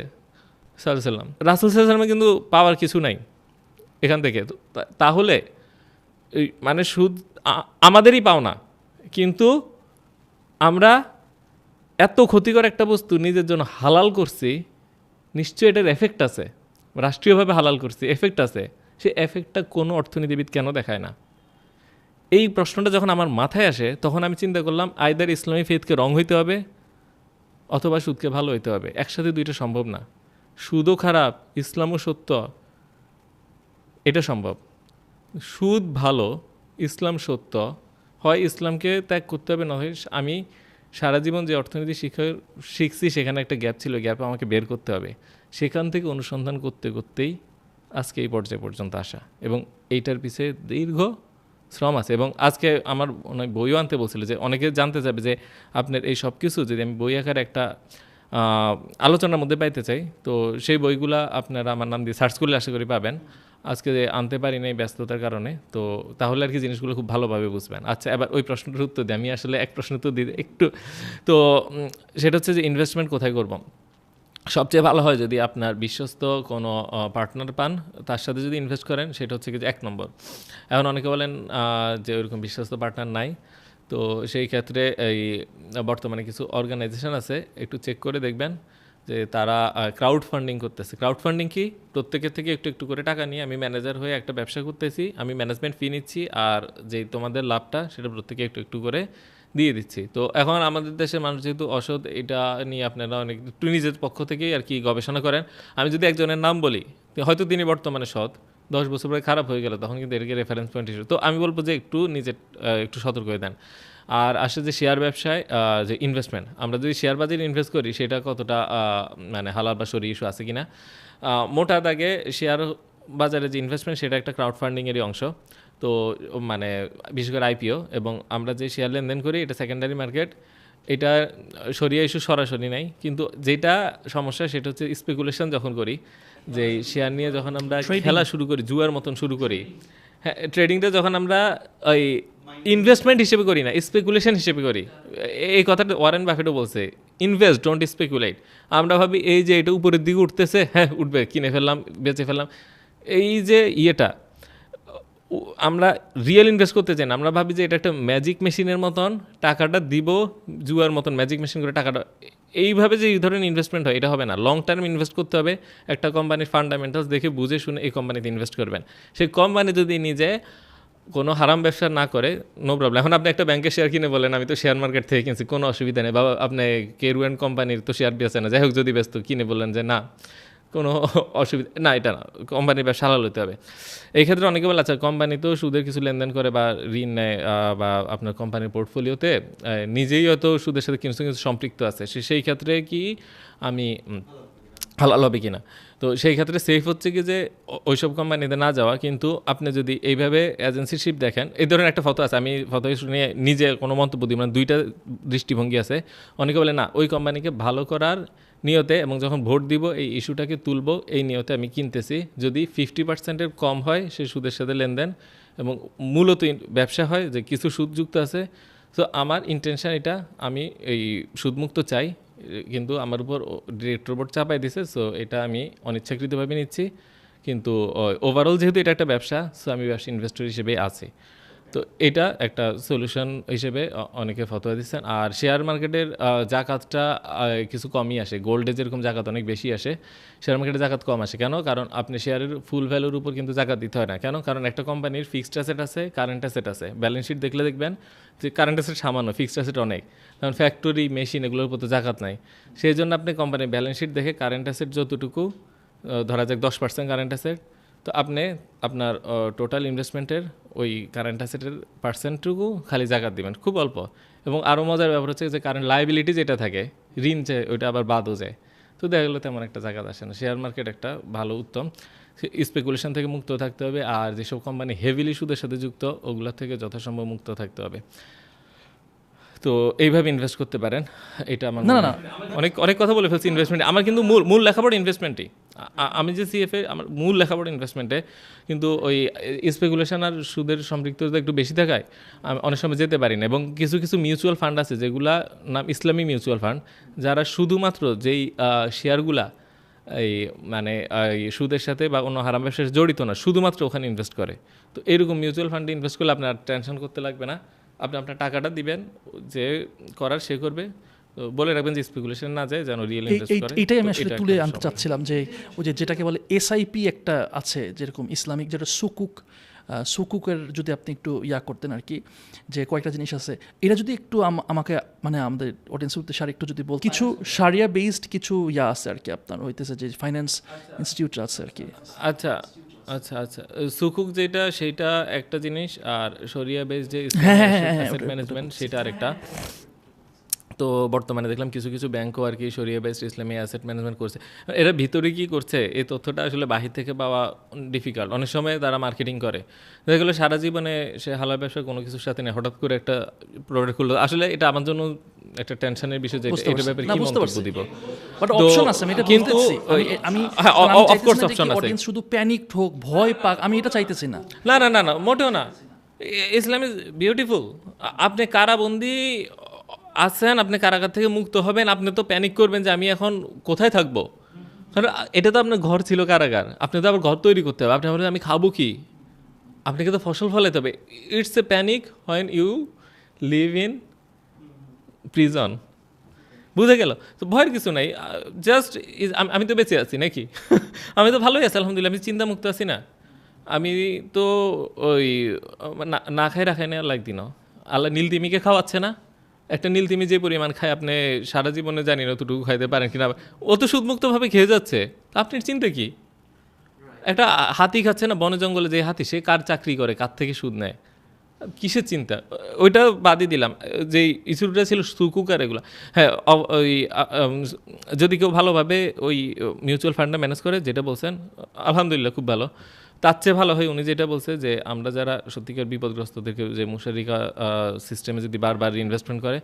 সাল্লাম, রাসুল সাল্লামে কিন্তু পাওয়ার কিছু নাই এখান থেকে। তো তাহলে এই মানে সুদ আমাদেরই পাওনা, কিন্তু আমরা এত ক্ষতিকর একটা বস্তু নিজের জন্য হালাল করছি, নিশ্চয়ই এটার এফেক্ট আছে, রাষ্ট্রীয়ভাবে হালাল করছি, এফেক্ট আছে। সে এফেক্টটা কোনো অর্থনীতিবিদ কেন দেখায় না? এই প্রশ্নটা যখন আমার মাথায় আসে তখন আমি চিন্তা করলাম আইদার ইসলামী ফেথকে রং হইতে হবে অথবা সুদকে ভালো হইতে হবে, একসাথে দুইটা সম্ভব না। সুদও খারাপ, ইসলামও সত্য, এটা সম্ভব। সুদ ভালো, ইসলাম সত্য, হয় ইসলামকে ত্যাগ করতে হবে, নয় আমি সারা জীবন যে অর্থনীতি শিখছি সেখানে একটা গ্যাপ ছিল, গ্যাপ আমাকে বের করতে হবে। সেখান থেকে অনুসন্ধান করতে করতেই আজকে এই পর্যায়ে পর্যন্ত আসা, এবং এইটার পিছিয়ে দীর্ঘ শ্রম আছে। এবং আজকে আমার অনেক বইও আনতে বলছিল যে অনেকে জানতে চাবে যে আপনার এই সব কিছু যদি আমি বই আকারে একটা আলোচনার মধ্যে পাইতে চাই, তো সেই বইগুলা আপনারা আমার নাম দিয়ে সার্চ করলে আশা করি পাবেন। আজকে আনতে পারি নাই ব্যস্ততার কারণে, তো তাহলে আর কি জিনিসগুলো খুব ভালোভাবে বুঝবেন। আচ্ছা, এবার ওই প্রশ্নটার উত্তর দিই। আমি আসলে এক প্রশ্ন তো দিই একটু, তো সেটা হচ্ছে যে ইনভেস্টমেন্ট কোথায় করব। সবচেয়ে ভালো হয় যদি আপনার বিশ্বস্ত কোনো পার্টনার পান, তার সাথে যদি ইনভেস্ট করেন, সেটা হচ্ছে কি যে 1 নম্বর। এখন অনেকে বলেন যে ওইরকম বিশ্বস্ত পার্টনার নাই, তো সেই ক্ষেত্রে এই বর্তমানে কিছু অর্গানাইজেশন আছে, একটু চেক করে দেখবেন যে তারা ক্রাউড ফান্ডিং করতেছে। ক্রাউড ফান্ডিং কি? প্রত্যেকের থেকে একটু একটু করে টাকা নিয়ে আমি ম্যানেজার হয়ে একটা ব্যবসা করতেছি, আমি ম্যানেজমেন্ট ফি নিচ্ছি, আর যেই তোমাদের লাভটা সেটা প্রত্যেকে একটু একটু করে দিয়ে দিচ্ছি। তো এখন আমাদের দেশের মানুষ যেহেতু অসৎ, এটা নিয়ে আপনারা অনেক একটু নিজের পক্ষ থেকেই আর কি গবেষণা করেন। আমি যদি একজনের নাম বলি, হয়তো তিনি বর্তমানে সৎ, 10 বছর পরে খারাপ হয়ে গেল, তখন কিন্তু এটাকে রেফারেন্স পয়েন্ট হিসেবে, তো আমি বলবো যে একটু নিজের একটু সতর্ক হয়ে দেন। আর আসে যে শেয়ার ব্যবসায় যে ইনভেস্টমেন্ট, আমরা যদি শেয়ার বাজারে ইনভেস্ট করি সেটা কতটা মানে হালাল বা সরি ইস্যু আছে কিনা। মোটা দাগে শেয়ার বাজারে যে ইনভেস্টমেন্ট সেটা একটা ক্রাউড ফান্ডিংয়েরই অংশ। তো মানে বিশেষ করে আইপিও, এবং আমরা যে শেয়ার লেনদেন করি এটা সেকেন্ডারি মার্কেট, এটা সরিয়া ইস্যু সরাসরি নাই। কিন্তু যেটা সমস্যা সেটা হচ্ছে স্পেকুলেশন যখন করি, যে শেয়ার নিয়ে যখন আমরা খেলা শুরু করি, জুয়ার মতন শুরু করি। হ্যাঁ, ট্রেডিংটা যখন আমরা ওই ইনভেস্টমেন্ট হিসেবে করি না, স্পেকুলেশন হিসেবে করি। এই কথাটা ওয়ারেন বাফেটও বলছে, ইনভেস্ট ডোন্ট স্পেকুলেট। আমরা ভাবি এই যে এটা উপরের দিকে উঠতেছে, হ্যাঁ উঠবে, কিনে ফেললাম, বেচে ফেললাম। এই যে ইয়েটা আমরা রিয়েল ইনভেস্ট করতে চাই না, আমরা ভাবি যে এটা একটা ম্যাজিক মেশিনের মতন, টাকাটা দিব জুয়ার মতন ম্যাজিক মেশিন করে টাকাটা, এইভাবে যে এই ধরনের ইনভেস্টমেন্ট হয় এটা হবে না। লং টার্ম ইনভেস্ট করতে হবে, একটা কোম্পানির ফান্ডামেন্টালস দেখে বুঝে শুনে এই কোম্পানিতে ইনভেস্ট করবেন। সেই কোম্পানি যদি নিজে কোনো হারাম ব্যবসা না করে, নো প্রবলেম। এখন আপনি একটা ব্যাংকের শেয়ার কিনে বলেন আমি তো শেয়ার মার্কেট থেকে কিনছি, কোনো অসুবিধা নেই, বাবা আপনি কেরুয়ান কোম্পানির তো শেয়ার বেচে না, যাই হোক যদি ব্যস্ত কিনে বললেন যে না কোনো অসুবিধা না, এটা না, কোম্পানির ব্যবসা হালাল হতে হবে। এই ক্ষেত্রে অনেকে বলে আচ্ছা কোম্পানি তো সুদের কিছু লেনদেন করে বা ঋণ নেয়, বা আপনার কোম্পানির পোর্টফোলিওতে নিজেই হয়তো সুদের সাথে কিছু কিছু সম্পৃক্ত আছে, সেই ক্ষেত্রে কি আমি হালাল হবে কিনা। তো সেই ক্ষেত্রে সেফ হচ্ছে কি যে ওইসব কোম্পানিতে না যাওয়া। কিন্তু আপনি যদি এইভাবে এজেন্সিশিপ দেখেন, এই ধরনের একটা ফটো আছে, আমি ফটো নিয়ে নিজে কোনো মন্তব্য দিই, মানে দুইটা দৃষ্টিভঙ্গি আছে। অনেকে বলে না ওই কোম্পানিকে ভালো করার নিয়তে, এবং যখন ভোট দিব এই ইস্যুটাকে তুলব এই নিয়তে আমি কিনতেছি। যদি 50%-এর কম হয় সে সুদের সাথে লেনদেন, এবং মূলত ব্যবসা হয় যে কিছু সুদযুক্ত আছে। তো আমার ইন্টেনশন এটা, আমি এই সুদমুক্ত চাই, কিন্তু আমার উপর ডিরেক্টর বোর্ড চাপাই দিছে, সো এটা আমি অনিচ্ছাকৃতভাবে নিচ্ছি। কিন্তু ওভারঅল যেহেতু এটা একটা ব্যবসা, সো আমি ব্যবসা ইনভেস্টর হিসেবে আছি। তো এটা একটা সলিউশন হিসেবে অনেকে ফতোয়া দিচ্ছেন। আর শেয়ার মার্কেটের জাকাতটা কিছু কমই আসে, গোল্ডে যেরকম জাকাত অনেক বেশি আসে, শেয়ার মার্কেটে জাকাত কম আসে। কেন? কারণ আপনি শেয়ারের ফুল ভ্যালুর উপর কিন্তু জাকাত দিতে হয় না। কেন? কারণ একটা কোম্পানির ফিক্সড অ্যাসেট আছে, কারেন্ট অ্যাসেট আছে। ব্যালেন্স শিট দেখলে দেখবেন যে কারেন্ট অ্যাসেট সামান্য, ফিক্সড অ্যাসেট অনেক। কারণ ফ্যাক্টরি, মেশিন এগুলোর উপর তো জাকাত নাই। সেই জন্য আপনি কোম্পানির ব্যালেন্স শিট দেখে কারেন্ট অ্যাসেট যতটুকু, ধরা যাক 10% কারেন্ট অ্যাসেট, তো আপনি আপনার টোটাল ইনভেস্টমেন্টের ওই কারেন্ট অ্যাসেটের পার্সেন্টটুকু খালি জাকাত দিবেন, খুব অল্প। এবং আরও মজার ব্যাপার হচ্ছে যে কারেন্ট লাইবিলিটি যেটা থাকে, ঋণ যে ওইটা আবার বাদও যায়, তো দেখা গেলো তেমন একটা জাকাত আসে না। শেয়ার মার্কেট একটা ভালো উত্তম, স্পেকুলেশন থেকে মুক্ত থাকতে হবে। আর যেসব কোম্পানি হেভিলি সুদের সাথে যুক্ত ওগুলোর থেকে যথাসম্ভব মুক্ত থাকতে হবে। তো এইভাবে ইনভেস্ট করতে পারেন, এটা আমার না, মনে না, হয়। অনেক অনেক কথা বলে ফেলছি ইনভেস্টমেন্ট, আমার কিন্তু মূল লেখাপড়া ইনভেস্টমেন্টই। আমি যে সিএফএ, আমার মূল লেখাপড়া ইনভেস্টমেন্টে, কিন্তু ওই স্পেকুলেশন আর সুদের সম্পৃক্ততা একটু বেশি থাকায় আমি অনেক সময় যেতে পারি না। এবং কিছু কিছু মিউচুয়াল ফান্ড আছে যেগুলা নাম ইসলামী মিউচুয়াল ফান্ড, যারা শুধুমাত্র যেই শেয়ারগুলা এই মানে এই সুদের সাথে বা অন্য হারাম ব্যবসার সাথে জড়িত না, শুধুমাত্র ওখানে ইনভেস্ট করে। তো এরকম মিউচুয়াল ফান্ডে ইনভেস্ট করলে আপনার টেনশন করতে লাগবে না, আপনি আপনার টাকাটা দিবেন, যে করার সে করবে। তো বলে রাখবেন যে স্পেকুলেশন না যায়, যেন রিয়েল ইনভেস্ট করে। এইটাই আমি তো আসলে এটা তুলে একটা আনতে সময়। চাচ্ছিলাম যে ওই যে যেটাকে বলে এসআইপি একটা আছে, যেরকম ইসলামিক যেটা সুকুকের যদি আপনি একটু করতেন আর কি, যে কয়েকটা জিনিস আছে, এটা যদি একটু আমাকে মানে আমাদের অডিয়েন্সের উদ্দেশ্যে আর একটু যদি বল, কিছু সারিয়া বেসড কিছু আছে আর কি, আপনার হইতেছে যে ফাইন্যান্স ইনস্টিটিউট আছে আর কি। আচ্ছা আচ্ছা আচ্ছা, সুকুক যেটা সেইটা একটা জিনিস, আর শরিয়া বেস যে হ্যাঁ, অ্যাসেট ম্যানেজমেন্ট সেটা আরেকটা। তো বর্তমানে দেখলাম কিছু কিছু ব্যাংকও আর কি শরিয়া বেসড ইসলামী অ্যাসেট ম্যানেজমেন্ট করছে। এরা ভিতরে কি করছে এই তথ্যটা আসলে বাহির থেকে পাওয়া ডিফিকাল্ট। অনেক সময় তারা মার্কেটিং করে, দেখা গেলো সারা জীবনে সে হালাল ব্যবসা কোনো কিছুর সাথে নেই, হঠাৎ করে একটা প্রোডাক্ট খুললো। আসলে এটা আমার জন্য একটা টেনশনের বিষয় যে বুঝতে এটা পারছি। ব্যাপারে না, কি বুঝতে মন্তব্য পারছি। দিব। বাট তো অপশন আছে, আমি এটা কিন্তু বলতেছি। আমি হ্যাঁ, আমি of course চাইতেছি না যে option আছে। অডিয়েন্স শুধু প্যানিক হোক, ভয় পাক, আমি এটা চাইতেছি না। না না না না, মোটেও না। ইসলাম ইজ বিউটিফুল। আপনি কারাবন্দি আছেন, আপনি কারাগার থেকে মুক্ত হবেন, আপনি তো প্যানিক করবেন যে আমি এখন কোথায় থাকবো। কারণ এটা তো আপনার ঘর ছিল কারাগার, আপনি তো আবার ঘর তৈরি করতে হবে। আপনি বলেন আমি খাবো কি, আপনাকে তো ফসল ফলাতে হবে। It's a panic when you live in prison. বুঝে গেল? তো ভয়ের কিছু নাই, জাস্ট আমি তো বেঁচে আছি নাকি আমি তো ভালোই আছি আলহামদুলিল্লাহ, আমি চিন্তামুক্ত আছি না। আমি তো ওই না খাই রাখাই না লাগদিন, আল্লাহ নীলতিমিকে খাওয়াচ্ছে না। একটা নীলতিমি যে পরিমাণ খায় আপনি সারা জীবনে জানি না অতটুকু খাইতে পারেন কিনা, ও তো সুদমুক্তভাবে খেয়ে যাচ্ছে। তা আপনার চিন্তা কি? একটা হাতি খাচ্ছে না বনে জঙ্গলে, যে হাতি সে কার চাকরি করে, কার থেকে সুদ নেয়, কিসের চিন্তা? ওইটা বাদই দিলাম, যে ইস্যুটা ছিল সুকুক আর এগুলো। হ্যাঁ, ওই যদি কেউ ভালোভাবে ওই মিউচুয়াল ফান্ডটা ম্যানেজ করে, যেটা বলছেন আলহামদুলিল্লাহ খুব ভালো। তার চেয়ে ভালো হয় উনি যেটা বলছে যে আমরা যারা সত্যিকার বিপদগ্রস্তদেরকে যে মুশারিকা সিস্টেমে যদি বারবার ইনভেস্টমেন্ট করে,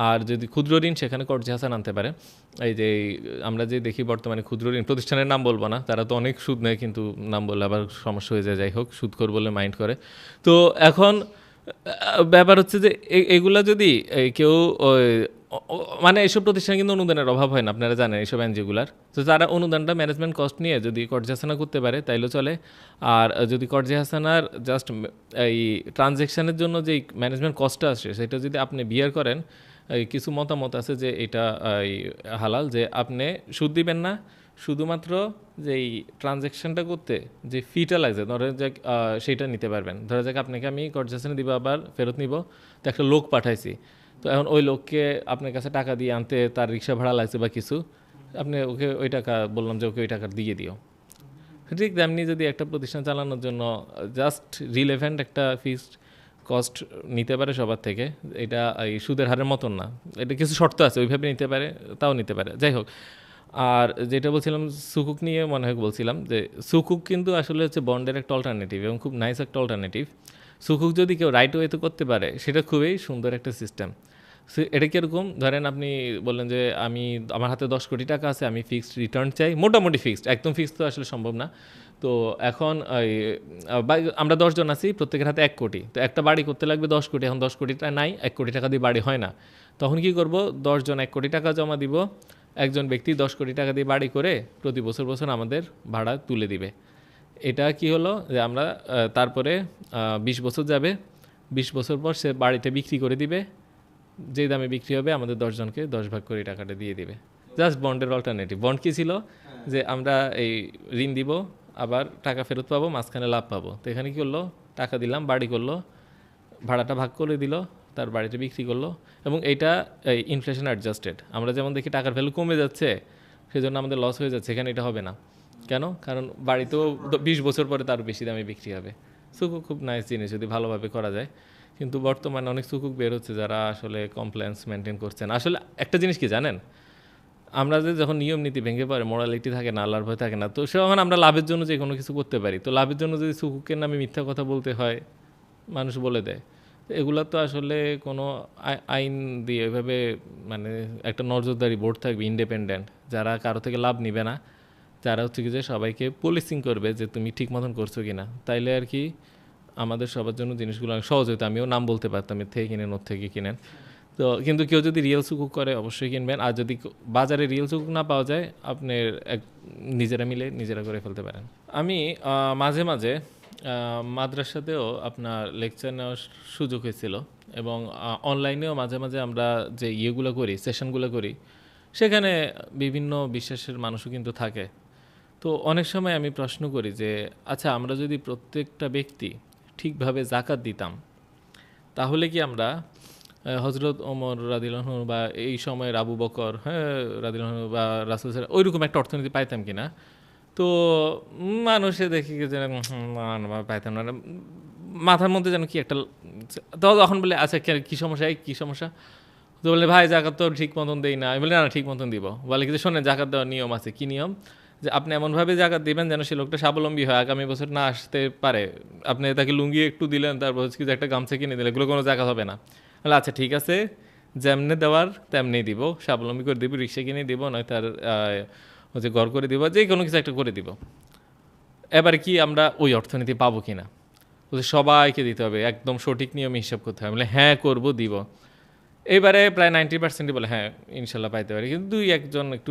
আর যদি ক্ষুদ্র ঋণ সেখানে কর্জে হাসান আনতে পারে। এই যে আমরা যে দেখি বর্তমানে ক্ষুদ্র ঋণ প্রতিষ্ঠানের নাম বলবো না, তারা তো অনেক সুদ নেয়, কিন্তু নাম বললে আবার সমস্যা হয়ে যায়। যাই হোক, সুদখোর বলে মাইন্ড করে। তো এখন ব্যাপার হচ্ছে যে এগুলা যদি কেউ মানে এইসব প্রতিষ্ঠানে কিন্তু অনুদানের অভাব হয় না, আপনারা জানেন এইসব এনজিওগুলার। তো তারা অনুদানটা ম্যানেজমেন্ট কস্ট নিয়ে যদি কর্জে হাসানা করতে পারে তাইলেও চলে। আর যদি কর্জে হাসানার জাস্ট এই ট্রানজ্যাকশানের জন্য যে ম্যানেজমেন্ট কস্টটা আসে সেটা যদি আপনি বিয়ার করেন, কিছু মতামত আছে যে এটা হালাল, যে আপনি সুদ দিবেন না, শুধুমাত্র যে এই ট্রানজ্যাকশানটা করতে যে ফিটা লাগছে ধরে যাক সেইটা নিতে পারবেন। ধরে যাক আপনাকে আমি কর্জেশনে দিব, আবার ফেরত নিব, তো একটা লোক পাঠাইছি, তো এখন ওই লোককে আপনার কাছে টাকা দিয়ে আনতে তার রিক্সা ভাড়া লাগছে বা কিছু, আপনি ওকে ওই টাকা বললাম যে ওকে ওই টাকা দিয়ে দিও। ঠিক তেমনি যদি একটা প্রতিষ্ঠান চালানোর জন্য জাস্ট রিলেভেন্ট একটা ফিক্সড কস্ট নিতে পারে সবার থেকে, এটা এই সুদের হারের মতন না, এটা কিছু শর্ত আছে, ওইভাবে নিতে পারে, তাও নিতে পারে। যাই হোক, আর যেটা বলছিলাম সুকুক নিয়ে মনে হয় বলছিলাম, যে সুকুক কিন্তু আসলে হচ্ছে বন্ডের একটা অল্টারনেটিভ এবং খুব নাইস একটা অল্টারনেটিভ। সুকুক যদি কেউ রাইট ওয়েতে করতে পারে সেটা খুবই সুন্দর একটা সিস্টেম। এটা কীরকম, ধরেন আপনি বললেন যে আমার হাতে 10 কোটি টাকা আছে, আমি ফিক্সড রিটার্ন চাই, মোটামুটি ফিক্সড, একদম ফিক্সড তো আসলে সম্ভব না। তো এখন আমরা 10 জন আছি, প্রত্যেকের হাতে 1 কোটি, তো একটা বাড়ি করতে লাগবে 10 কোটি। এখন 10 কোটিটা নাই, 1 কোটি টাকা দিয়ে বাড়ি হয় না। তখন কি করব, 10 জন 1 কোটি টাকা জমা দিব, একজন ব্যক্তি 10 কোটি টাকা দিয়ে বাড়ি করে প্রতি বছর আমাদের ভাড়া তুলে দিবে। এটা কি হলো যে আমরা তারপরে 20 বছর যাবে, 20 বছর পর সে বাড়িটা বিক্রি করে দিবে, যেই দামে বিক্রি হবে আমাদের 10 জনকে 10 ভাগ করে টাকাটা দিয়ে দিবে। জাস্ট বন্ডের অল্টারনেটিভ। বন্ড কী ছিল, যে আমরা এই ঋণ দিব, আবার টাকা ফেরত পাবো, মাঝখানে লাভ পাবো। তো এখানে কী করলো, টাকা দিলাম, বাড়ি করলো, ভাড়াটা ভাগ করে দিল, তার বাড়িটা বিক্রি করলো, এবং এইটা ইনফ্লেশন অ্যাডজাস্টেড। আমরা যেমন দেখি টাকার ভ্যালু কমে যাচ্ছে, সেজন্য আমাদের লস হয়ে যাচ্ছে, এখানে এটা হবে না। কেন? কারণ বাড়িতেও 20 বছর পরে তার বেশি দামে বিক্রি হবে। সুকুক খুব নাইস জিনিস যদি ভালোভাবে করা যায়, কিন্তু বর্তমানে অনেক সুকুক বের হচ্ছে যারা আসলে কমপ্লায়েন্স মেনটেন করছেন। আসলে একটা জিনিস কি জানেন, আমরা যে যখন নিয়ম নীতি ভেঙে পড়ে, মোরালিটি থাকে না, আল্লাহর ভয় থাকে না, তো সেখানে আমরা লাভের জন্য যে কোনো কিছু করতে পারি। তো লাভের জন্য যদি সুকুকের নামে মিথ্যা কথা বলতে হয়, মানুষ বলে দেয়। এগুলা তো আসলে কোনো আইন দিয়ে এভাবে মানে একটা নজরদারি বোর্ড থাকবে ইন্ডিপেন্ডেন্ট, যারা কারো থেকে লাভ নিবে না, যারা হচ্ছে কি যে সবাইকে পুলিশিং করবে যে তুমি ঠিক মতন করছো কিনা। তাইলে আর কি আমাদের সবার জন্য জিনিসগুলো অনেক সহজ হতো। আমিও নাম বলতে পারতাম এর থেকে কিনেন ওর থেকে কিনেন। তো কিন্তু কেউ যদি রিয়েল সুকুক করে অবশ্যই কিনবেন, আর যদি বাজারে রিয়েল সুকুক না পাওয়া যায় আপনি নিজেরা মিলে নিজেরা করে ফেলতে পারেন। আমি মাঝে মাঝে মাদ্রাসাতেও আপনার লেকচার নেওয়ার সুযোগ হয়েছিল, এবং অনলাইনেও মাঝে মাঝে আমরা যে ইয়েগুলো করি, সেশনগুলো করি, সেখানে বিভিন্ন বিশ্বাসের মানুষও কিন্তু থাকে। তো অনেক সময় আমি প্রশ্ন করি যে আচ্ছা, আমরা যদি প্রত্যেকটা ব্যক্তি ঠিকভাবে জাকাত দিতাম, তাহলে কি আমরা হজরত ওমর রাদিয়াল্লাহু আনহু বা এই সময়ের আবু বকর রাদিয়াল্লাহু আনহু বা রাসূল ওইরকম একটা অর্থনীতি পাইতাম কিনা? তো মানুষে দেখি যে না পাইতাম না, মাথার মধ্যে যেন কি একটা, তখন বলে আচ্ছা কী সমস্যা, কী সমস্যা? তো বলে ভাই জাকাত তো ঠিক মতন দেই না। আমি বলি না ঠিক মতন দিব। বলে কি যে শোনেন, জাকাত দেওয়ার নিয়ম আছে। কী নিয়ম? যে আপনি এমনভাবে জাকাত দিবেন যেন সে লোকটা স্বাবলম্বী হয়, আগামী বছর না আসতে পারে। আপনি তাকে লুঙ্গি একটু দিলেন, তারপর হচ্ছে কি যে একটা গামছা কিনে দিলেন, এগুলো কোনো জাকাত হবে না। বলে আচ্ছা ঠিক আছে, যেমনি দেওয়ার তেমনি দিব, স্বাবলম্বী করে দিব, রিক্সা কিনে দিব, নয় তার হচ্ছে ঘর করে দিব, যে কোনো কিছু একটা করে দিব। এবারে কি আমরা ওই অর্থনীতি পাবো কি না? সবাইকে দিতে হবে, একদম সঠিক নিয়মে হিসাব করতে হবে। বলে হ্যাঁ করব, দিব। এবারে প্রায় 90% বলে হ্যাঁ ইনশাল্লাহ পাইতে পারি, কিন্তু দুই একজন একটু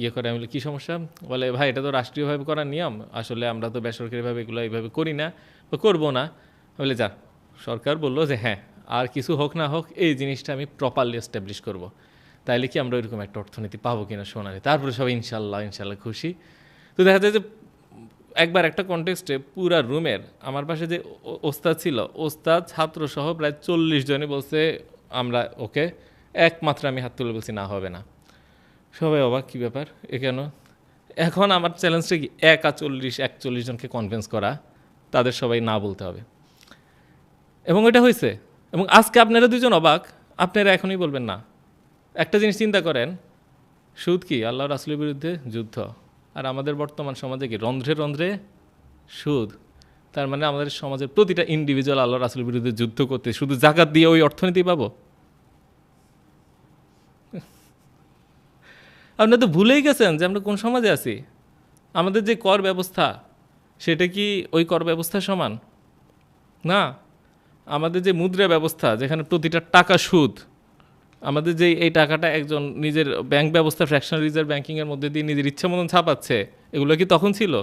ইয়ে করে। আমি বলি কী সমস্যা? বলে ভাই এটা তো রাষ্ট্রীয়ভাবে করার নিয়ম, আসলে আমরা তো বেসরকারিভাবে এগুলো এইভাবে করি না বা করবো না। বলে যা, সরকার বললো যে হ্যাঁ আর কিছু হোক না হোক এই জিনিসটা আমি প্রপারলি এস্টাবলিশ করব, তাইলে কি আমরা ওইরকম একটা অর্থনীতি পাবো কিনা সোনালি। তারপরে সবাই ইনশাল্লাহ ইনশাল্লাহ খুশি। তো দেখা যায় যে একবার একটা কনটেক্সটে পুরা রুমের আমার পাশে যে ওস্তাদ ছিল, ওস্তাদ ছাত্রসহ প্রায় 40 জনই বলছে আমরা ওকে, একমাত্র আমি হাত তুলে বলছি না হবে না। সবাই অবাক, কী ব্যাপার, এ কেন? এখন আমার চ্যালেঞ্জটা কি 41 জনকে কনভিন্স করা, তাদের সবাই না বলতে হবে। এবং ওইটা হয়েছে। এবং আজকে আপনারা দুজন অবাক, আপনারা এখনই বলবেন না। একটা জিনিস চিন্তা করেন, সুদ কি আল্লাহ রাসূলের বিরুদ্ধে যুদ্ধ, আর আমাদের বর্তমান সমাজে কি রন্ধ্রে রন্ধ্রে সুদ। তার মানে আমাদের সমাজের প্রতিটা ইন্ডিভিজুয়াল আল্লাহ রাসূলের বিরুদ্ধে যুদ্ধ করতে শুধু জাকাত দিয়ে ওই অর্থনীতি পাবো? আপনি তো ভুলেই গেছেন যে আমরা কোন সমাজে আছি। আমাদের যে কর ব্যবস্থা, সেটা কি ওই কর ব্যবস্থার সমান না। আমাদের যে মুদ্রা ব্যবস্থা, যেখানে প্রতিটা টাকা সুদ, আমাদের যে এই টাকাটা একজন নিজের ব্যাংক ব্যবস্থা ফ্র্যাকশনাল রিজার্ভ ব্যাংকিংয়ের মধ্যে দিয়ে নিজের ইচ্ছা মতন ছাপাচ্ছে, এগুলো কি তখন ছিল?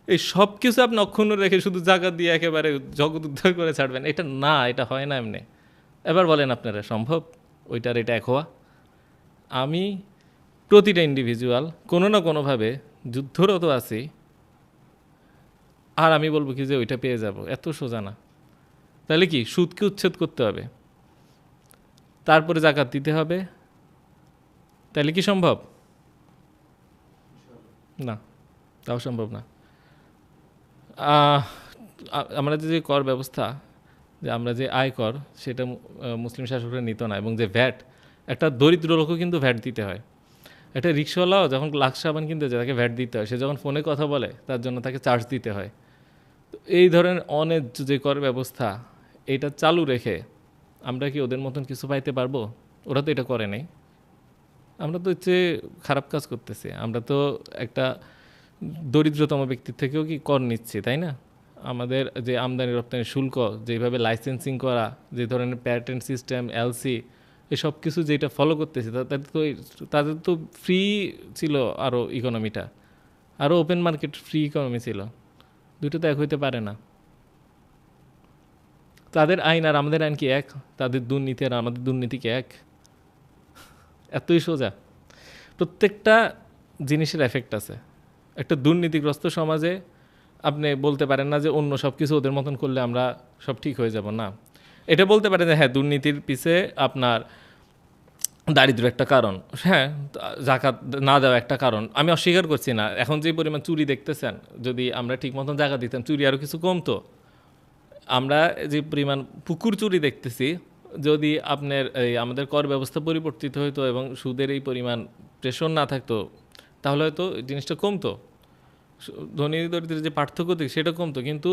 এই সব কিছু আপনি অক্ষুণ্ণ রেখে শুধু জাকাত দিয়ে একেবারে জগৎ উদ্ধার করে ছাড়বেন, এটা না, এটা হয় না এমনি। এবার বলেন আপনারা সম্ভব ওইটার এটা এক হওয়া? আমি প্রতিটা ইন্ডিভিজুয়াল কোনো না কোনোভাবে যুদ্ধরত আছি, আর আমি বলবো কি যে ওইটা পেয়ে যাব, এত সোজা না। তাহলে কি সুদকে উচ্ছেদ করতে হবে, তারপরে জাকাত দিতে হবে, তাহলে কি সম্ভব? না, তাও সম্ভব না। আমরা যে কর ব্যবস্থা, যে আমরা যে আয় কর, সেটা মুসলিম শাসকরা নিত না। এবং যে ভ্যাট, একটা দরিদ্র লোকও কিন্তু ভ্যাট দিতে হয়। একটা রিক্সাওয়ালাও যখন লাখ সাবান কিনতে যায় তাকে ভ্যাট দিতে হয়। সে যখন ফোনে কথা বলে তার জন্য তাকে চার্জ দিতে হয়। তো এই ধরনের অনেক যে কর ব্যবস্থা, এটা চালু রেখে আমরা কি ওদের মতন কিছু পাইতে পারবো? ওরা তো এটা করে নাই। আমরা তো হচ্ছে খারাপ কাজ করতেছি। আমরা তো একটা দরিদ্রতম ব্যক্তির থেকেও কি কর নিচ্ছি, তাই না? আমাদের যে আমদানি রপ্তানি শুল্ক, যেভাবে লাইসেন্সিং করা, যে ধরনের প্যাটেন্ট সিস্টেম, এলসি, এসব কিছু যেটা ফলো করতেছি, তাদের তো ফ্রি ছিল আরও ইকোনমিটা, আরও ওপেন মার্কেট ফ্রি ইকোনমি ছিল। দুটো তো এক হইতে পারে না। তাদের আইন আর আমাদের আইন কি এক? তাদের দুর্নীতি আর আমাদের দুর্নীতি কি এক? এতই সোজা। প্রত্যেকটা জিনিসের এফেক্ট আছে। একটা দুর্নীতিগ্রস্ত সমাজে আপনি বলতে পারেন না যে অন্য সব কিছু ওদের মতন করলে আমরা সব ঠিক হয়ে যাব, না। এটা বলতে পারেন যে হ্যাঁ দুর্নীতির পিছে আপনার দারিদ্র একটা কারণ, হ্যাঁ জাকাত না দেওয়া একটা কারণ, আমি অস্বীকার করছি না। এখন যে পরিমাণ চুরি দেখতেছেন, যদি আমরা ঠিক মতন জাকাত দিতাম চুরি আরও কিছু কমতো। আমরা যে পরিমাণ পুকুর চুরি দেখতেছি, যদি আপনার এই আমাদের কর ব্যবস্থা পরিবর্তিত হইতো এবং সুদের এই পরিমাণ প্রেশর না থাকতো, তাহলে হয়তো জিনিসটা কমতো। ধনী দরিদ্রের যে পার্থক্য দিক সেটা কমতো। কিন্তু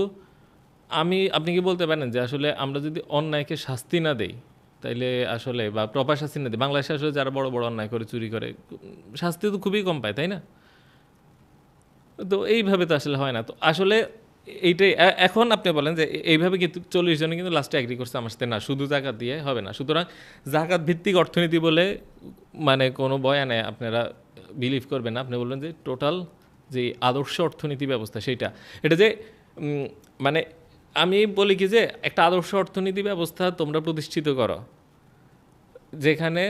আপনি কি বলতে পারেন যে আসলে আমরা যদি অন্যায়কে শাস্তি না দেই তাইলে আসলে বা প্রপার শাস্তি না দিই, বাংলাদেশে আসলে যারা বড় বড় অন্যায় করে চুরি করে শাস্তি তো খুবই কম পায়, তাই না? তো এইভাবে তো আসলে হয় না। তো আসলে এইটাই এখন আপনি বলেন যে এইভাবে কিন্তু 40 জনে কিন্তু লাস্টে এগ্রি করছে আমার সাথে, না শুধু জাকাত দিয়ে হবে না। সুতরাং জাকাত ভিত্তিক অর্থনীতি বলে মানে কোনো বয়ানে আপনারা বিলিভ করবেন না। আপনি বলবেন যে টোটাল যে আদর্শ অর্থনীতি ব্যবস্থা সেইটা, এটা যে মানে আমি বলি কি যে একটা আদর্শ অর্থনীতি ব্যবস্থা তোমরা প্রতিষ্ঠিত করো যেখানে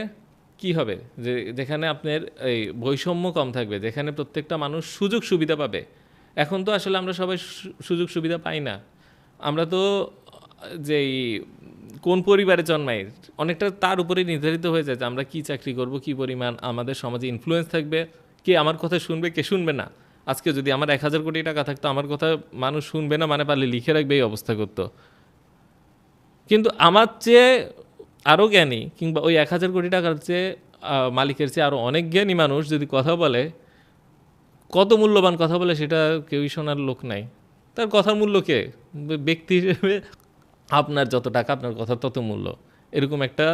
কি হবে, যেখানে আপনার এই বৈষম্য কম থাকবে, যেখানে প্রত্যেকটা মানুষ সুযোগ সুবিধা পাবে। এখন তো আসলে আমরা সবাই সুযোগ সুবিধা পাই না। আমরা তো যেই কোন পরিবারে জন্মাই অনেকটা তার উপরে নির্ধারিত হয়ে যায় যে আমরা কি চাকরি করব, কি পরিমাণ আমাদের সমাজে ইনফ্লুয়েন্স থাকবে, কে আমার কথা শুনবে, কে শুনবে না। আজকে যদি আমার 1000 কোটি টাকা থাকতো, আমার কথা মানুষ শুনবে না মানে পারলে লিখে রাখবে, এই অবস্থা করতো। কিন্তু আমার চেয়ে আরও জ্ঞানী কিংবা ওই 1000 কোটি টাকার চেয়ে মালিকের চেয়ে আরও অনেক জ্ঞানী মানুষ যদি কথা বলে, কত মূল্যবান কথা বলে সেটা কেউই শোনার লোক নাই। তার কথার মূল্য কে? ব্যক্তি হিসেবে আপনার যত টাকা আপনার কথা তত মূল্য। এরকম একটা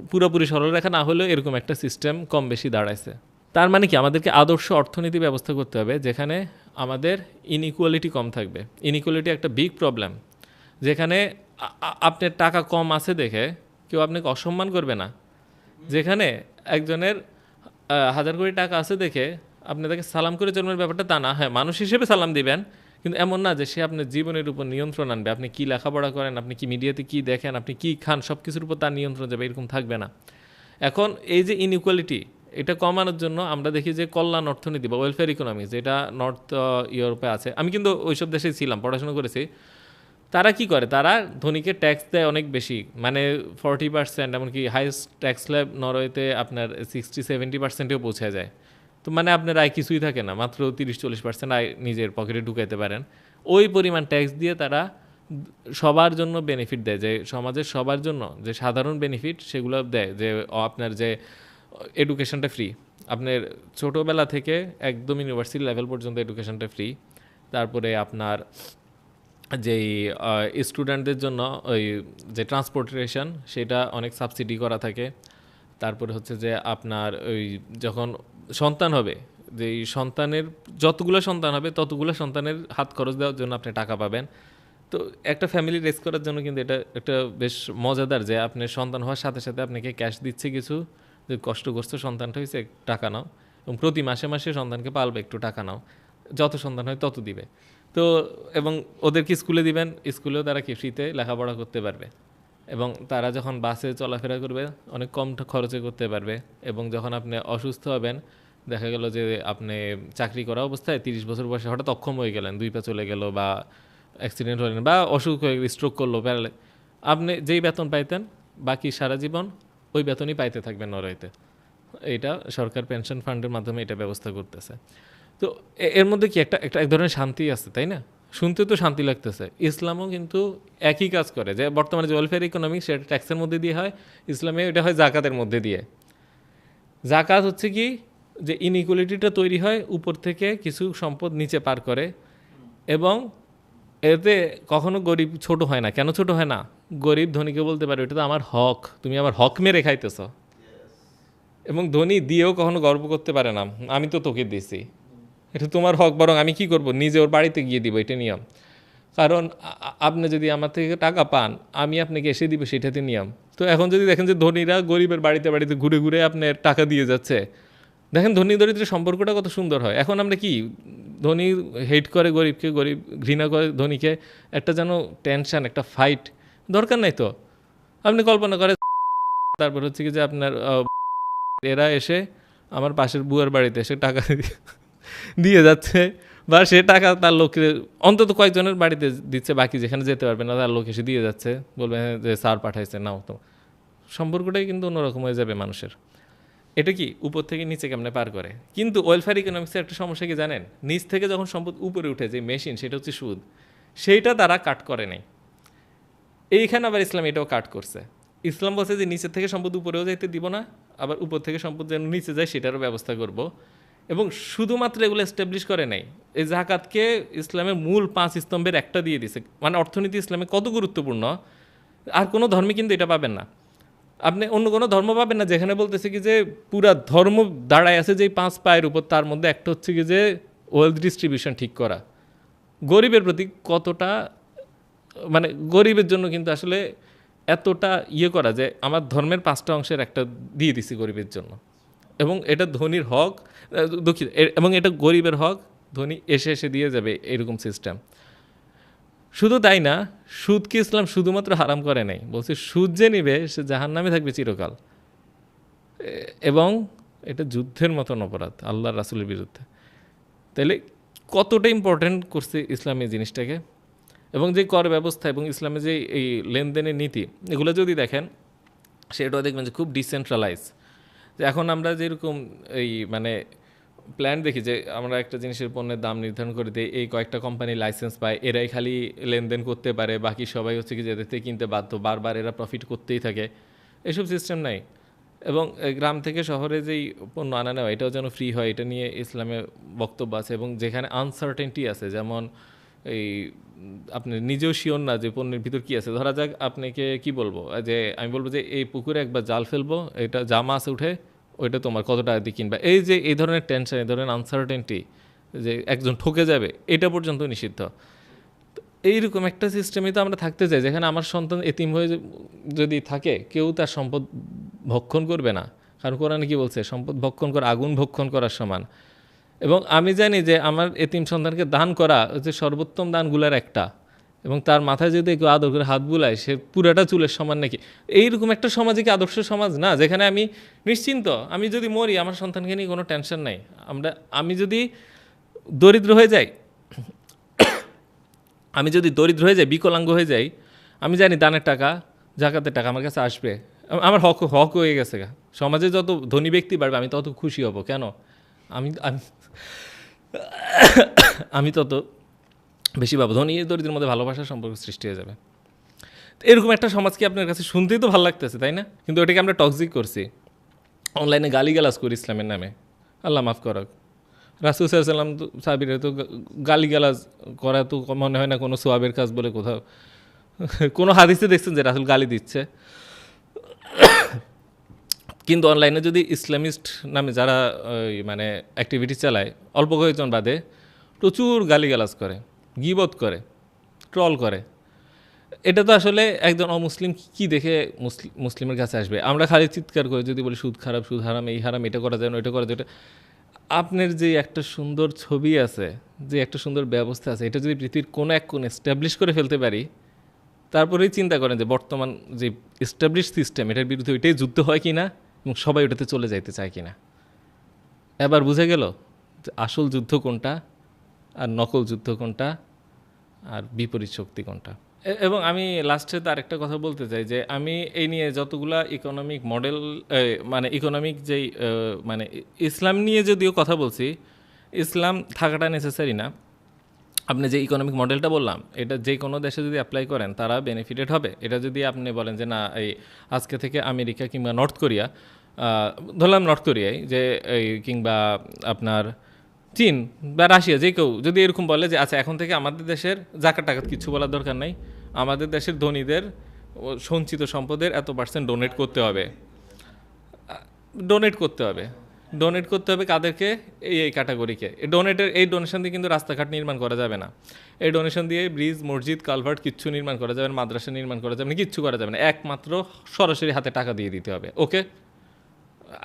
পুরোপুরি সরলরেখা না হলেও এরকম একটা সিস্টেম কম বেশি দাঁড়াইছে। তার মানে কি আমাদেরকে আদর্শ অর্থনীতি ব্যবস্থা করতে হবে যেখানে আমাদের ইনইকুয়ালিটি কম থাকবে। ইনইকুয়ালিটি একটা বিগ প্রবলেম, যেখানে আপনার টাকা কম আছে দেখে কেউ আপনাকে অসম্মান করবে না, যেখানে একজনের 1000 কোটি টাকা আছে দেখে আপনি তাকে সালাম করে জন্মের ব্যাপারটা তা না। হ্যাঁ, মানুষ হিসেবে সালাম দিবেন, কিন্তু এমন না যে সে আপনার জীবনের উপর নিয়ন্ত্রণ আনবে। আপনি কি লেখাপড়া করেন, আপনি কি মিডিয়াতে কি দেখেন, আপনি কি খান, সব কিছুর উপর তার নিয়ন্ত্রণ যাবে, এরকম থাকবে না। এখন এই যে ইনইকুয়ালিটি, এটা কমানোর জন্য আমরা দেখি যে কল্যাণ অর্থনীতি বা ওয়েলফেয়ার ইকোনমি যেটা নর্থ ইউরোপে আছে, আমি কিন্তু ওইসব দেশেই ছিলাম, পড়াশোনা করেছি। তারা কি করে, তারা ধনীকে ট্যাক্স দেয় অনেক বেশি, মানে 40%, এমনকি হাইস্ট ট্যাক্স স্ল্যাব নরওয়েতে আপনার 60-70%-এও পৌঁছে যায়। তো মানে আপনার আয় কিছুই থাকে না, মাত্র 30-40% আয় নিজের পকেটে ঢুকাইতে পারেন। ওই পরিমাণ ট্যাক্স দিয়ে তারা সবার জন্য বেনিফিট দেয়, যে সমাজের সবার জন্য যে সাধারণ বেনিফিট সেগুলো দেয়, যে আপনার যে এডুকেশনটা ফ্রি, আপনার ছোটোবেলা থেকে একদম ইউনিভার্সিটি লেভেল পর্যন্ত এডুকেশনটা ফ্রি। তারপরে আপনার যেই স্টুডেন্টদের জন্য ওই যে ট্রান্সপোর্টেশন সেটা অনেক সাবসিডি করা থাকে। তারপরে হচ্ছে যে আপনার ওই যখন সন্তান হবে, যেই সন্তানের যতগুলো সন্তান হবে ততগুলো সন্তানের হাত খরচ দেওয়ার জন্য আপনি টাকা পাবেন। তো একটা ফ্যামিলি রেস করার জন্য কিন্তু এটা একটা বেশ মজাদার, যে আপনার সন্তান হওয়ার সাথে সাথে আপনাকে ক্যাশ দিচ্ছে কিছু, যে কষ্ট করছে সন্তানটা হয়েছে টাকা নাও, এবং প্রতি মাসে মাসে সন্তানকে পালবে একটু টাকা নাও, যত সন্তান হয় তত দিবে। তো এবং ওদেরকে স্কুলে দিবেন, স্কুলেও তারা কি ফ্রিতে লেখাপড়া করতে পারবে, এবং তারা যখন বাসে চলাফেরা করবে অনেক কম খরচে করতে পারবে। এবং যখন আপনি অসুস্থ হবেন, দেখা গেল যে আপনি চাকরি করা অবস্থায় 30 বছর বয়সে হঠাৎ অক্ষম হয়ে গেলেন, 2 পা চলে গেল, বা অ্যাক্সিডেন্ট হলেন, বা অসুখ হয়ে স্ট্রোক করলো, প্যারালে, আপনি যেই বেতন পাইতেন বাকি সারা জীবন ওই বেতনই পাইতে থাকবেন নরওয়েতে। এটা সরকার পেনশন ফান্ডের মাধ্যমে এটা ব্যবস্থা করতেছে। তো এর মধ্যে কি একটা এক ধরনের শান্তি আছে, তাই না? শুনতে তো শান্তি লাগতেছে। ইসলামও কিন্তু একই কাজ করে, যে বর্তমানে যে ওয়েলফেয়ার ইকোনমি সেটা ট্যাক্সের মধ্যে দিয়ে হয়, ইসলামে এটা হয় জাকাতের মধ্যে দিয়ে। জাকাত হচ্ছে কি, যে ইনইকুয়ালিটিটা তৈরি হয় উপর থেকে কিছু সম্পদ নিচে পার করে, এবং এতে কখনো গরিব ছোট হয় না। কেন ছোট হয় না? গরিব ধনীকে বলতে পারে এটা তো আমার হক, তুমি আমার হক মেরে খাইতেছ। এবং ধনী দিয়েও কখনো গর্ব করতে পারে না, আমি তো তোকে দিছি, এটা তোমার হক, বরং আমি কি করব, নিজে ওর বাড়িতে গিয়ে দিব, এটা নিয়ম। কারণ আপনি যদি আমার থেকে টাকা পান, আমি আপনাকে এসে দিব, সেটাতে নিয়ম। তো এখন যদি দেখেন যে ধনীরা গরিবের বাড়িতে বাড়িতে ঘুরে ঘুরে আপনার টাকা দিয়ে যাচ্ছে, দেখেন ধনী দরিদ্রের সম্পর্কটা কত সুন্দর হয়। এখন আমরা কি, ধনী হেট করে গরিবকে, গরিব ঘৃণা করে ধনীকে, একটা যেন টেনশন, একটা ফাইট, দরকার নাই তো। আপনি কল্পনা করে, তারপর হচ্ছে কি যে আপনার এরা এসে আমার পাশের বুয়ার বাড়িতে এসে টাকা দিয়ে যাচ্ছে, বা সে টাকা তার লোককে অন্তত কয়েকজনের বাড়িতে দিচ্ছে, বাকি যেখানে যেতে পারবে না তার লোক এসে দিয়ে যাচ্ছে, বলবে হ্যাঁ যে স্যার পাঠাইছে, নাও। তো সম্পর্কটাই কিন্তু অন্যরকম হয়ে যাবে মানুষের। এটা কি উপর থেকে নিচে কেমনে পার করে। কিন্তু ওয়েলফেয়ার ইকোনমিক্সের একটা সমস্যা কি জানেন, নিচ থেকে যখন সম্পদ উপরে উঠে, যে মেশিন, সেটা হচ্ছে সুদ, সেইটা তারা কাট করে নাই। এইখানে আবার ইসলাম এটাও কাট করছে। ইসলাম বলছে যে নিচের থেকে সম্পদ উপরেও যাইতে দিব না, আবার উপর থেকে সম্পদ যেন নিচে যায় সেটারও ব্যবস্থা করব। এবং শুধুমাত্র এগুলো এস্টাবলিশ করে নাই, এই জাকাতকে ইসলামের মূল 5 স্তম্ভের একটা দিয়ে দিছে। মানে অর্থনীতি ইসলামে কত গুরুত্বপূর্ণ, আর কোনো ধর্মে কিন্তু এটা পাবেন না। আপনি অন্য কোনো ধর্ম পাবেন না যেখানে বলতেছে কি যে পুরা ধর্ম দাঁড়ায় আছে যে 5 পায়ের উপর, তার মধ্যে একটা হচ্ছে কি যে ওয়েলথ ডিস্ট্রিবিউশন ঠিক করা। গরিবের প্রতি কতটা, মানে গরিবের জন্য কিন্তু আসলে এতটা করা যে আমার ধর্মের 5টা অংশের একটা দিয়ে দিছি গরিবের জন্য, এবং এটা ধনীর হক, দুঃখিত, এবং এটা গরিবের হক, ধনী এসে এসে দিয়ে যাবে, এরকম সিস্টেম। শুধু তাই না, সুদকে ইসলাম শুধুমাত্র হারাম করে নাই, বলছে সুদ যে নিবে সে জাহান্নামে থাকবে চিরকাল, এবং এটা যুদ্ধের মতন অপরাধ আল্লাহ রাসূলের বিরুদ্ধে। তাইলে কতটা ইম্পর্টেন্ট করছে ইসলাম এই জিনিসটাকে। এবং যে কর ব্যবস্থা এবং ইসলামের যে এই লেনদেনের নীতি, এগুলো যদি দেখেন সেটাও দেখবেন যে খুব ডিসেন্ট্রালাইজ। যে এখন আমরা যেরকম এই মানে প্ল্যান দেখি যে আমরা একটা জিনিসের পণ্যের দাম নির্ধারণ করে দিই, এই কয়েকটা কোম্পানি লাইসেন্স পায়, এরাই খালি লেনদেন করতে পারে, বাকি সবাই হচ্ছে কি যে এদের থেকে কিনতে বাধ্য, বারবার এরা প্রফিট করতেই থাকে, এসব সিস্টেম নাই। এবং গ্রাম থেকে শহরে যেই পণ্য আনা নেওয়া, এটাও যেন ফ্রি হয়, এটা নিয়ে ইসলামে বক্তব্য আছে। এবং যেখানে আনসার্টেনটি আছে, যেমন এই আপনি নিজেও শিওর না যে পণ্যের ভিতর কী আছে, ধরা যাক আপনাকে কি বলবো, যে আমি বলবো যে এই পুকুরে একবার জাল ফেলবো, এটা যা মাছ উঠে ওইটা তোমার কত টাকা দিয়ে কিনবা, এই যে এই ধরনের টেনশন, এই ধরনের আনসার্টেনটি, যে একজন ঠকে যাবে, এটা পর্যন্ত নিষিদ্ধ। এইরকম একটা সিস্টেমে তো আমরা থাকতে চাই যেখানে আমার সন্তান এতিম হয়ে যদি থাকে, কেউ তার সম্পদ ভক্ষণ করবে না, কারণ কোরআনে কি বলছে, সম্পদ ভক্ষণ করা আগুন ভক্ষণ করার সমান। এবং আমি জানি যে আমার এতিম সন্তানকে দান করা হচ্ছে সর্বোত্তম দানগুলোর একটা, এবং তার মাথায় যদি কেউ আদর করে হাত বুলায়, সে পুরাটা চুলের সমান নাকি। এইরকম একটা সমাজে কি আদর্শ সমাজ না, যেখানে আমি নিশ্চিন্ত, আমি যদি মরি আমার সন্তানকে নিয়ে কোনো টেনশন নাই। আমি যদি দরিদ্র হয়ে যাই, বিকলাঙ্গ হয়ে যাই, আমি জানি দানের টাকা, জাকাতের টাকা আমার কাছে আসবে, আমার হক হয়ে গেছে। সমাজে যত ধনী ব্যক্তি বাড়বে আমি তত খুশি হব। কেন? আমি আমি তত বেশি পাবো। ধনী দরিদ্রের মধ্যে ভালোবাসার সম্পর্ক সৃষ্টি হয়ে যাবে। এরকম একটা সমাজ কি আপনার কাছে শুনতেই তো ভালো লাগতেছে, তাই না? কিন্তু ওটাকে আমরা টক্সিক করছি, অনলাইনে গালিগালাজ করি ইসলামের নামে। আল্লাহ মাফ করক, রাসূল সাল্লাল্লাহু আলাইহি ওয়াসাল্লাম তো সাহাবীরা তো গালিগালাজ করা তো মনে হয় না কোনো সোয়াবের কাজ বলে কোথাও কোনো হাদিসে দেখছেন যে রাসূল গালি দিচ্ছে। কিন্তু অনলাইনে যদি ইসলামিস্ট নামে যারা মানে অ্যাক্টিভিটি চালায়, অল্প কয়েকজন বাদে প্রচুর গালিগালাজ করে, গীবত করে, ট্রল করে, এটা তো আসলে একজন অমুসলিম কি দেখে মুসলিমের কাছে আসবে? আমরা খালি চিৎকার করে যদি বলি সুদ খারাপ, সুদ হারাম, এই হারাম, এটা করা যায় না, ওইটা করা যায়। আপনার যে একটা সুন্দর ছবি আছে, যে একটা সুন্দর ব্যবস্থা আছে, এটা যদি পৃথিবীর কোনো এক কোণে এস্টাবলিশ করে ফেলতে পারি, তারপরেই চিন্তা করেন যে বর্তমান যে এস্টাবলিশ সিস্টেম, এটার বিরুদ্ধে ওইটাই যুদ্ধ হয় কি না, এবং সবাই ওটাতে চলে যাইতে চায় কি না। এবার বুঝে গেল যে আসল যুদ্ধ কোনটা, আর নকল যুদ্ধ কোনটা, আর বিপরীত শক্তি কোনটা। এবং আমি লাস্টে তো আরেকটা কথা বলতে চাই যে আমি এই নিয়ে যতগুলা ইকোনমিক মডেল, মানে ইকোনমিক যেই মানে ইসলাম নিয়ে যদিও কথা বলছি, ইসলাম থাকাটা নেসেসারি না। আপনি যে ইকোনমিক মডেলটা বললাম, এটা যে কোনো দেশে যদি অ্যাপ্লাই করেন তারা বেনিফিটেড হবে। এটা যদি আপনি বলেন যে না, এই আজকে থেকে আমেরিকা কিংবা নর্থ কোরিয়া, ধরলাম নর্থ কোরিয়ায়, যে এই কিংবা আপনার চীন বা রাশিয়া, যে কেউ যদি এরকম বলে যে আচ্ছা এখন থেকে আমাদের দেশের জাকাত টাকাত কিছু বলার দরকার নাই, আমাদের দেশের ধনীদের সঞ্চিত সম্পদের এত % ডোনেট করতে হবে, ডোনেট করতে হবে কাদেরকে? এই ক্যাটাগরিকে। এই ডোনেশন দিয়ে কিন্তু রাস্তাঘাট নির্মাণ করা যাবে না, এই ডোনেশন দিয়ে ব্রিজ, মসজিদ, কালভার্ট কিচ্ছু নির্মাণ করা যাবে না, মাদ্রাসা নির্মাণ করা যাবে না, কিচ্ছু করা যাবে না, একমাত্র সরাসরি হাতে টাকা দিয়ে দিতে হবে। ওকে,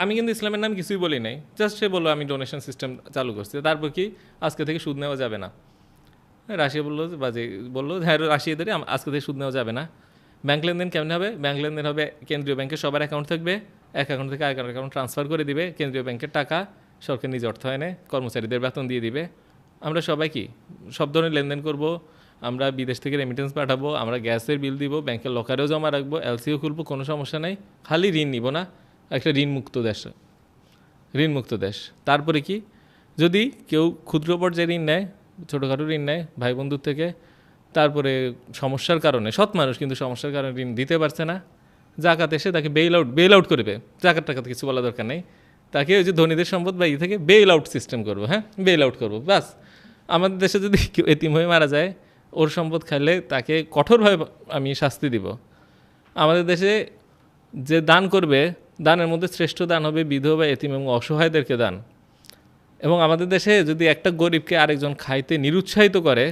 আমি কিন্তু ইসলামের নাম কিছুই বলি নাই, জাস্ট সে বললো আমি ডোনেশন সিস্টেম চালু করছি, তারপর কি আজকে থেকে সুদ নেওয়া যাবে না। রাশিয়া বললো হ্যাঁ রাশিয়াদের আজকে থেকে সুদ নেওয়া যাবে না। ব্যাংক লেনদেন কেমন হবে? ব্যাংক লেনদেন হবে কেন্দ্রীয় ব্যাংকে সবার অ্যাকাউন্ট থাকবে, এক অ্যাকাউন্ট থেকে আরেক অ্যাকাউন্ট ট্রান্সফার করে দিবে, কেন্দ্রীয় ব্যাংকের টাকা সরকার নিজ অর্থায়নে কর্মচারীদের বেতন দিয়ে দিবে। আমরা সবাই কি সব ধরনের লেনদেন করব, আমরা বিদেশ থেকে রেমিটেন্স পাঠাবো, আমরা গ্যাসের বিল দিব, ব্যাংকের লকারেও জমা রাখবো, এলসিও খুলবো, কোনো সমস্যা নাই, খালি ঋণ নিব না। একটা ঋণমুক্ত দেশ। তারপরে কি, যদি কেউ ক্ষুদ্র পর্যায়ে ঋণ নেয়, ছোটোখাটো ঋণ নেয় ভাই বন্ধুর থেকে, তারপরে সমস্যার কারণে, সৎ মানুষ কিন্তু সমস্যার কারণে ঋণ দিতে পারছে না, জাকাত এসে তাকে বেল আউট করবে, জাকাত টাকাতে কিছু বলা দরকার নেই, তাকে ওই যে ধনীদের সম্পদ বা থেকে বেইল আউট সিস্টেম করবো, হ্যাঁ বেইল আউট করবো বাস। আমাদের দেশে যদি কেউ এতিম হয়ে মারা যায়, ওর সম্পদ খাইলে তাকে কঠোরভাবে আমি শাস্তি দিব। আমাদের দেশে যে দান করবে, দানের মধ্যে শ্রেষ্ঠ দান হবে বিধবা, এতিম এবং অসহায়দেরকে দান। এবং আমাদের দেশে যদি একটা গরিবকে আরেকজন খাইতে নিরুৎসাহিত করে,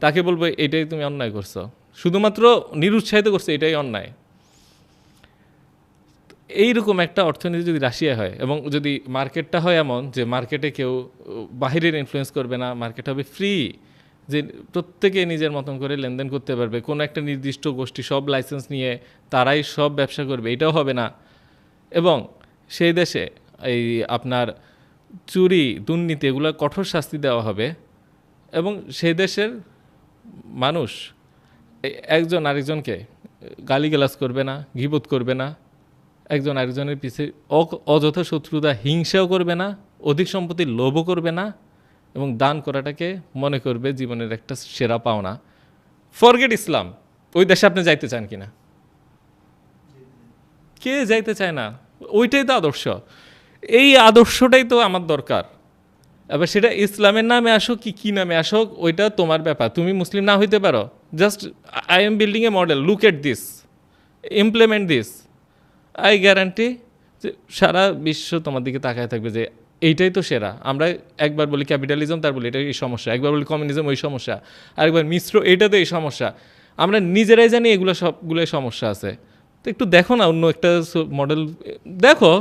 তাকে বলবো এটাই তুমি অন্যায় করছো, শুধুমাত্র নিরুৎসাহিত করছো, এটাই অন্যায়। এইরকম একটা অর্থনীতি যদি রাশিয়া হয় এবং যদি মার্কেটটা হয় এমন যে মার্কেটে কেউ বাহিরের ইনফ্লুয়েন্স করবে না, মার্কেট হবে ফ্রি, যে প্রত্যেকে নিজের মতন করে লেনদেন করতে পারবে, কোনো একটা নির্দিষ্ট গোষ্ঠী সব লাইসেন্স নিয়ে তারাই সব ব্যবসা করবে, এটাও হবে না। এবং সেই দেশে এই আপনার চুরি দুর্নীতি এগুলো কঠোর শাস্তি দেওয়া হবে। এবং সেই দেশের মানুষ একজন আরেকজনকে গালিগালাজ করবে না, গীবত করবে না, একজন আরেকজনের পিছে অযথা শত্রুতা হিংসাও করবে না, অধিক সম্পত্তির লোভও করবে না, এবং দান করাটাকে মনে করবে জীবনের একটা সেরা পাওনা। ফরগেট ইসলাম, ওই দেশে আপনি যাইতে চান কিনা? কে যাইতে চায় না? ওইটাই তো আদর্শ। এই আদর্শটাই তো আমার দরকার। এবার সেটা ইসলামের নামে আসুক কি নামে আসুক, ওইটা তোমার ব্যাপার। তুমি মুসলিম না হইতে পারো, just I am building A model, look at this, implement this, I guarantee যে সারা বিশ্ব তোমার দিকে তাকায় থাকবে যে এইটাই তো সেরা। আমরা একবার বলি ক্যাপিটালিজম, তার বলি এটা এই সমস্যা, একবার বলি কমিউনিজম ওই সমস্যা, আরেকবার মিশ্র এটা তো এই সমস্যা। আমরা নিজেরাই জানি এগুলো সবগুলোই সমস্যা আছে। তো একটু দেখো না অন্য একটা মডেল দেখো,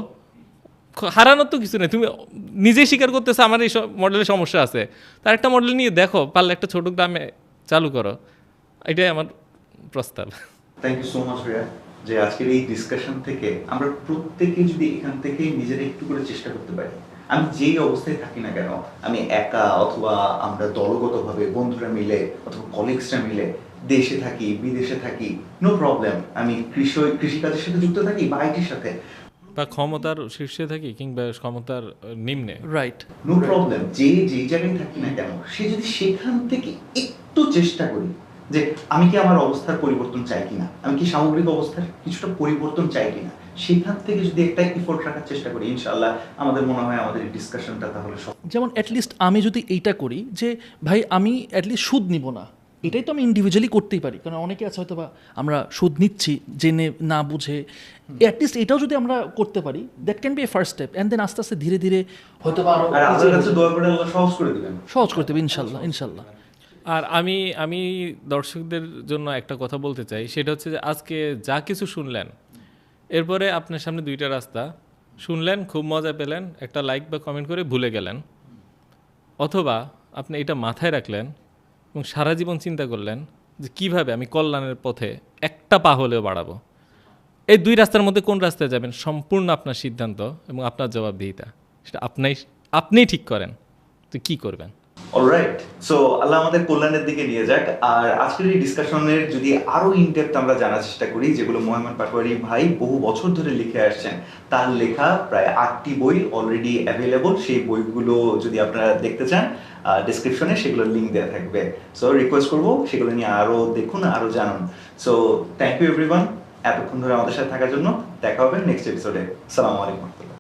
হারানোর তো কিছু নেই। তুমি নিজেই স্বীকার করতেছো আমার এই মডেলের সমস্যা আছে, তার একটা মডেল নিয়ে দেখো, পারলে একটা ছোট দামে চালু করো। এটাই আমার প্রস্তাব। Thank you so much Riya, যে আজকের এই ডিসকাশন থেকে আমরা প্রত্যেকে যদি এখান থেকে নিজেরা একটু করে চেষ্টা করতে পারি, আমি যেই অবস্থায় থাকি না কেন, আমি একা অথবা আমরা দলগতভাবে বন্ধুরা মিলে অথবা কলিগসরা মিলে দেশে থাকি বিদেশে থাকি, নো প্রবলেম, আমি কৃষিকাজের সাথে যুক্ত থাকি বা আইটির সাথে, বা ক্ষমতার শীর্ষে থাকি কিংবা ক্ষমতার নিম্নে, রাইট, নো প্রবলেম, যে যেই জায়গায় থাকি না কেন, সে যদি সেখান থেকে একটু চেষ্টা করি যে আমি কি আমার অবস্থার পরিবর্তন চাই কিনা, আমি কি সামগ্রিক অবস্থার কিছুটা পরিবর্তন চাই কিনা, সেখান থেকে যদি একটা এফোর্ট রাখার চেষ্টা করি, ইনশাআল্লাহ আমাদের মনে হয় আমাদের এই ডিসকাশনটা তাহলে যেমন অ্যাটলিস্ট আমি যদি এইটা করি যে ভাই আমি অ্যাটলিস্ট সুদ নিব না, এটাই তো আমি ইন্ডিভিজুয়ালি করতেই পারি। কারণ অনেকে আছে হয়তো বা আমরা সুদ নিচ্ছি জেনে না বুঝে, অ্যাটলিস্ট এটাও যদি আমরা করতে পারি, that can be a first step, and then আস্তে আস্তে ধীরে ধীরে হয়তো বা আরো আর আমাদের কাছে দোয়া করে আল্লাহ সহজ করে দিবেন, সহজ করতে হবে ইনশাল্লাহ ইনশাল্লাহ। আর আমি দর্শকদের জন্য একটা কথা বলতে চাই, সেটা হচ্ছে যে আজকে যা কিছু শুনলেন, এরপরে আপনার সামনে দুইটা রাস্তা, শুনলেন খুব মজা পেলেন, একটা লাইক বা কমেন্ট করে ভুলে গেলেন, অথবা আপনি এটা মাথায় রাখলেন এবং সারা জীবন চিন্তা করলেন যে কিভাবে আমি কল্যাণের পথে একটা পা হলেও বাড়াবো। এই দুই রাস্তার মধ্যে কোন রাস্তায় যাবেন সম্পূর্ণ আপনার সিদ্ধান্ত এবং আপনার জবাবদিহিতা, সেটা আপনিই ঠিক করেন তো কি করবেন। অলরাইট, সো আল্লাহ আমাদের কল্যাণের দিকে নিয়ে যাক। আর আজকের এই ডিসকাশনের যদি আরো ইনডেপথ আমরা জানার চেষ্টা করি, যেগুলো মোহাম্মদ পাটোয়ারি ভাই বহু বছর ধরে লিখে আসছেন, তার লেখা প্রায় 8টি বই অলরেডি অ্যাভেলেবল। সেই বইগুলো যদি আপনারা দেখতে চান, ডেসক্রিপশনে সেগুলোর লিঙ্ক দেওয়া থাকবে। সো রিকোয়েস্ট করবো সেগুলো নিয়ে আরো দেখুন, আরো জানুন। সো থ্যাংক ইউ এভরিওয়ান এতক্ষণ ধরে আমাদের সাথে থাকার জন্য। দেখা হবে নেক্সট এপিসোডে। আসসালামু আলাইকুম।